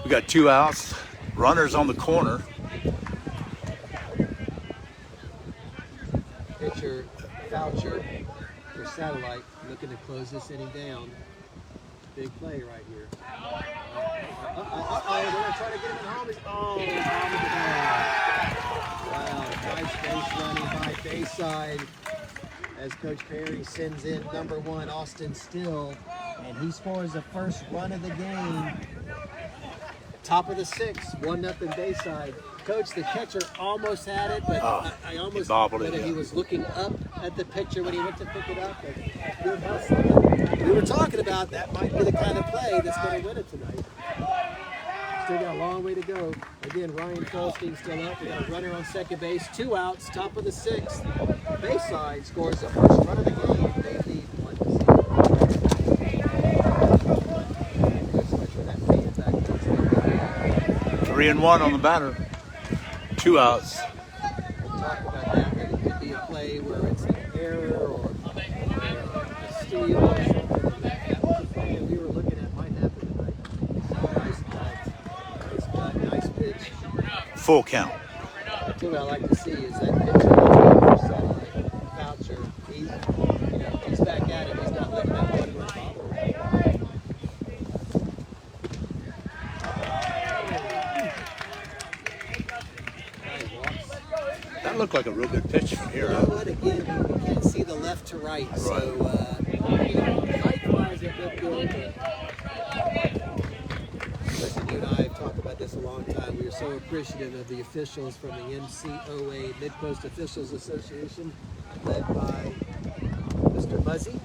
We got 2 outs, runners on the corner. Pitcher Faucher for Satellite, looking to close this inning down. Big play right here. They're going to try to get him in home. Oh, wow, nice base running by Bayside as Coach Perry sends in number 1, Austin Still, and he scores the first run of the game. Top of the 6th, 1-0 Bayside. Coach, the catcher almost had it, but I almost bobbled it. Yeah. He was looking up at the pitcher when he went to pick it up. But good hustle. We were talking about that might be the kind of play that's going to win it tonight. Still got a long way to go. Again, Ryan Fulstein still up. We got a runner on second base, 2 outs, top of the 6th. Bayside scores the first run of the game. They lead 3-1 on the batter. 2 outs. We'll talk about that. It could be a play where it's an error or a steal or something. That was the play that we were looking at might happen tonight. Nice pitch. Full count. That's what I like to see is that pitcher for Satellite, Faucher. He's back at it. He's not letting that one run bobble. That looked like a real good pitch from here. You know what? Again, we can't see the left to right, so height-wise it looked good. Listen, you and I have talked about this a long time. We are so appreciative of the officials from the MCOA, Mid-Coast Officials Association, led by fuzzy.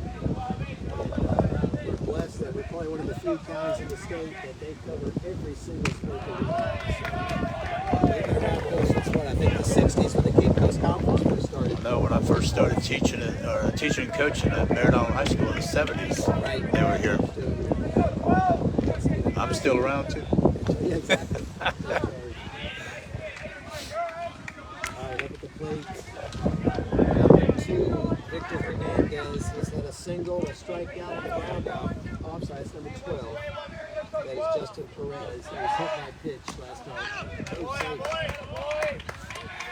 We're blessed that we're probably one of the few counties in the state that they cover every single sport that we have. So, they've been around those since what, I think the 60s when the Cape Coast Conference first started. No, when I first started teaching and coaching at Maryland High School in the 70s, Right. they were here. I'm still around too. Yeah, exactly. All right, up at the plate. Number 2, Victor Hernandez. He's had a single, a strikeout, and a ground out. Offside, it's number 12. That is Justin Perez. He was hit by pitch last night. Coach safe.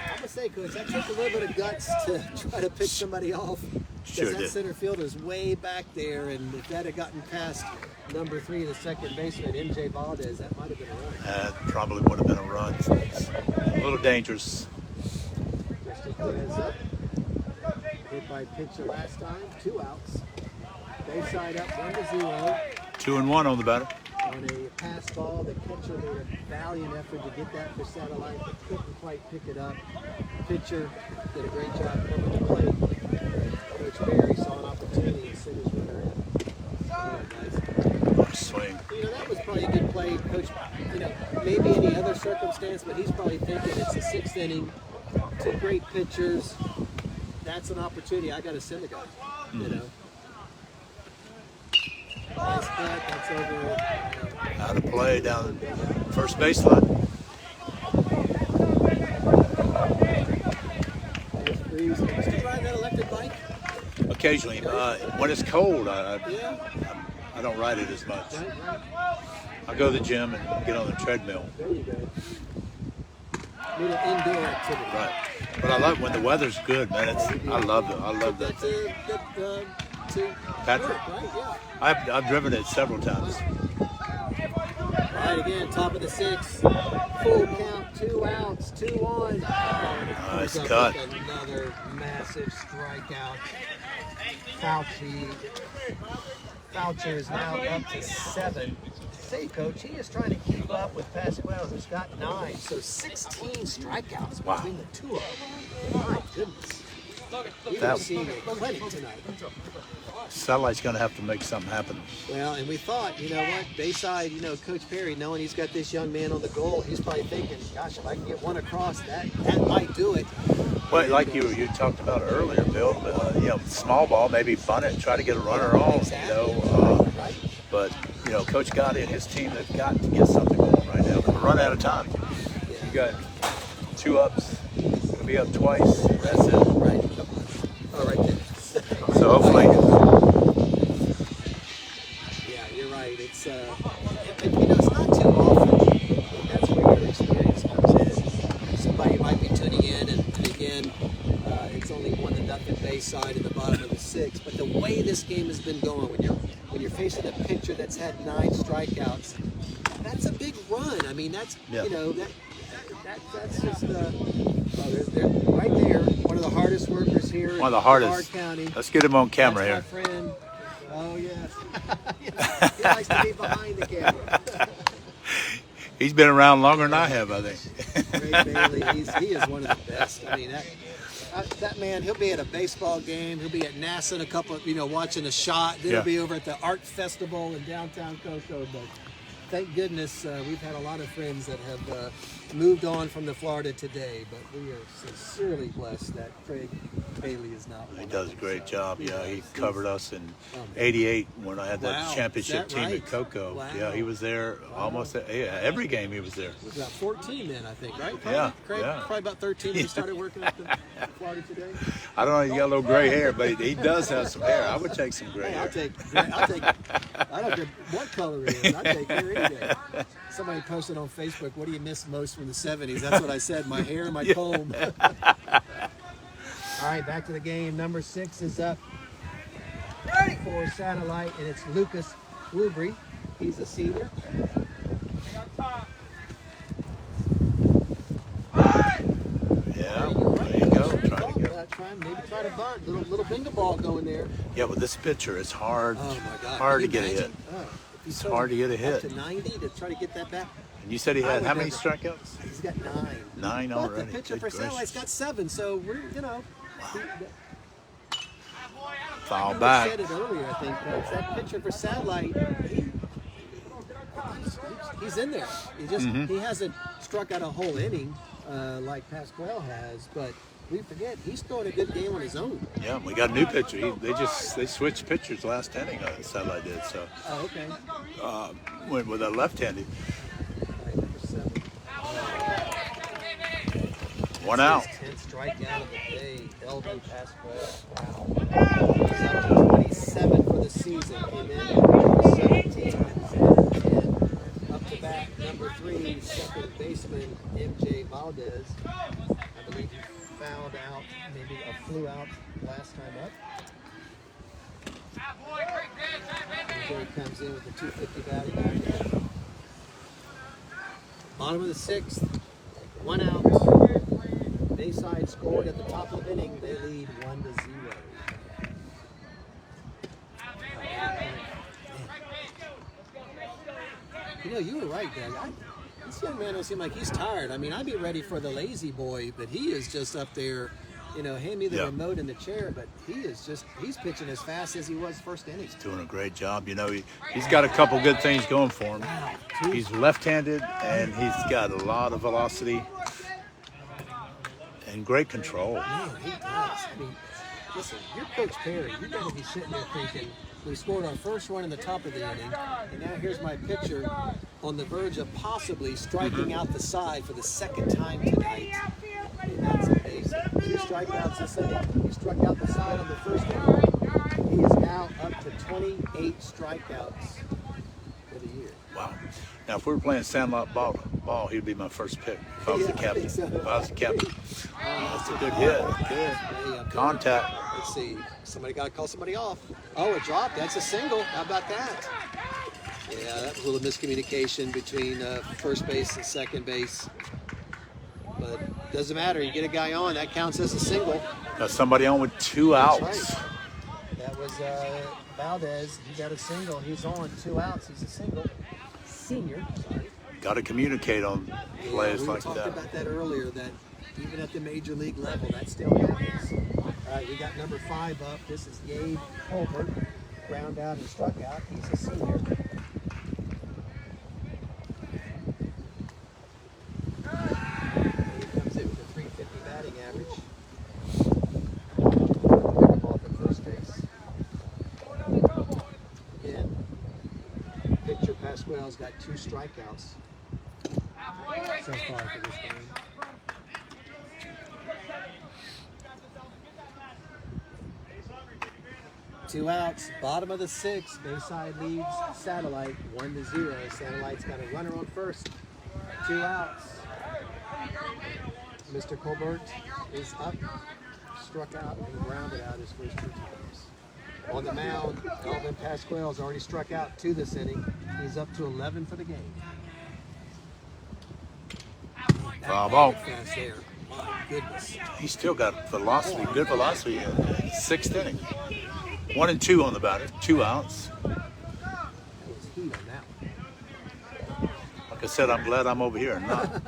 I'm going to say, Coach, that took a little bit of guts to try to pick somebody off. Sure Because that did. center fielder's way back there, and if that had gotten past number 3, the second baseman, MJ Valdez, that might have been a run. That probably would have been a run. It's a little dangerous. Justin Perez up. Hit by pitcher last time, 2 outs. Bayside up 1-0 2-1 on the batter. on a pass ball. The catcher made a valiant effort to get that for Satellite, but couldn't quite pick it up. Pitcher did a great job coming to plate. Coach Barry saw an opportunity and sent his runner in. Nice swing. You know, that was probably a good play, Coach. You know, maybe any other circumstance, but he's probably thinking it's the 6th inning, 2 great pitchers. That's an opportunity. I got to send a guy. You know. Nice cut. That's over. Out of play down first baseline. There's Breeze. Still ride that electric bike? Occasionally, when it's cold, Yeah. I don't ride it as much. Right. I go to the gym and get on the treadmill. There you go. Need an indoor activity. Right. But I love when the weather's good, man. I love it. I love that thing. To Patrick? work, right? Yeah. I've driven it several times. All right, again, top of the 6th. Full count, 2 outs, 2 on. Nice Comes up cut. with another massive strikeout. Faucher is now up to 7. Say, Coach, he is trying to keep up with Pascaul, who's got 9. So 16 strikeouts Wow. between the 2 of them. My goodness. We are That- seeing a clinic tonight. Satellite's going to have to make something happen. Well, and we thought, you know what, Bayside, you know, Coach Perry, knowing he's got this young man on the goal, he's probably thinking, gosh, if I can get one across, that might do it. Well, like you talked about earlier, Bill, you know, small ball, maybe bunt it, try to get a runner on, you know. Right? But, you know, Coach Gotti and his team have got to get something going right now. We're running out of time. You got 2 ups, going to be up twice. That's it. Right. Oh, right there. So hopefully, Yeah, you're right. It's, you know, it's not too often. That's where your experience comes in. Somebody might be tuning in, and again, it's only 1-0 Bayside in the bottom of the 6th. But the way this game has been going, when you're facing a pitcher that's had 9 strikeouts, that's a big run. I mean, that's Yeah. you know that's just they're right there. One of the hardest workers here. one of the in hardest. Brevard County. Let's get him on camera That's here. my friend. Oh yes. He likes to be behind the camera. He's been around longer than I have, I think. Ray Bailey, he is one of the best. I mean, that man, he'll be at a baseball game. He'll be at NASA in a couple of, watching a shot. Then Yeah. he'll be over at the art festival in downtown Cocoa. But thank goodness we've had a lot of friends that have moved on from the Florida today. But we are sincerely blessed that Craig Bailey is not one He of does a them. great So, job. Yeah, he he's- covered us in man. '88 when I had Wow, that championship is that team right? at Cocoa. Wow. Yeah, he was there almost every game. He was there. It was about 14 then, I think, right? Probably, Yeah, Craig? yeah. Probably about 13 when we started working at the Florida Today. I don't know. He's got a little gray hair, but he does have some hair. I would take some gray Hey, hair. I don't care what color it is. I'll take hair any day. Somebody posted on Facebook, what do you miss most from the 70s? That's what I said, my hair and my comb. All right, back to the game. Number 6 is up for Satellite, and it's Lucas Woobry. He's a senior. Yeah, there you go. Trying to get. Maybe try to bunt. Little bingo ball going there. Yeah, with this pitcher, it's hard. Oh, my God. Hard to Can you get a hit. imagine? Oh, if he's It's throwing hard to get a up hit. to 90 to try to get that back. And you said he I had would how many never- strikeouts? He's got 9. 9 But already. the pitcher Good for Satellite's gracious. got 7, so we're, Foul You back. said it earlier, I think, Coach. That pitcher for Satellite, he's in there. He hasn't struck out a whole inning like Pascaul has, but we forget he's throwing a good game on his own. Yeah, we got a new pitcher. They switched pitchers last inning. Satellite did so. Oh, okay. Went with a left-handed. Right, number 7. One out. 10th strikeout of the day, Elvin Pascaul. Wow. He's up to 27 for the season. Came in at number 17 and up to bat number 3, second baseman MJ Valdez. I believe he fouled out, maybe flew out last time up. MJ comes in with the 250 batting average. Bottom of the 6th, 1 out. Bayside scored at the top of the inning. They lead 1-0. You know, you were right, Doug. This young man don't seem like he's tired. I mean, I'd be ready for the lazy boy, but he is just up there, you know, hand me the remote in the chair, but he's pitching as fast as he was first inning. He's doing a great job. You know, he's got a couple good things going for him. Wow. He's left-handed, and he's got a lot of velocity and great control. Man, he does. I mean, listen, you're Coach Perry. You better be sitting there thinking, we scored our first run in the top of the inning, and now here's my pitcher on the verge of possibly striking out the side for the second time tonight. And that's amazing. 2 strikeouts this inning. He struck out the side on the first inning. He is now up to 28 strikeouts for the year. Wow. Now, if we were playing Sandlot ball, he'd be my first pick if I was the captain. If I was the captain. That's a good hit. Good. Contact. Let's see. Somebody got to call somebody off. Oh, it dropped. That's a single. How about that? Yeah, that was a little miscommunication between first base and second base. But doesn't matter. You get a guy on, that counts as a single. Got somebody on with 2 outs. That's right. That was Valdez. He got a single. He's on 2 outs. He's a single. Senior. Sorry. Got to communicate on plays like We that. talked about that earlier, that even at the major league level, that still happens. All right, we got number 5 up. This is Gabe Colbert. Ground out and struck out. He's a senior. He comes in with a 350 batting average. Ball from first base. Again, pitcher Pascal's got 2 strikeouts so far for this game. Two outs, bottom of the 6th. Bayside leads Satellite 1-0. Satellite's got a runner on first. 2 outs. Mr. Colbert is up, struck out, and grounded out his first 2 times. On the mound, Elvin Pascaul has already struck out 2 this inning. He's up to 11 for the game. Foul ball. Fast there. My goodness. He's still got velocity, good velocity in the 6th inning. 1 and 2 on the batter, 2 outs. That was heat on that one. Like I said, I'm glad I'm over here and not,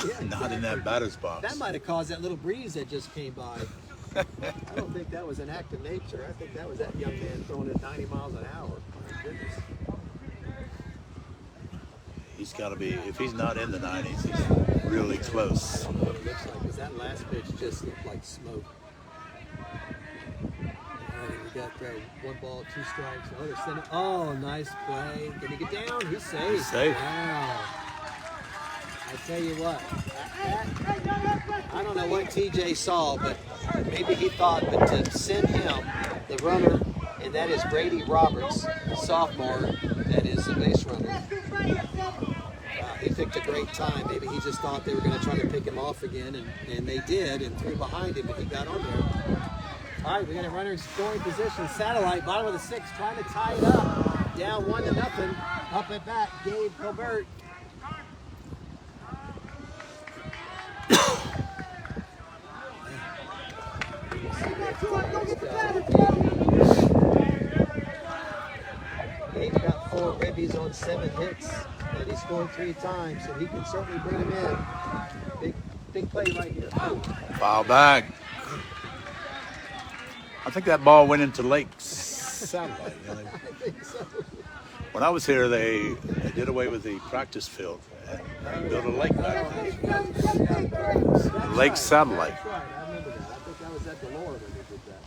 Yeah, not in that batter's box. That might have caused that little breeze that just came by. I don't think that was an act of nature. I think that was that young man throwing it 90 miles an hour. My goodness. He's got to be, if he's not in the 90s, he's really close. That's what it looks like, because that last pitch just looked like smoke. All right, we got 1 ball, 2 strikes. Oh, they're sending. Oh, nice play. Can he get down? He's safe. He's safe. Wow. I tell you what, I don't know what TJ saw, but maybe he thought, but to send him, the runner, and that is Brady Roberts, sophomore, that is the base runner. He picked a great time. Maybe he just thought they were going to try to pick him off again, and they did, and threw behind him, but he got on there. All right, we got a runner in scoring position. Satellite, bottom of the 6th, trying to tie it up. Down 1-0. Up at bat, Gabe Colbert. Gabe's got 4 ribbies on 7 hits, and he scored 3 times, so he can certainly bring him in. Big play right here. Foul back. I think that ball went into Lake Satellite. You know, when I was here, they did away with the practice field and built a lake back there. Lake Satellite. That's right. I remember that. I think I was at the Delore when they did that.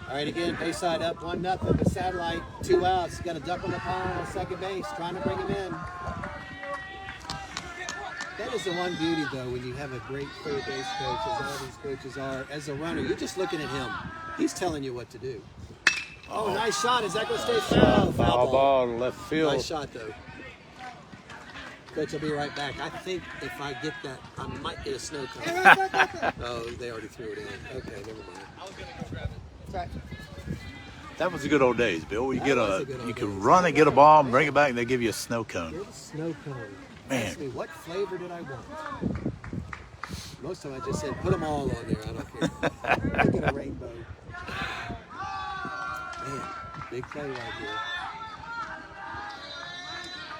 All right, again, Bayside up 1-0, but Satellite 2 outs. Got a duck on the pile on second base, trying to bring him in. That is the one beauty, though, when you have a great third base coach, as all these coaches are. As a runner, you're just looking at him. He's telling you what to do. Oh, nice shot. Is that going to stay foul? Foul ball to left field. Nice shot, though. Coach, I'll be right back. I think if I get that, I might get a snow cone. Oh, they already threw it in. Okay, never mind. I was going to go grab it. That's right. That was the good old days, Bill. You You can run and get a ball and bring it back, and they give you a snow cone. Get a snow cone. Man. Ask me, what flavor did I want? Most of them I just said, put them all on there. I don't care. Look at a rainbow. Man, big play right here.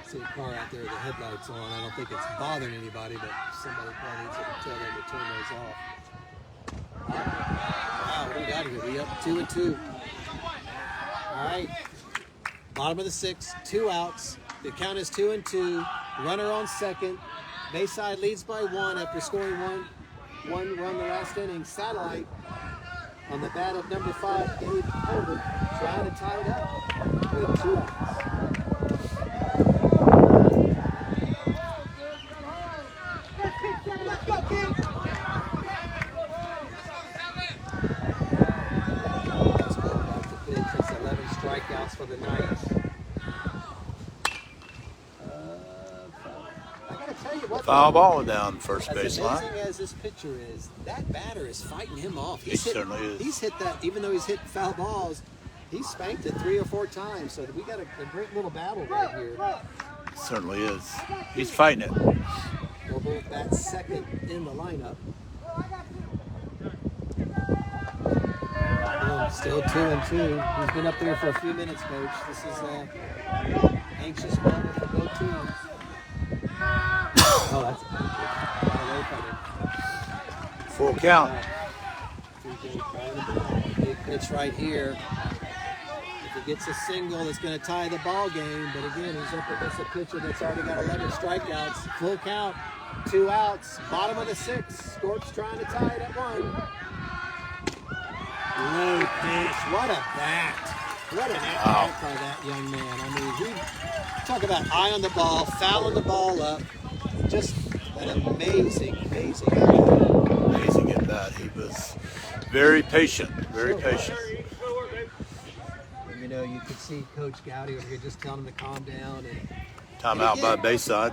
See a car out there, the headlights on. I don't think it's bothering anybody, but somebody probably needs to tell them to turn those off. Wow, what do we got here? We up 2-2. All right. Bottom of the 6th, 2 outs. The count is 2-2. Runner on second. Bayside leads by 1 after scoring one run the last inning. Satellite on the bat of number 5, Dave Herbert, trying to tie it up with 2 outs. It's 11 strikeouts for the night. Foul ball down first baseline. As amazing as this pitcher is, that batter is fighting him off. He certainly is. He's hit that, even though he's hit foul balls, he's spanked it 3 or 4 times. So we got a great little battle right here. Certainly is. He's fighting it. We'll both bat second in the lineup. Still 2-2. He's been up there for a few minutes, Coach. This is an anxious moment for both teams. Oh, that's Full count. Big pitch right here. If he gets a single, it's going to tie the ball game. But again, he's up against a pitcher that's already got 11 strikeouts. Full count, 2 outs. Bottom of the 6th. Scorps trying to tie it at 1. Low pitch. What a bat. What an at-bat by that young man. I mean, talk about eye on the ball, fouling the ball up. Just an amazing at bat. He was very patient, very patient. You know, you could see Coach Gowdy over here just telling him to calm down. Time out by Bayside.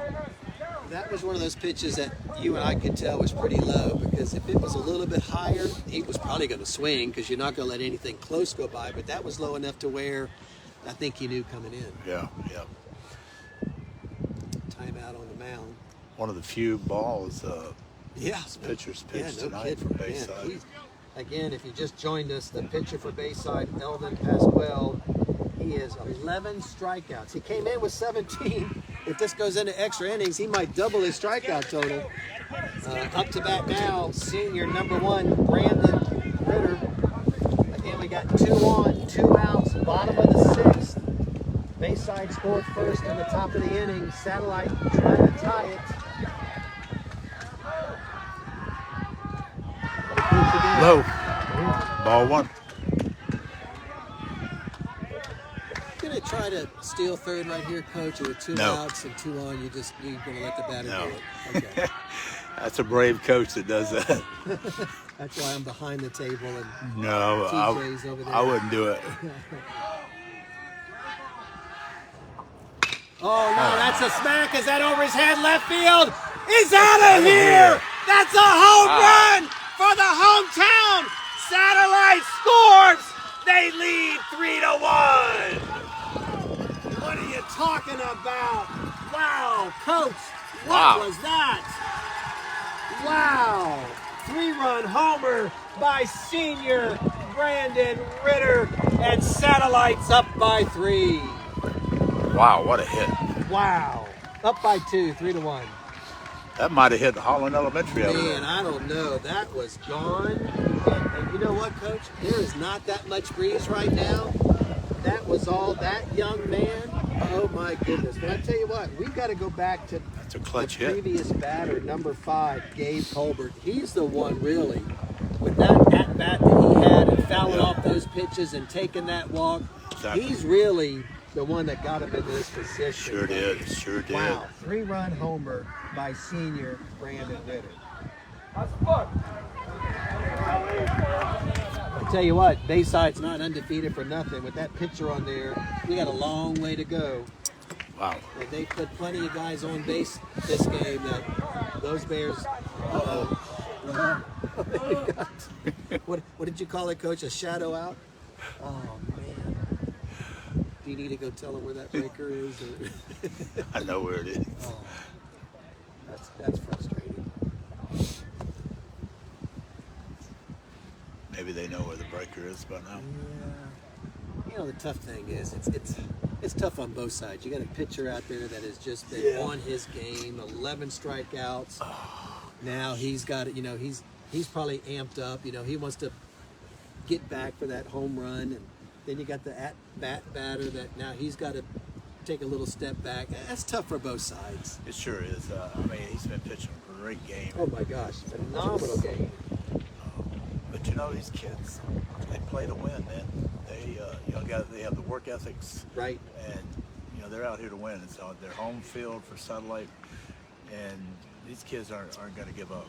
That was one of those pitches that you and I could tell was pretty low, because if it was a little bit higher, he was probably going to swing, because you're not going to let anything close go by. But that was low enough to where I think he knew coming in. Yeah. Timeout on the mound. One of the few balls pitchers pitched tonight from Bayside. Man, again, if you just joined us, the pitcher for Bayside, Elvin Pascaul, he is 11 strikeouts. He came in with 17. If this goes into extra innings, he might double his strikeout total. Up to bat now, senior number 1, Brandon Reiter. Again, we got 2 on, 2 outs, bottom of the 6th. Bayside scored first in the top of the inning. Satellite trying to tie it. Low. Ball 1. Going to try to steal third right here, Coach, with 2 outs and 2 on. You're going to let the batter do it. Okay. That's a brave coach that does that. That's why I'm behind the table and TJ's over there. I wouldn't do it. Oh, no, that's a smack. Is that over his head? Left field. He's out of here. That's a home run for the hometown. Satellite Scorps. They lead 3-1. What are you talking about? Wow, Coach, what was that? Wow. 3-run homer by senior Brandon Reiter, and Satellite's up by 3. Wow, what a hit. Wow. Up by 2, 3-1. That might have hit Holland Elementary out Man, there. I don't know. That was gone. And you know what, Coach? There is not that much breeze right now. That was all that young man. Oh my goodness! But I tell you what, we've got to go back to That's a clutch the hit. previous batter, number 5, Gabe Colbert. He's the one really, with that at bat that he had and fouling off those pitches and taking that walk. Exactly. He's really the one that got him in this position. Sure did. Sure did. Wow, 3-run homer by senior Brandon Reiter. I tell you what, Bayside's not undefeated for nothing. With that pitcher on there, we got a long way to go. Wow. And they put plenty of guys on base this game that those Bears. What did you call it, Coach? A shadow out? Oh man. Do you need to go tell them where that breaker is? Or? I know where it is. Oh, that's frustrating. Maybe they know where the breaker is by now. Yeah. You know, the tough thing is it's tough on both sides. You got a pitcher out there that has just been on his game, 11 strikeouts. Now he's got it. You know, he's probably amped up. You know, he wants to get back for that home run, and then you got the at-bat batter that now he's got to take a little step back. That's tough for both sides. It sure is. I mean, he's been pitching a great game. Oh my gosh, phenomenal game. But you know, these kids, they play to win, man. They, they have the work ethics, Right. and you know they're out here to win. It's on their home field for Satellite, and these kids aren't going to give up.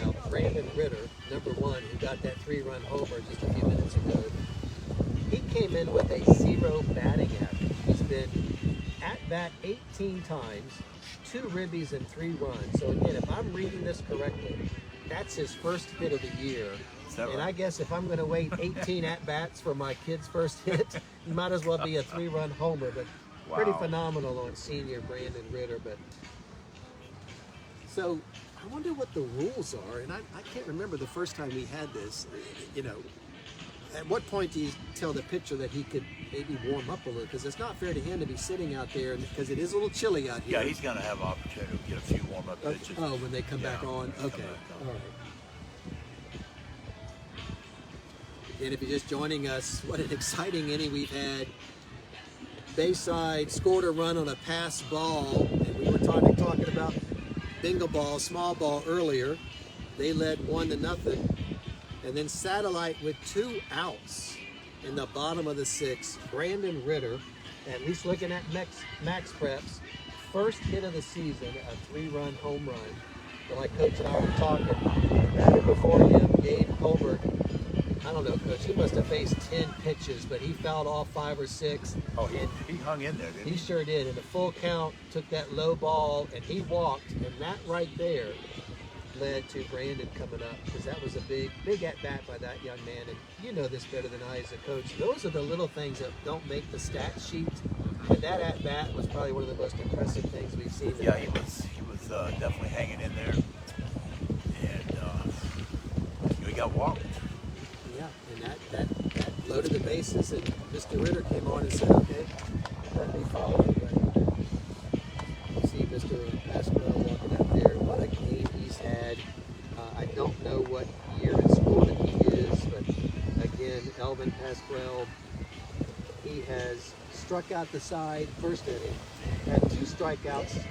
Now, Brandon Reiter, number 1, who got that 3-run homer just a few minutes ago, he came in with a 0 batting average. He's been at bat 18 times, 2 ribbies and 3 runs. So again, if I'm reading this correctly, that's his first hit of the year. And right? I guess if I'm going to wait 18 at-bats for my kid's first hit, he might as well be a 3-run homer. But pretty phenomenal on senior Brandon Reiter. But so I wonder what the rules are, and I can't remember the first time we had this. You know, at what point do you tell the pitcher that he could maybe warm up a little? Because it's not fair to him to be sitting out there, because it is a little chilly out here. Yeah, he's going to have an opportunity to get a few warm-up pitches. Oh, when they come back on? Okay, all right. And if you're just joining us, what an exciting inning we've had. Bayside scored a run on a pass ball, and we were talking about bingo ball, small ball earlier. They led 1-0, and then Satellite with 2 outs in the bottom of the 6th. Brandon Reiter, at least looking at Max Prep's first hit of the season, a 3-run home run. But like Coach and I were talking, right before him, Gabe Colbert. I don't know, Coach. He must have faced 10 pitches, but he fouled off 5 or 6. Oh, he hung in there, didn't he? He sure did. In a full count, took that low ball, and he walked. And that right there led to Brandon coming up, because that was a big at-bat by that young man. And you know this better than I as a coach. Those are the little things that don't make the stat sheet. And that at-bat was probably one of the most impressive things we've seen. Yeah, he was definitely hanging in there. And he got walked. Yeah, and that loaded the bases, and Mr. Reiter came on and said, okay, let me follow everybody. You see Mr. Pascaul walking out there. What a game he's had. I don't know what year in school that he is, but again, Elvin Pascaul, he has struck out the side first inning, had 2 strikeouts.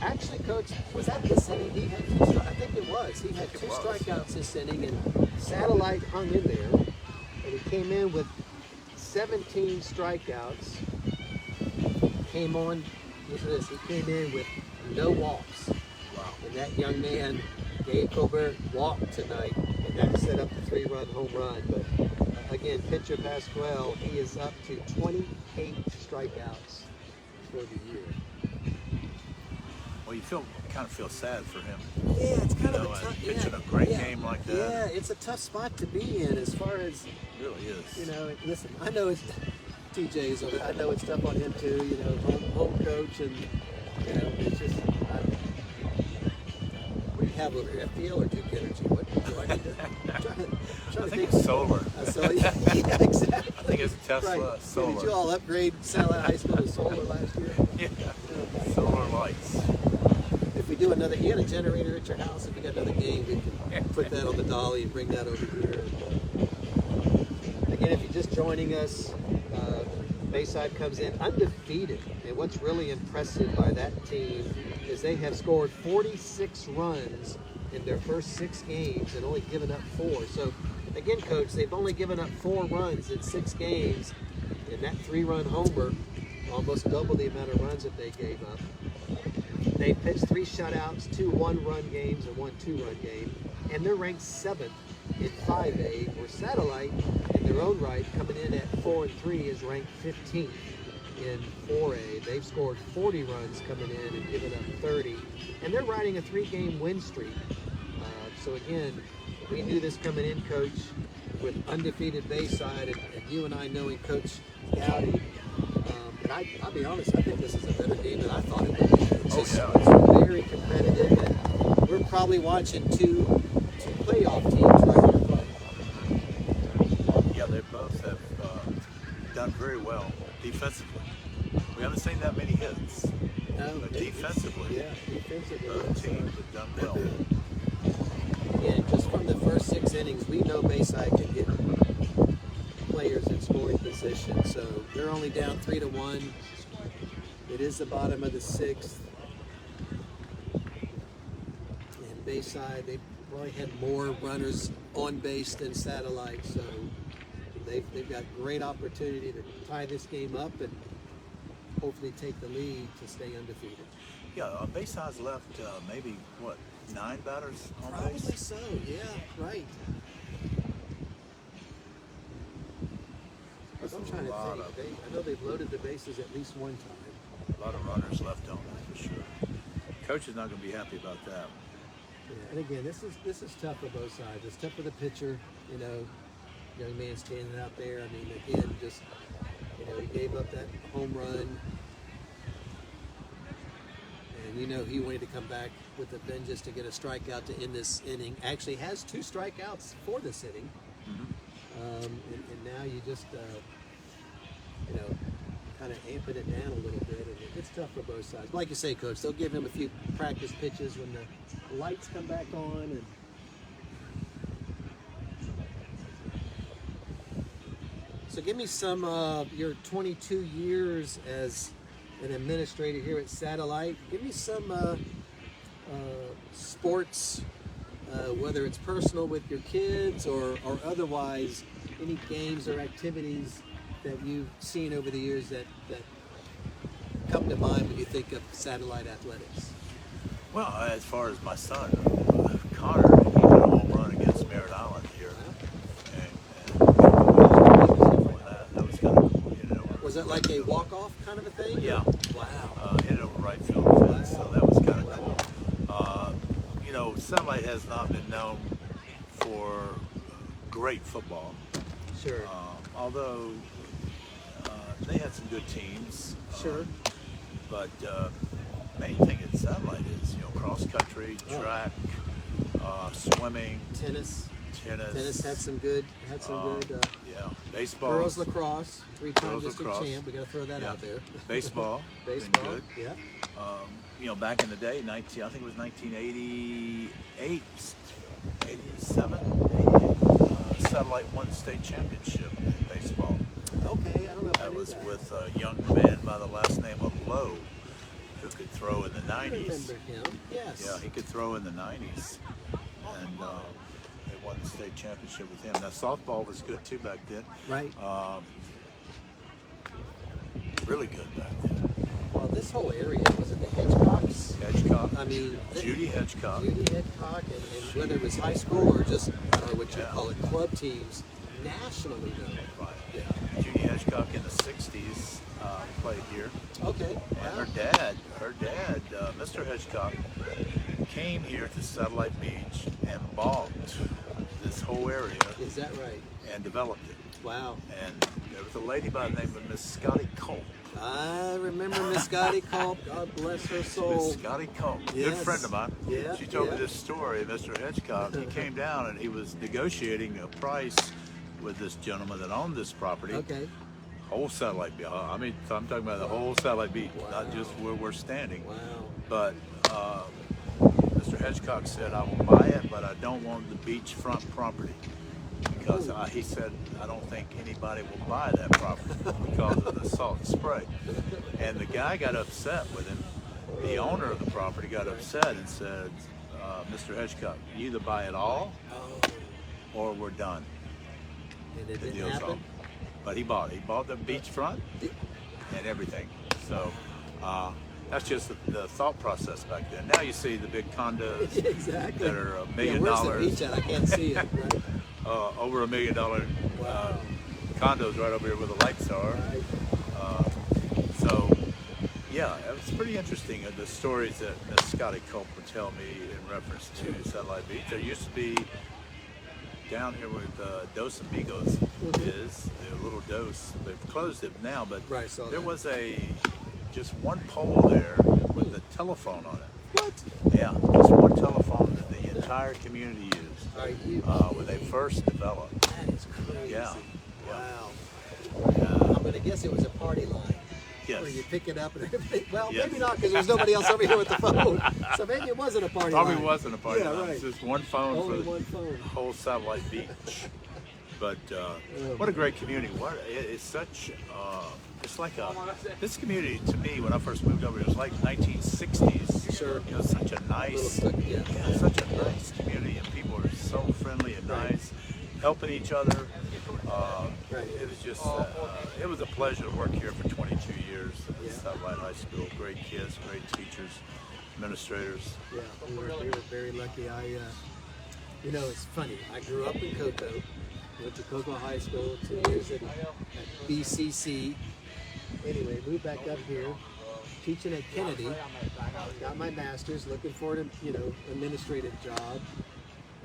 Actually, Coach, was that this inning? He had 2 strikeouts. I think it was. He had 2 strikeouts this inning, and Satellite hung in there, and he came in with 17 strikeouts. Came on, listen to this, he came in with no walks. Wow. And that young man, Gabe Colbert, walked tonight, and that set up the 3-run home run. But again, pitcher Pascaul, he is up to 28 strikeouts for the year. Well, you kind of feel sad for him. Yeah, it's kind of a tough. Pitching a great game like that. Yeah, it's a tough spot to be in as far as. It really is. You know, listen, I know it's TJ's on it. I know it's tough on him too. You know, home coach, and you know, it's just. What do you have over here? A feel or Duke Energy? What do I need to? I think it's solar. Yeah, exactly. I think it's Tesla Right. solar. Did you all upgrade Satellite High School to solar last year? Yeah, solar lights. If we do another, you got a generator at your house? If you got another game, we can put that on the dolly and bring that over here. Again, if you're just joining us, Bayside comes in undefeated. And what's really impressive by that team is they have scored 46 runs in their first 6 games and only given up 4. So, again, Coach, they've only given up 4 runs in 6 games. And that 3-run homer almost double the amount of runs that they gave up. They pitched 3 shutouts, 2 1-run games, and 1 2-run game. And they're ranked 7th in 5A, where Satellite, in their own right, coming in at 4-3, is ranked 15th in 4A. They've scored 40 runs coming in and given up 30. And they're riding a 3-game win streak. So again, we knew this coming in, Coach, with undefeated Bayside, and you and I knowing Coach Gowdy. And I'll be honest, I think this is a better game than I thought it would be. It's very competitive, and we're probably watching two playoff teams right here play. Yeah, they both have done very well defensively. We haven't seen that many hits. No, But defensively, defensively, both teams have done well. Again, just from the first 6 innings, we know Bayside can get players in scoring position. So they're only down 3-1. It is the bottom of the 6th. And Bayside, they probably had more runners on base than Satellite. So they've got great opportunity to tie this game up and hopefully take the lead to stay undefeated. Yeah, Bayside's left maybe, 9 batters on Probably base? so, yeah, right. I'm trying to think. I know they've loaded the bases at least one time. A lot of runners left on that for sure. Coach is not going to be happy about that. Yeah, and again, this is tough for both sides. It's tough for the pitcher, young man standing out there. I mean, again, just he gave up that home run, and he wanted to come back with a vengeance to get a strikeout to end this inning. Actually, has 2 strikeouts for this inning, and now you just kind of amping it down a little bit, and it's tough for both sides. But like you say, Coach, they'll give him a few practice pitches when the lights come back on. And so give me some of your 22 years as an administrator here at Satellite. Give me some sports, whether it's personal with your kids or otherwise, any games or activities that you've seen over the years that come to mind when you think of Satellite athletics? Well, as far as my son, Connor, he hit a home run against Merritt Island here. And that was kind of cool, Was that like a walk-off kind of a thing? Yeah. Wow. Hit it over right field fence, so that was kind of cool. Satellite has not been known for great football. Sure. Although they had some good teams. Sure. But main thing at Satellite is cross country, track, swimming, Tennis. tennis Had some good. Yeah, baseball. Girls lacrosse, 3-time Girls district lacrosse. champ. We got to throw that out there. Baseball. Baseball. Been good. Yeah. Back in the day, I think it was 1988, 87, Satellite won the state championship in baseball. Okay, I don't know if I That knew was that. with a young man by the last name of Lowe, who could throw in the 90s. I remember him. Yes. Yeah, he could throw in the 90s. And they won the state championship with him. Now, softball was good too back then. Right. Really good back then. Well, this whole area, was it the Hedgecocks? Hedgecock. I mean, Judy Hedgecock. Judy Hedgecock, and whether it was high school or just what you call it, club teams, nationally known. Right. Yeah. Judy Hedgecock in the 60s played here. Okay. And her dad, Mr. Hedgecock, came here to Satellite Beach and bought this whole area Is that right? and developed it. Wow. And there was a lady by the name of Miss Scotty Culp. I remember Miss Scotty Culp. God bless her soul. Miss Scotty Culp, Yes. good friend of mine. Yeah, She told me yeah. this story. Mr. Hedgecock, he came down and he was negotiating a price with this gentleman that owned this property. Okay. Whole Satellite Beach. I mean, I'm talking about the whole Satellite Beach, Wow. not just where we're standing. Wow. But Mr. Hedgecock said, I will buy it, but I don't want the beachfront property. Because he said, I don't think anybody will buy that property because of the salt and spray. And the guy got upset with him. The owner of the property got upset and said, Mr. Hedgecock, you either buy it all or we're done. And it The didn't deal's happen? on. But he bought it. He bought the beachfront and everything. So that's just the thought process back then. Now you see the big condos Exactly. that are $1 million. Where's the beach at? I can't see it. Right? Over $1 million condos right over here where the lights are. Right. So, yeah, it's pretty interesting, the stories that Miss Scotty Culp would tell me in reference to Satellite Beach. There used to be, down here where Dos Amigos is, the little Dos, they've closed it now, but Right, saw there that. was just one pole there with a telephone on it. What? Yeah, just one telephone that the entire community used Are you? when they first developed. That is crazy. Yeah. Wow. I'm going to guess it was a party line. Yes. Where you pick it up and everything. Well, Yes. maybe not because there was nobody else over here with the phone. So maybe it wasn't a party Probably line. wasn't a party Yeah, line. right. It's just one phone Only for one phone. the whole Satellite Beach. But what a great community! It's such. It's like this community to me when I first moved over. It was like 1960s. Sure. You know, such a nice, Little click, yeah. such a nice community, and people are so friendly and nice, helping each other. Right. It was just. It was a pleasure to work here for 22 years at Yeah. Satellite High School. Great kids, great teachers, administrators. Yeah, we were very lucky. You know, it's funny. I grew up in Cocoa, went to Cocoa High School, 2 years at BCC. Anyway, moved back up here, teaching at Kennedy. Got my master's, looking for an administrative job.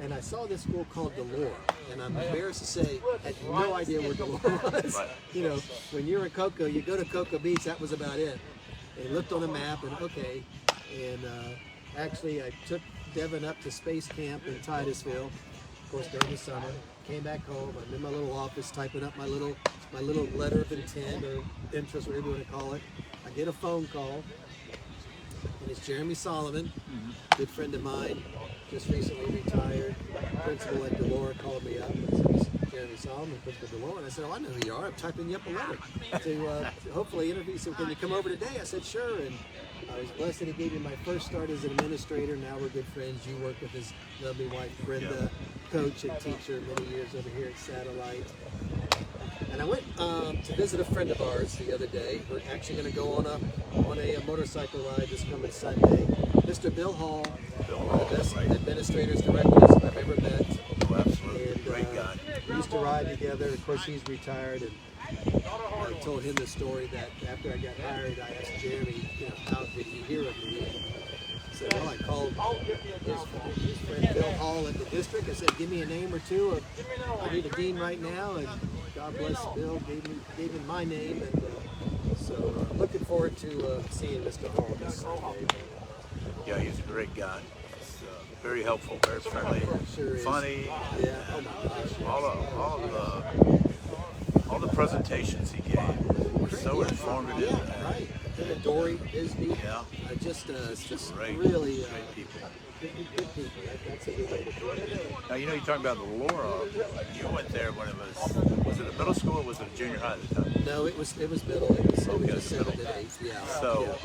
And I saw this school called Delora, and I'm embarrassed to say, I had no idea where Delora was. Right. You know, when you're in Cocoa, you go to Cocoa Beach, that was about it. And looked on the map, and okay. And actually, I took Devin up to space camp in Titusville, of course, during the summer. Came back home. I'm in my little office typing up my little letter of intent or interest, whatever you want to call it. I get a phone call, and it's Jeremy Solomon, good friend of mine, just recently retired. Principal at Delora called me up and said, Jeremy Solomon, Principal at Delora. And I said, oh, I know who you are. I'm typing you up a letter to hopefully interview. So can you come over today? I said, sure. And I was blessed that he gave me my first start as an administrator. Now we're good friends. You work with his lovely wife, Brenda, coach and teacher many years over here at Satellite. And I went to visit a friend of ours the other day. We're actually going to go on a motorcycle ride this coming Sunday. Mr. Bill Hall, one of the best administrators, directors I've ever met. Oh, absolutely, And, great guy. We used to ride together. Of course, he's retired. And I told him the story that after I got hired, I asked Jeremy, how did he hear of me? He said, well, I called his friend Bill Hall at the district. I said, give me a name or two. I need a dean right now. And God bless Bill, gave him my name. And so looking forward to seeing Mr. Hall this Sunday. Yeah, he's a great guy. He's very helpful, very friendly, Sure is. funny. Yeah, oh my gosh. All the presentations he gave were so informative. Yeah, right. And Dory, Bisbee. Yeah. Just Great, really great people. good people. That's a good way to put it. Now, you're talking about the Laura. You went there when was it a middle school or was it a junior high at the time? No, it was middle. It was just 7th and 8th. Yeah. So,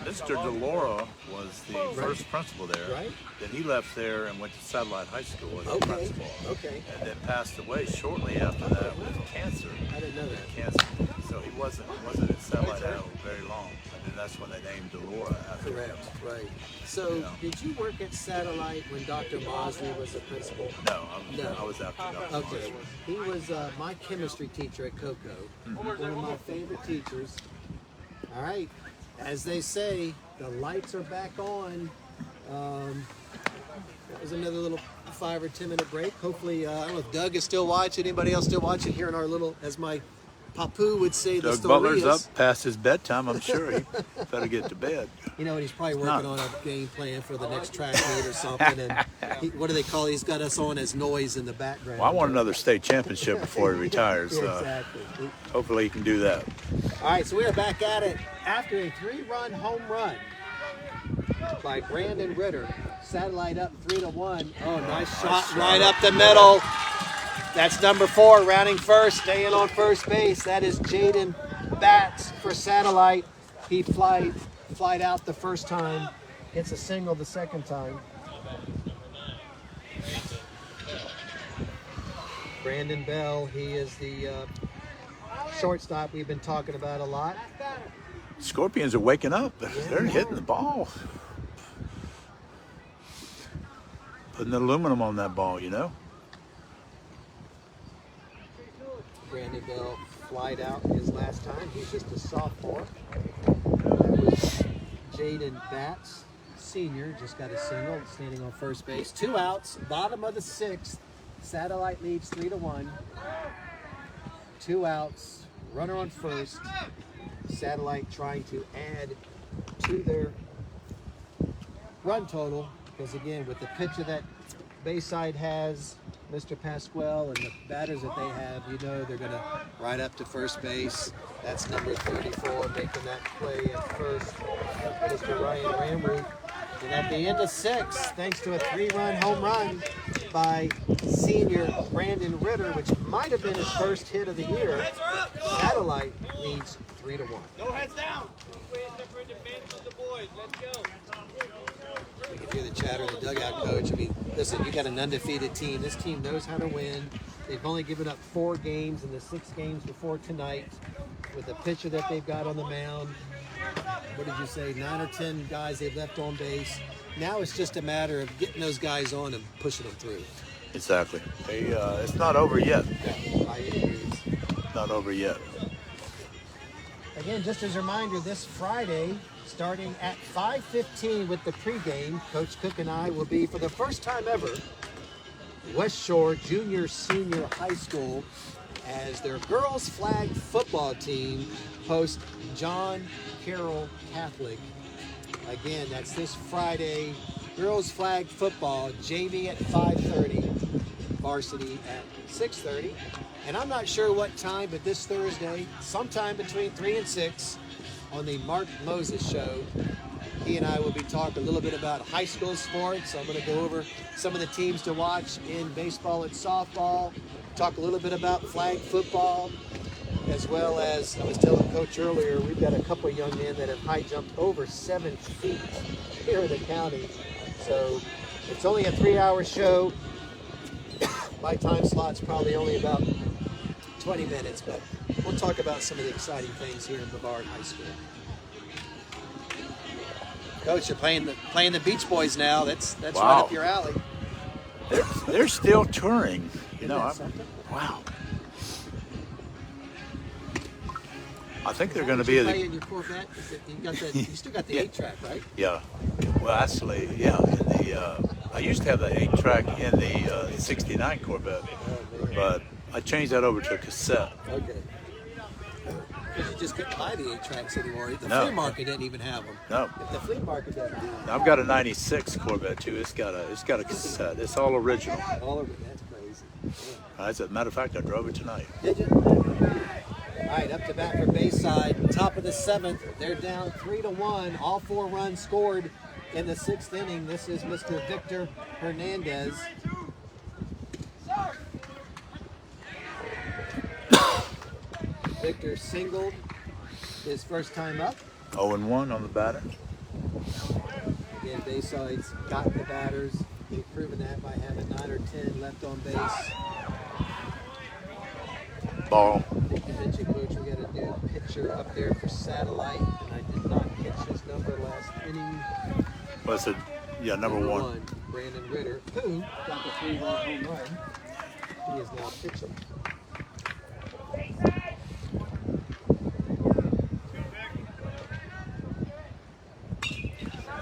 Mr. DeLaura was the first principal there. Right. Then he left there and went to Satellite High School as a Okay. principal. Okay. And then passed away shortly after that with cancer. I didn't know that. Cancer. So he wasn't at Satellite High very long. And then that's when they named DeLaura after him. Correct. Right. So, Yeah. did you work at Satellite when Dr. Mosley was the principal? No, No. I was after Dr. Okay. Mosley. He was my chemistry teacher at Cocoa. One of my favorite teachers. All right. As they say, the lights are back on. That was another little 5 or 10 minute break. Hopefully, I don't know if Doug is still watching. Anybody else still watching here in our little, as my Papu would say, the Doug story Butler's is. up past his bedtime. I'm sure he better get to bed. You know, and he's probably working on a game plan for the next track meet or something. And what do they call it? He's got us on as noise in the background. Well, I want another state championship before he retires. Exactly. Hopefully he can do that. All right, so we are back at it after a 3-run home run. by Brandon Reiter. Satellite up 3-1. Oh, nice shot right up the middle. That's number 4, rounding first, staying on first base. That is Jaden Batts for Satellite. He flied out the first time, gets a single the second time. Brandon Bell, he is the shortstop we've been talking about a lot. Scorpions are waking up. They're hitting the ball. Putting the aluminum on that ball, you know. Brandon Bell flied out his last time. He's just a sophomore. That was Jaden Batts, senior, just got a single, standing on first base. 2 outs, bottom of the 6th. Satellite leads 3-1. 2 outs, runner on first. Satellite trying to add to their run total, because again, with the pitcher that Bayside has, Mr. Pascaul, and the batters that they have, you know they're going to ride up to first base. That's number 34 making that play at first, Mr. Ryan Ramrey. And at the end of 6, thanks to a 3-run home run by senior Brandon Reiter, which might have been his first hit of the year, Satellite leads 3-1. No heads down. Separate the men from the boys. Let's go. You can hear the chatter in the dugout, Coach. I mean, listen, you got an undefeated team. This team knows how to win. They've only given up 4 games in the 6 games before tonight. With the pitcher that they've got on the mound, what did you say, 9 or 10 guys they've left on base. Now it's just a matter of getting those guys on and pushing them through. Exactly. It's not over yet. Yeah, I agree. Not over yet. Again, just as a reminder, this Friday, starting at 5:15 with the pregame, Coach Cook and I will be, for the first time ever, West Shore Junior Senior High School as their girls flag football team hosts John Carroll Catholic. Again, that's this Friday, girls flag football, JV at 5:30, varsity at 6:30. And I'm not sure what time, but this Thursday, sometime between 3 and 6, on the Mark Moses Show, he and I will be talking a little bit about high school sports. I'm going to go over some of the teams to watch in baseball and softball, talk a little bit about flag football, as well as, I was telling Coach earlier, we've got a couple of young men that have high jumped over 7 feet here in the county. So it's only a 3-hour show. My time slot's probably only about 20 minutes, but we'll talk about some of the exciting things here in Brevard High School. Coach, you're playing the Beach Boys now. That's Wow. right up your alley. They're still touring. You know, Isn't that something? wow. I think they're going to Did you be play in your Corvette? You still got the 8-track, right? Yeah. Well, actually, yeah. I used to have the 8-track in the 69 Corvette, but I changed that over to a cassette. Okay. Because you just couldn't buy the 8-tracks anymore. The No. flea market didn't even have them. No. If the flea market doesn't have them, I've got a 96 Corvette too. It's got a cassette. It's all original. all of it, that's crazy. Yeah. As a matter of fact, I drove it tonight. Did you? All right, up to bat for Bayside. Top of the 7th. They're down 3-1. All 4 runs scored in the 6th inning. This is Mr. Victor Hernandez. Victor singled his first time up. 0-1 on the batter. Again, Bayside's got the batters. They've proven that by having 9 or 10 left on base. Ball. I think you mentioned, Coach, we got a new pitcher up there for Satellite, and I did not catch his number last inning. What's it? Yeah, number one. Brandon Reiter, who got the 3-run home run. He is now pitching.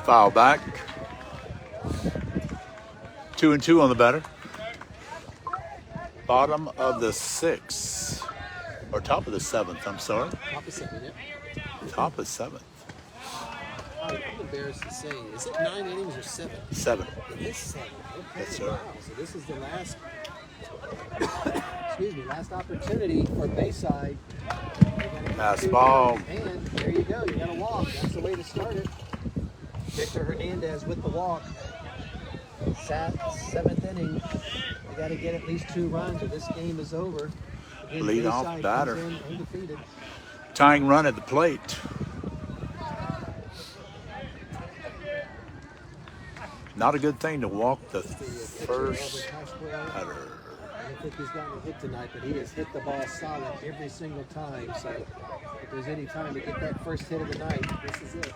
Foul back. 2-2 on the batter. Bottom of the 6th. Or top of the 7th, I'm sorry. Top of 7, yep. Top of 7th. I'm embarrassed to say, is it 9 innings or 7? 7. It is 7. Okay, Yes, sir. wow. So this is the last, last opportunity for Bayside. Pass ball. And there you go, you got a walk. That's the way to start it. Victor Hernandez with the walk. Seventh inning. They got to get at least 2 runs or this game is over. Again, Lead off Bayside batter. comes in undefeated. Tying run at the plate. Not a good thing to walk the first batter. I don't think he's gotten a hit tonight, but he has hit the ball solid every single time. So if there's any time to get that first hit of the night, this is it.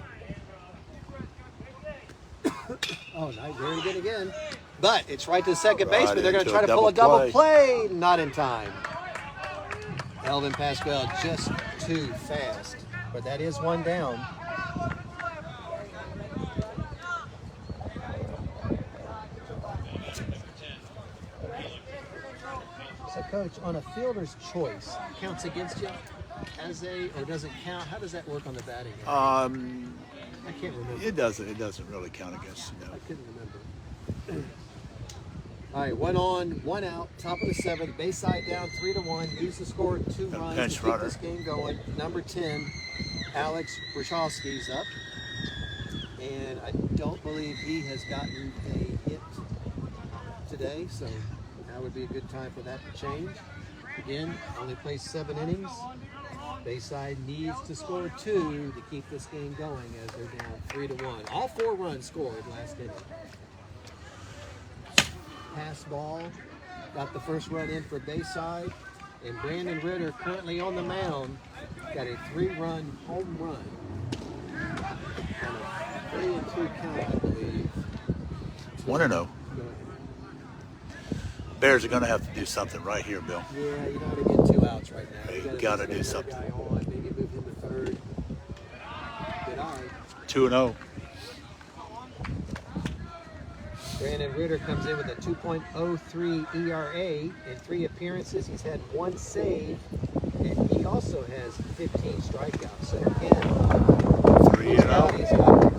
Oh, nice. Very good again. But it's right to the second baseman. They're going to try to pull a double play. Not in time. Elvin Pascaul just too fast. But that is 1 down. So, Coach, on a fielder's choice, counts against you as or doesn't count? How does that work on the batting end? I can't remember. It doesn't really count against you. No. I couldn't remember. All right, 1 on, 1 out, top of the 7th, Bayside down 3-1, needs to score 2 Got a runs pinch to keep runner. this game going. Number 10, Alex Brachowski's up. And I don't believe he has gotten a hit today, so that would be a good time for that to change. Again, only plays 7 innings. Bayside needs to score 2 to keep this game going as they're down 3-1. All 4 runs scored last inning. Pass ball, got the first run in for Bayside, and Brandon Reiter currently on the mound, got a 3-run home run. On a 3-2 count, I believe. 1-0. Bears are going to have to do something right here, Bill. Yeah, you know how to get 2 outs right now. They gotta do something. Guy on, maybe move him to third. Good eye. 2-0. Brandon Reiter comes in with a 2.03 ERA in 3 appearances. He's had 1 save, and he also has 15 strikeouts. So again, 3 and out. he's got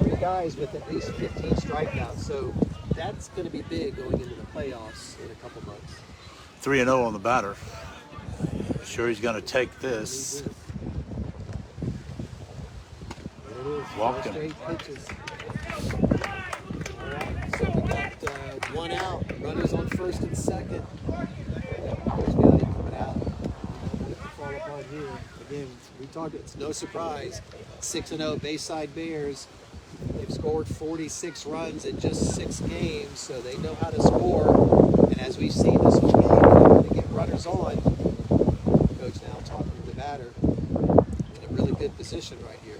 3 guys with at least 15 strikeouts. So that's going to be big going into the playoffs in a couple months. 3-0 on the batter. Sure, he's going to take this. There it is. Walk 4 him. straight pitches. All right, so we got 1 out. Runners on first and second. There's Gotti coming out. Let it fall apart here. Again, we talked. It's no surprise. 6-0 Bayside Bears. They've scored 46 runs in just 6 games, so they know how to score. And as we've seen this whole game, they get runners on. Coach now talking to the batter in a really good position right here.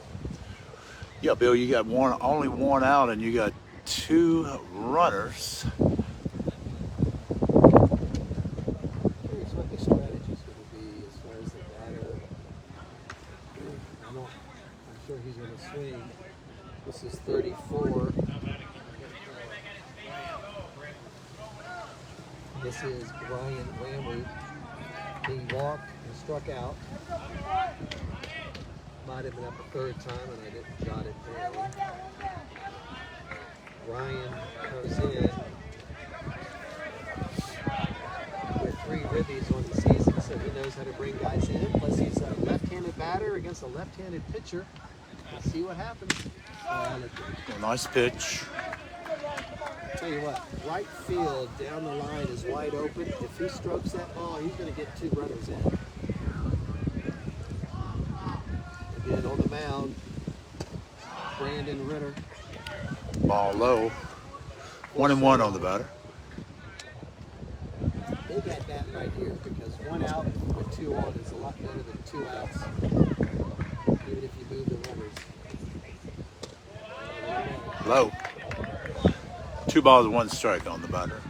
Yeah, Bill, you got only 1 out, and you got 2 runners. Curious what the strategy's going to be as far as the batter. I'm sure he's going to swing. This is 34. This is Brian Ramley. He walked and struck out. Might have been up a 3rd time and I didn't jot it down. Ryan comes in with 3 ribbies on the season, so he knows how to bring guys in. Plus he's a left-handed batter against a left-handed pitcher. Let's see what happens. Nice pitch. Tell you what, right field down the line is wide open. If he strokes that ball, he's going to get 2 runners in. Again, on the mound, Brandon Reiter. Ball low. 1-1 on the batter. Big at bat right here because 1 out with 2 on is a lot better than 2 outs, even if you move the runners. Low. 2 balls, 1 strike on the batter.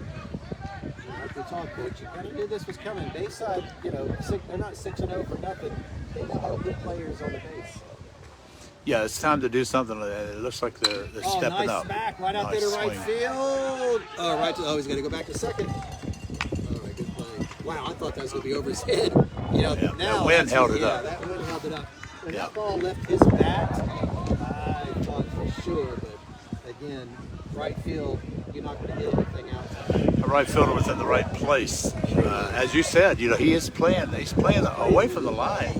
Like we talked, Coach, you kind of knew this was coming. Bayside, they're not 6-0 for nothing. They know how to put players on the base. Yeah, it's time to do something. It looks like they're stepping nice up. smack right out there to Nice right swing. field. He's going to go back to second. All right, good play. Wow, I thought that was going to be over his head. Yeah, Now that wind held it up. That wind held it up. When Yeah. that ball left his bat, I thought for sure, but again, right field you're not going to get anything out. The right fielder was in the right place. As you said, he's playing away from the line.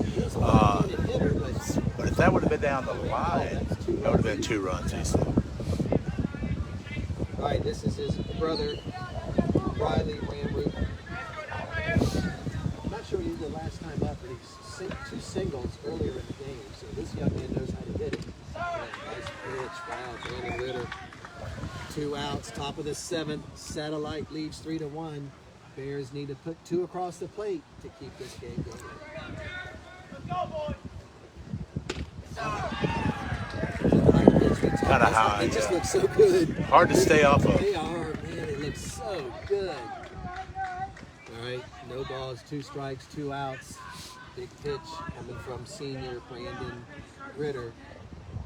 But if that would have been down the line, that would have been 2 runs easily. All right, this is his brother, Riley Ramroot. I'm not sure he did the last time up, but he's 2 singles earlier in the game, so this young man knows how to hit it. Nice pitch, wow, Brandon Reiter. 2 outs, top of the 7th. Satellite leads 3-1. Bears need to put 2 across the plate to keep this game going. Kind of high. It just looks so good. Hard to stay off of. They are, man. It looks so good. All right, no balls, 2 strikes, 2 outs. Big pitch coming from senior Brandon Reiter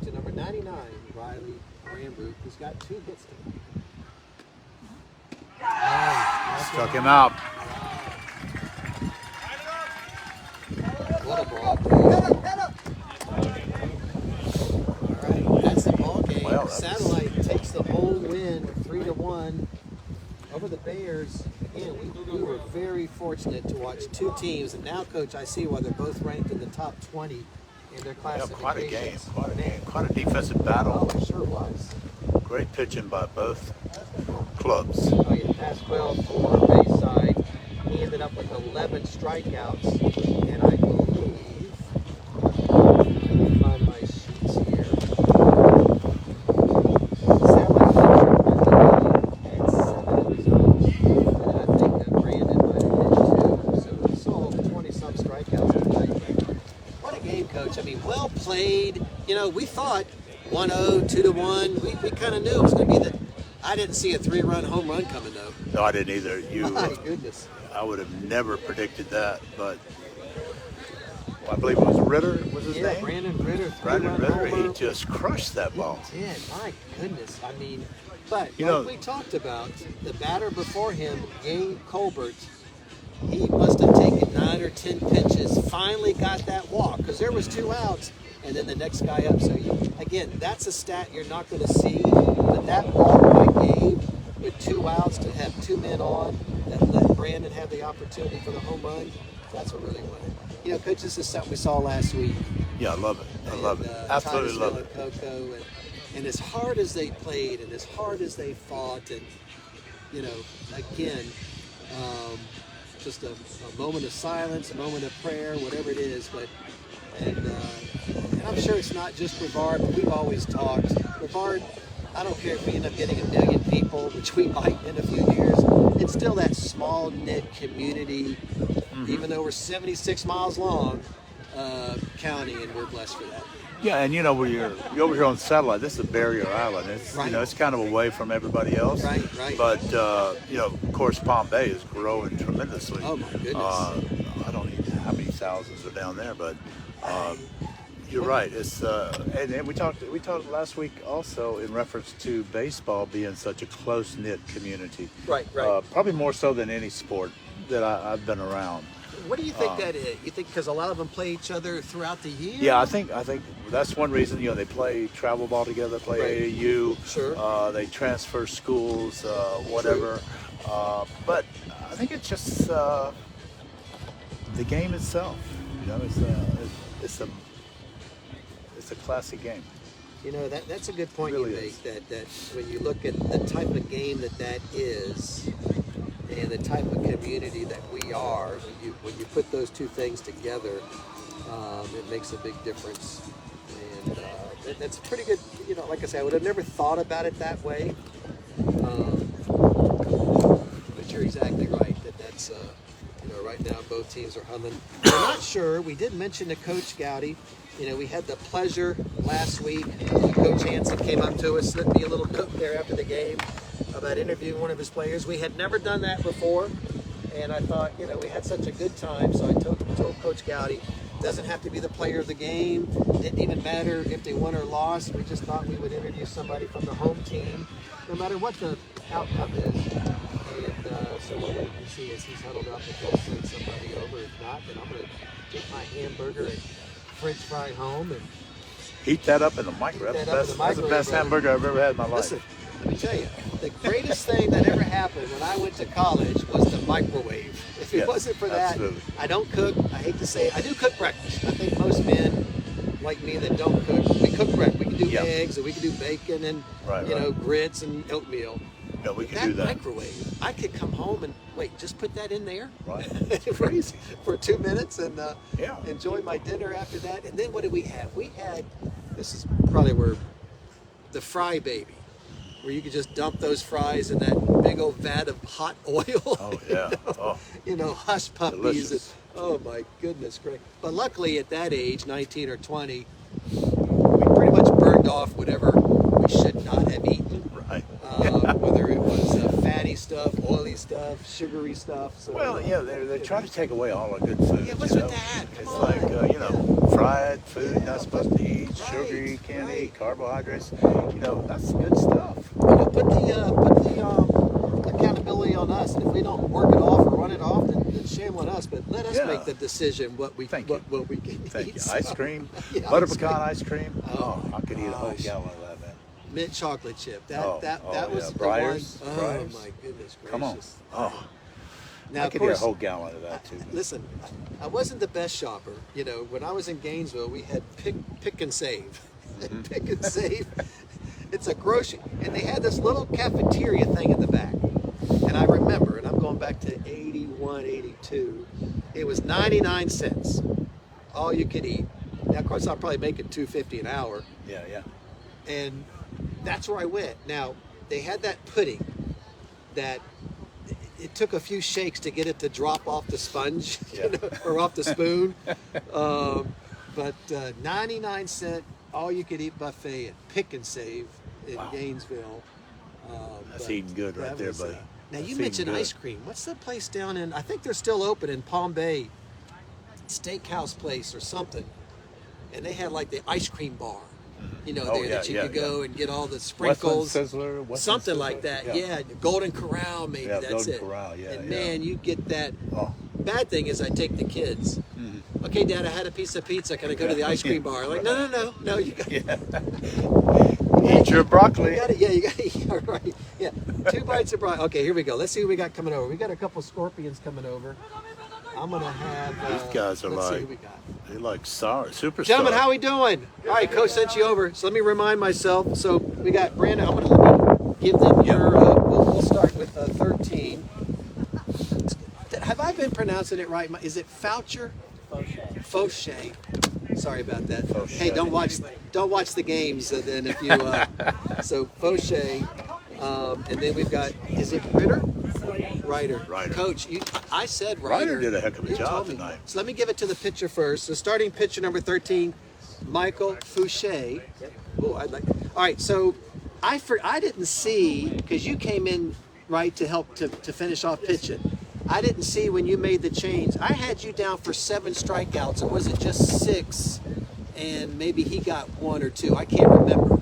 to number 99, Riley Ramroot, who's got 2 hits tonight. Struck him out. What a ball. All right, that's the ball game. Well, Satellite takes the home win, 3-1 over the Bears. Again, we were very fortunate to watch 2 teams, and now, Coach, I see why they're both ranked in the top 20 in their classifications. Quite a game. Quite a game. Quite a defensive battle. Oh, it sure was. Great pitching by both clubs. Oh, yeah, Pascaul for Bayside. He ended up with 11 strikeouts, and I believe, let me find my sheets here. Satellite had 7 of his own, and I think that Brandon might have hit 2, so he saw 20-some strikeouts tonight. What a game, Coach. I mean, well played. We thought 1-0, 2-1. We kind of knew it was going to be I didn't see a 3-run home run coming, though. No, I didn't either. My goodness. I would have never predicted that, but I believe it was Ritter, was his name? Brandon Reiter. Brandon Reiter, he just crushed that ball. He did. My goodness. I mean, but like we talked about, the batter before him, Gabe Colbert, he must have taken 9 or 10 pitches, finally got that walk, because there was 2 outs, and then the next guy up. So, again, that's a stat you're not going to see, but that walk by Gabe with 2 outs to have 2 men on, that let Brandon have the opportunity for the home run, that's what really won it. Coach, this is something we saw last week. Yeah, I love it. I love it. Absolutely love it. Coco, and as hard as they played and as hard as they fought, and again, just a moment of silence, a moment of prayer, whatever it is. But and I'm sure it's not just Brevard, but we've always talked Brevard. I don't care if we end up getting 1 million people, which we might in a few years. It's still that small knit community, even though we're 76 miles long, county, and we're blessed for that. Yeah, and you're over here on Satellite. This is a barrier island. It's right. It's kind of away from everybody else. Right. But of course, Palm Bay is growing tremendously. Oh my goodness! I don't know how many thousands are down there, but you're right. It's and we talked last week also in reference to baseball being such a close knit community. Right. Probably more so than any sport that I've been around. What do you think that is? You think because a lot of them play each other throughout the year? Yeah, I think that's one reason. They play travel ball together, play AAU. Sure. They transfer schools, whatever. But I think it's just the game itself. It's a classic game. That's a good point Really you make. That when you look at the type of game that is, and the type of community that we are, when you put those 2 things together, it makes a big difference. And that's pretty good. Like I said, I would have never thought about it that way. But you're exactly right. That's right now both teams are humming. We're not sure. We did mention to Coach Gowdy. We had the pleasure last week. Coach Hansen came up to us, slipped me a little note there after the game about interviewing one of his players. We had never done that before, and I thought, we had such a good time, so I told Coach Gowdy, doesn't have to be the player of the game, didn't even matter if they won or lost, we just thought we would interview somebody from the home team, no matter what the outcome is. And so what we can see is he's huddled up and he'll send somebody over. If not, then I'm going to get my hamburger and French fry home and heat that up in the microwave. That's the best hamburger I've ever had in my life. Listen, Let me tell you, the greatest thing that ever happened when I went to college was the microwave. If it wasn't for that, absolutely. I don't cook. I hate to say it. I do cook breakfast. I think most men like me that don't cook, we cook breakfast. We can do eggs, or we can do bacon, and you know, grits and oatmeal. Yeah, we can That do that. microwave, I could come home and just put that in there, Right. crazy, for 2 minutes, and Yeah. enjoy my dinner after that. And then what did we have? We had, this is probably where the fry baby, where you could just dump those fries in that big old vat of hot oil. Oh, yeah. Oh. You know, hush puppies. Delicious. Oh my goodness, great. But luckily at that age, 19 or 20, we pretty much burned off whatever we should not have eaten. Right. Whether it was fatty stuff, oily stuff, sugary stuff. So, Well, yeah, they're trying to take away all our good food. Yeah, what's you with know? that? Come It's on. like, you know, fried food, not supposed to eat, Right, sugary, candy, right. carbohydrates. You know, that's good stuff. You know, put the accountability on us, and if we don't work it off or run it off, then shame on us. But let us Yeah. make the decision what we Thank what you. we can Thank eat. you. So- Ice cream, Yeah, butter ice pecan cream. ice cream. Oh, I could eat a whole gosh. gallon of that, man. Mint chocolate chip. That Oh, that oh, was yeah. the Breyers, one. Breyers. Oh my goodness gracious. Come on. Oh, Now I of could eat a course, whole gallon of that too. listen, I wasn't the best shopper. You know, when I was in Gainesville, we had pick and save. Mm-hmm. Pick and save. It's a grocery, and they had this little cafeteria thing in the back. And I remember, and I'm going back to 81, 82. It was 99 cents, all you could eat. Now, of course, I'm probably making $2.50 an hour, Yeah, yeah. and that's where I went. Now, they had that pudding that it took a few shakes to get it to drop off the sponge, Yeah. you know, or off the spoon. But 99-cent all-you-could-eat buffet at Pick and Save in Wow. Gainesville. That's but eating good right that there, was, buddy. now That's you eating mentioned good. ice cream. What's the place down in? I think they're still open in Palm Bay, Steakhouse place or something. And they had like the ice cream bar, you know, Oh, there yeah, that you yeah, could go yeah. and get all the Westland sprinkles, Sizzler, Westland something Sizzler. like that. Yeah, Golden Corral maybe. Yeah, That's Golden it. Corral, yeah, And yeah. man, you get that. Oh. Bad thing is I take the kids. Okay, Dad, I had a piece of pizza. Can I go to the ice cream bar? Like, no, you got Eat your broccoli. You got it. Yeah, you got it. Yeah, right. Yeah, 2 bites of broccoli. Okay, here we go. Let's see who we got coming over. We got a couple scorpions coming over. I'm gonna have. These guys are let's see like- who we got. They're like sour, superstar. Gentlemen, how we doing? All right, Coach sent you over. So let me remind myself. So we got Brandon. I'm gonna give them your. We'll start with 13. Have I been pronouncing it right? Is it Faucher? Faucher. Sorry about that. Faucher. Hey, don't watch the games. Then if you so Faucher, and then we've got, is it Reiter? Reiter. Coach, I said Reiter. Reiter did a heck of a You job told me. tonight. So let me give it to the pitcher first. So starting pitcher number 13, Michael Faucher. Oh, I'd like. All right, so I didn't see, because you came in right to help to finish off pitching. I didn't see when you made the change. I had you down for 7 strikeouts, or was it just 6? And maybe he got 1 or 2. I can't remember.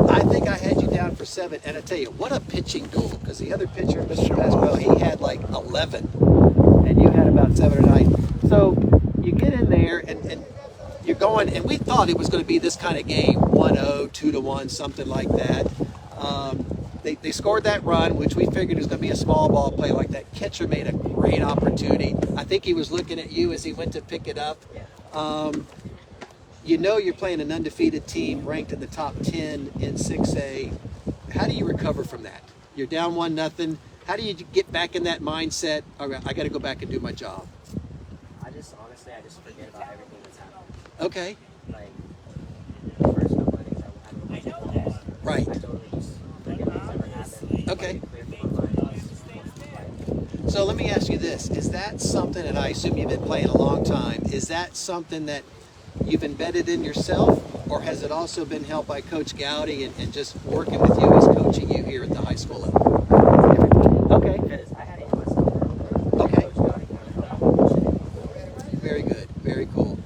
I think I had you down for 7. And I tell you, what a pitching duel. Because the other pitcher, Mr. Pascaul, he had like 11. And you had about 7 or 9. So you get in there and you're going, and we thought it was going to be this kind of game, 1-0, 2-1, something like that. They scored that run, which we figured was going to be a small ball play like that. Catcher made a great opportunity. I think he was looking at you as he went to pick it up. You know you're playing an undefeated team ranked in the top 10 in 6A. How do you recover from that? You're down 1-0. How do you get back in that mindset? All right, I got to go back and do my job. I just forget about everything that's happened. Okay. Like, the first couple of days I had a little bit. Right. I totally just forget things ever happened. Okay. Like, clear from my mind. Just, So let me ask you this. Is that something, and I assume you've been playing a long time, is that something that you've embedded in yourself, or has it also been helped by Coach Gowdy and just working with you as coaching you here at the high school level? Okay. because I had it in myself. Okay. Coach Gowdy kind of helped me push it. Very good. Very cool.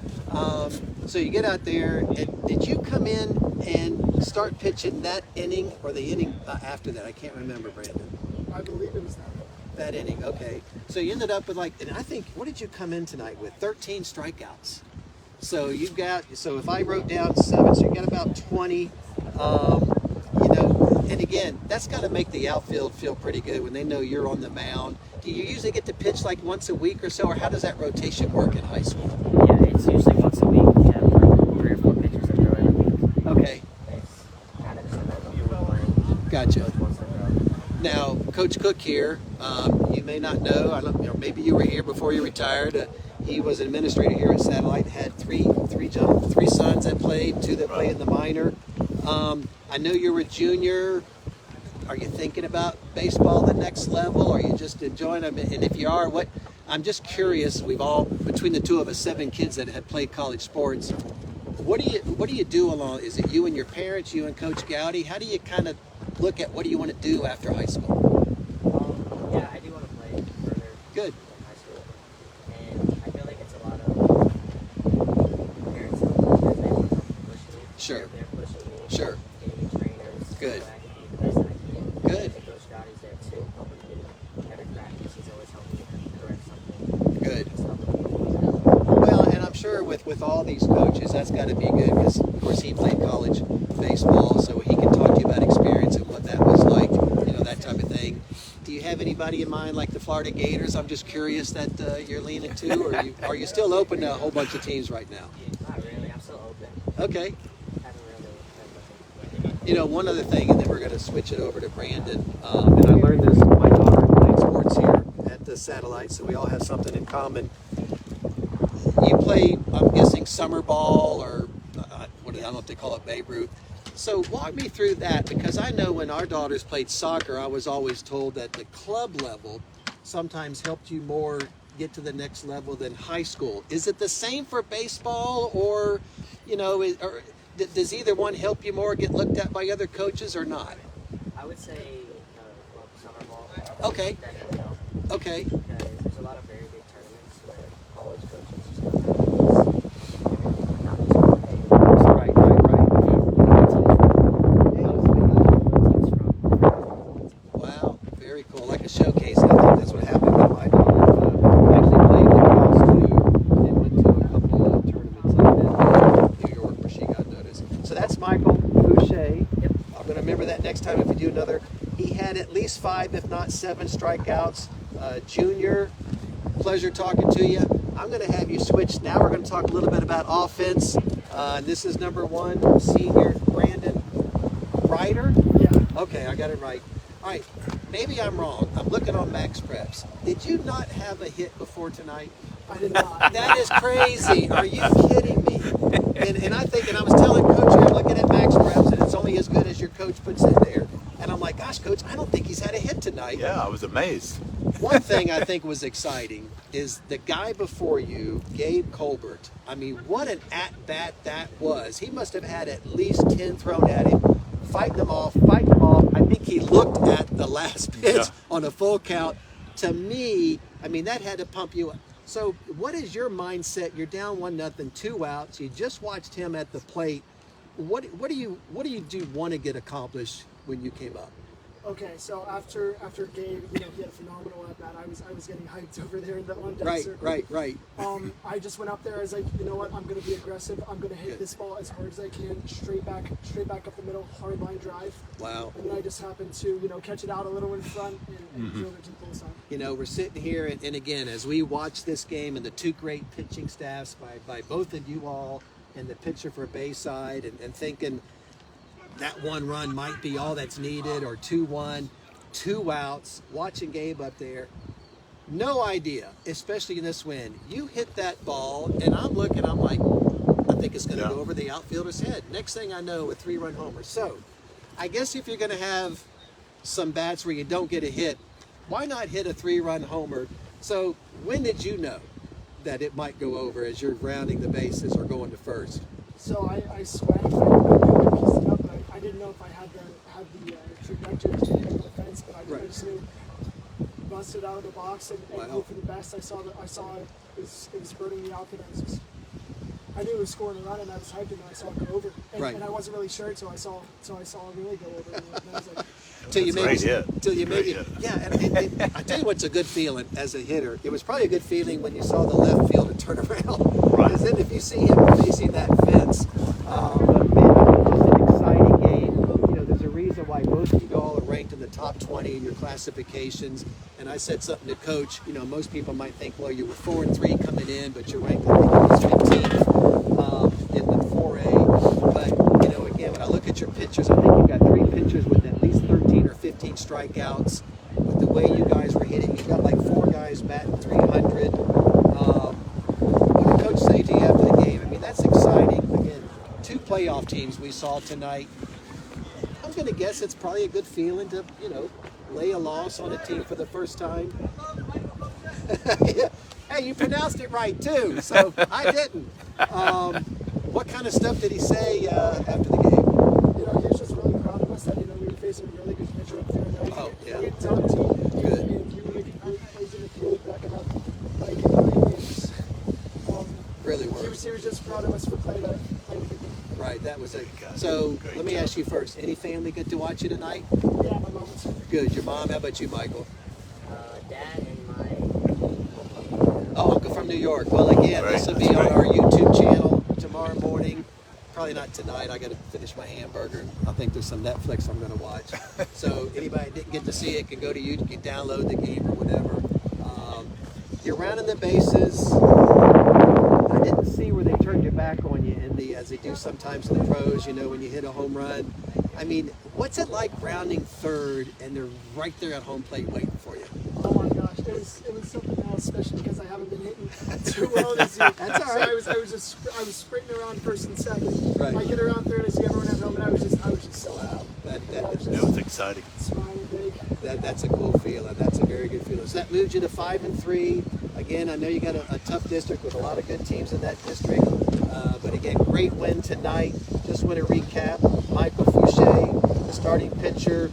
So you get out there, and did you come in and start pitching that inning or the inning after that? I can't remember, Brandon. I believe it was that. That inning, okay. So you ended up with and I think, what did you come in tonight with? 13 strikeouts. So so if I wrote down 7, so you got about 20, And again, that's got to make the outfield feel pretty good when they know you're on the mound. Do you usually get to pitch like once a week or so, or how does that rotation work in high school? Yeah, it's usually once a week. We have like 3 or 4 pitchers that throw every week. Okay, It's kind of just a gotcha. once in a row. Now, Coach Cook here, you may not know, or maybe you were here before you retired. He was an administrator here at Satellite, had three sons that played, 2 that played in the minor. I know you're a junior. Are you thinking about baseball the next level? Are you just enjoying it? And if you are, I'm just curious. We've all, between the 2 of us, 7 kids that have played college sports. What do you do along? Is it you and your parents, you and Coach Gowdy? How do you kind of look at what do you want to do after high school? Yeah, I do want to play further. Good. In high school, and I feel like it's a lot of parents help because they want to push me. Sure. They're pushing me. Sure. Getting me trainers. Good. So I can be the best that I can. Good. And Coach Gowdy's there too, helping me. Every practice, he's always helping me correct something. Good. Stuff like Well, and I'm sure with all these coaches, that's got to be good because, of course, he played college baseball, so he can talk to you about experience and what that was like, that type of thing. Do you have anybody in mind, like the Florida Gators? I'm just curious that you're leaning to, or are you still open to a whole bunch of teams right now? Not really. I'm still open. Okay. Haven't really had much. One other thing, and then we're going to switch it over to Brandon. And I learned this. My daughter played sports here at the Satellite, so we all have something in common. You play, I'm guessing, summer ball, or I don't know if they call it Babe Ruth. So walk me through that, because I know when our daughters played soccer, I was always told that the club level sometimes helped you more get to the next level than high school. Is it the same for baseball, or does either one help you more, get looked at by other coaches, or not? I would say summer ball. Okay. Definitely help. Okay. Because there's a lot of very big tournaments where college coaches just come out and not just want to pay. Right. Wow, very cool. Like a showcase. I think that's what happened with my daughter. Actually played lacrosse too, and went to a couple of tournaments like that in New York where she got noticed. So that's Michael Faucher. Yep. I'm going to remember that next time if we do another. He had at least 5, if not 7 strikeouts. Junior, pleasure talking to you. I'm going to have you switch. Now we're going to talk a little bit about offense. This is number 1, senior Brandon Reiter. Yeah. Okay, I got it right. All right, maybe I'm wrong. I'm looking on Max Preps. Did you not have a hit before tonight? I did not. That is crazy. Are you kidding me? And I was telling Coach, I'm looking at Max Preps, and it's only as good as your coach puts in there. And I'm like, gosh, Coach, I don't think he's had a hit tonight. Yeah, I was amazed. One thing I think was exciting is the guy before you, Gabe Colbert. I mean, what an at-bat that was. He must have had at least 10 thrown at him, fighting them off. I think he looked at the last pitch on a full count. To me, I mean, that had to pump you up. So what is your mindset? You're down 1-0, 2 outs. You just watched him at the plate. What do you want to get accomplished when you came up? Okay, so after Gabe, he had a phenomenal at bat. I was getting hyped over there in the on-deck circle. Right. I just went up there. I was like, you know what? I'm going to be aggressive. I'm going to hit this ball as hard as I can, straight back up the middle, hard line drive. Wow. And then I just happened to, catch it out a little in front and drove it to the full side. We're sitting here, and again, as we watch this game, and the 2 great pitching staffs by both of you all, and the pitcher for Bayside, and thinking that 1 run might be all that's needed, or 2-1, 2 outs, watching Gabe up there. No idea, especially in this wind. You hit that ball, and I'm like, I think it's going to go over the outfielder's head. Next thing I know, a 3-run homer. So, I guess if you're going to have some bats where you don't get a hit, why not hit a 3-run homer? So, when did you know that it might go over as you're rounding the bases or going to first? So I swung. I knew I pieced it up, but I didn't know if I had the trajectory to hit the fence. But I just knew, busted out of the box and hope for the best. I saw it was burning the outfit. I knew it was scoring a run, and I was hyped, and I saw it go over. And I wasn't really sure, so I saw it really go over. And I was like, Till you made Great hit. And I tell you what's a good feeling as a hitter. It was probably a good feeling when you saw the left fielder turn around. Because then if you see him facing that fence, but man, it was just an exciting game. There's a reason why most people 20 in your classifications. And I said something to Coach. You know, most people might think, well, you were 4-3 coming in, but you're ranked, I think it was 15th in the 4A. But, you know, again, when I look at your pitchers, I think you've got 3 pitchers with at least 13 or 15 strikeouts. With the way you guys were hitting, you got like 4 guys batting 300. What did Coach say to you after the game? I mean, that's exciting. Again, 2 playoff teams we saw tonight. I'm going to guess it's probably a good feeling to, you know, lay a loss on a team for the first time. Yeah. Hey, you pronounced it right too, so I didn't. What kind of stuff did he say after the game? You know, he was just really proud of us that, you know, we were facing a really good pitcher up there. Oh, yeah. We had done team. Good. And he really plays in the field backing up like in 9 games. Really He works. was just proud of us for playing a good game. Right, that was it. So let me ask you first, any family get to watch you tonight? Yeah, my mom was Good. Your mom, how about you, Michael? Dad and my Oh, Uncle from New York. Well, again, this will be on our YouTube channel tomorrow morning. Probably not tonight. I got to finish my hamburger. I think there's some Netflix I'm going to watch. So anybody that didn't get to see it can go to YouTube, can download the game or whatever. You're rounding the bases. I didn't see where they turned your back on you in the, as they do sometimes in the pros, you know, when you hit a home run. I mean, what's it like rounding third and they're right there at home plate waiting for you? Oh my gosh, it was something else, especially because I haven't been hitting too well this year. That's all right. So I was sprinting around first and second. Right. I get around third, I see everyone at home, and I was just so out. It was exciting. Smiling big. That's a cool feeling. That's a very good feeling. So that moves you to 5-3. Again, I know you got a tough district with a lot of good teams in that district. But again, great win tonight. Just want to recap. Michael Faucher, the starting pitcher,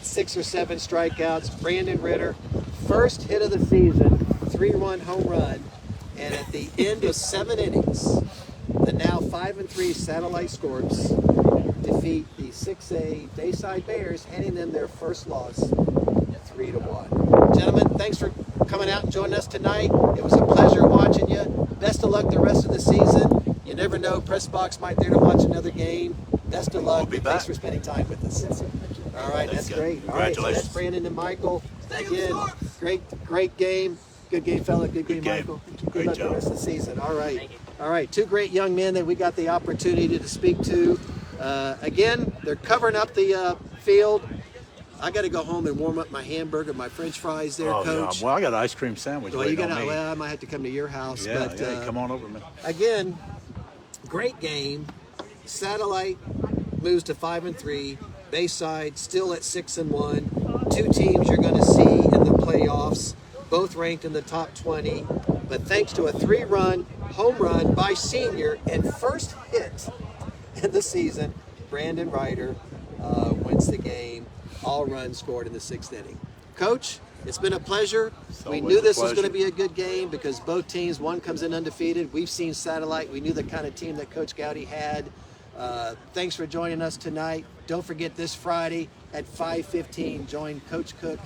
6 or 7 strikeouts. Brandon Reiter, first hit of the season, 3-run home run. And at the end of 7 innings, the now 5-3 Satellite Scorps defeat the 6A Bayside Bears, handing them their first loss, 3-1. Gentlemen, thanks for coming out and joining us tonight. It was a pleasure watching you. Best of luck the rest of the season. You never know, press box might there to watch another game. Best of luck. We'll be Thanks back. for spending time with us. All right, that's good. great. All right, so Congratulations. that's Brandon and Michael. Again, great game. Good game, fella. Good game, game. Michael. Good Great luck job. the rest of the season. All right. Thank you. All right, 2 great young men that we got the opportunity to speak to. Again, they're covering up the field. I got to go home and warm up my hamburger, my French fries there, Oh, Coach. yeah. Well, I got an ice cream sandwich Well, you waiting got on me. well, I might have to come to your house, Yeah, but yeah, come on over, man. again, great game. Satellite moves to 5-3. Bayside still at 6-1. 2 teams you're going to see in the playoffs, both ranked in the top 20. But thanks to a 3-run home run by senior and first hit in the season, Brandon Reiter wins the game. All runs scored in the 6th inning. Coach, it's been a pleasure. We always knew a this was going to pleasure. be a good game because both teams, one comes in undefeated. We've seen Satellite. We knew the kind of team that Coach Gowdy had. Thanks for joining us tonight. Don't forget this Friday at 5:15, join Coach Cook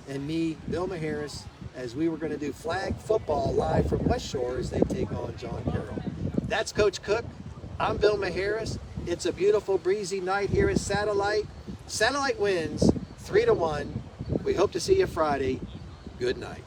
and me, Bill Maharis, as we were going to do flag football live from West Shore as they take on John Carroll. That's Coach Cook. I'm Bill Maharis. It's a beautiful breezy night here at Satellite. Satellite wins 3-1. We hope to see you Friday. Good night.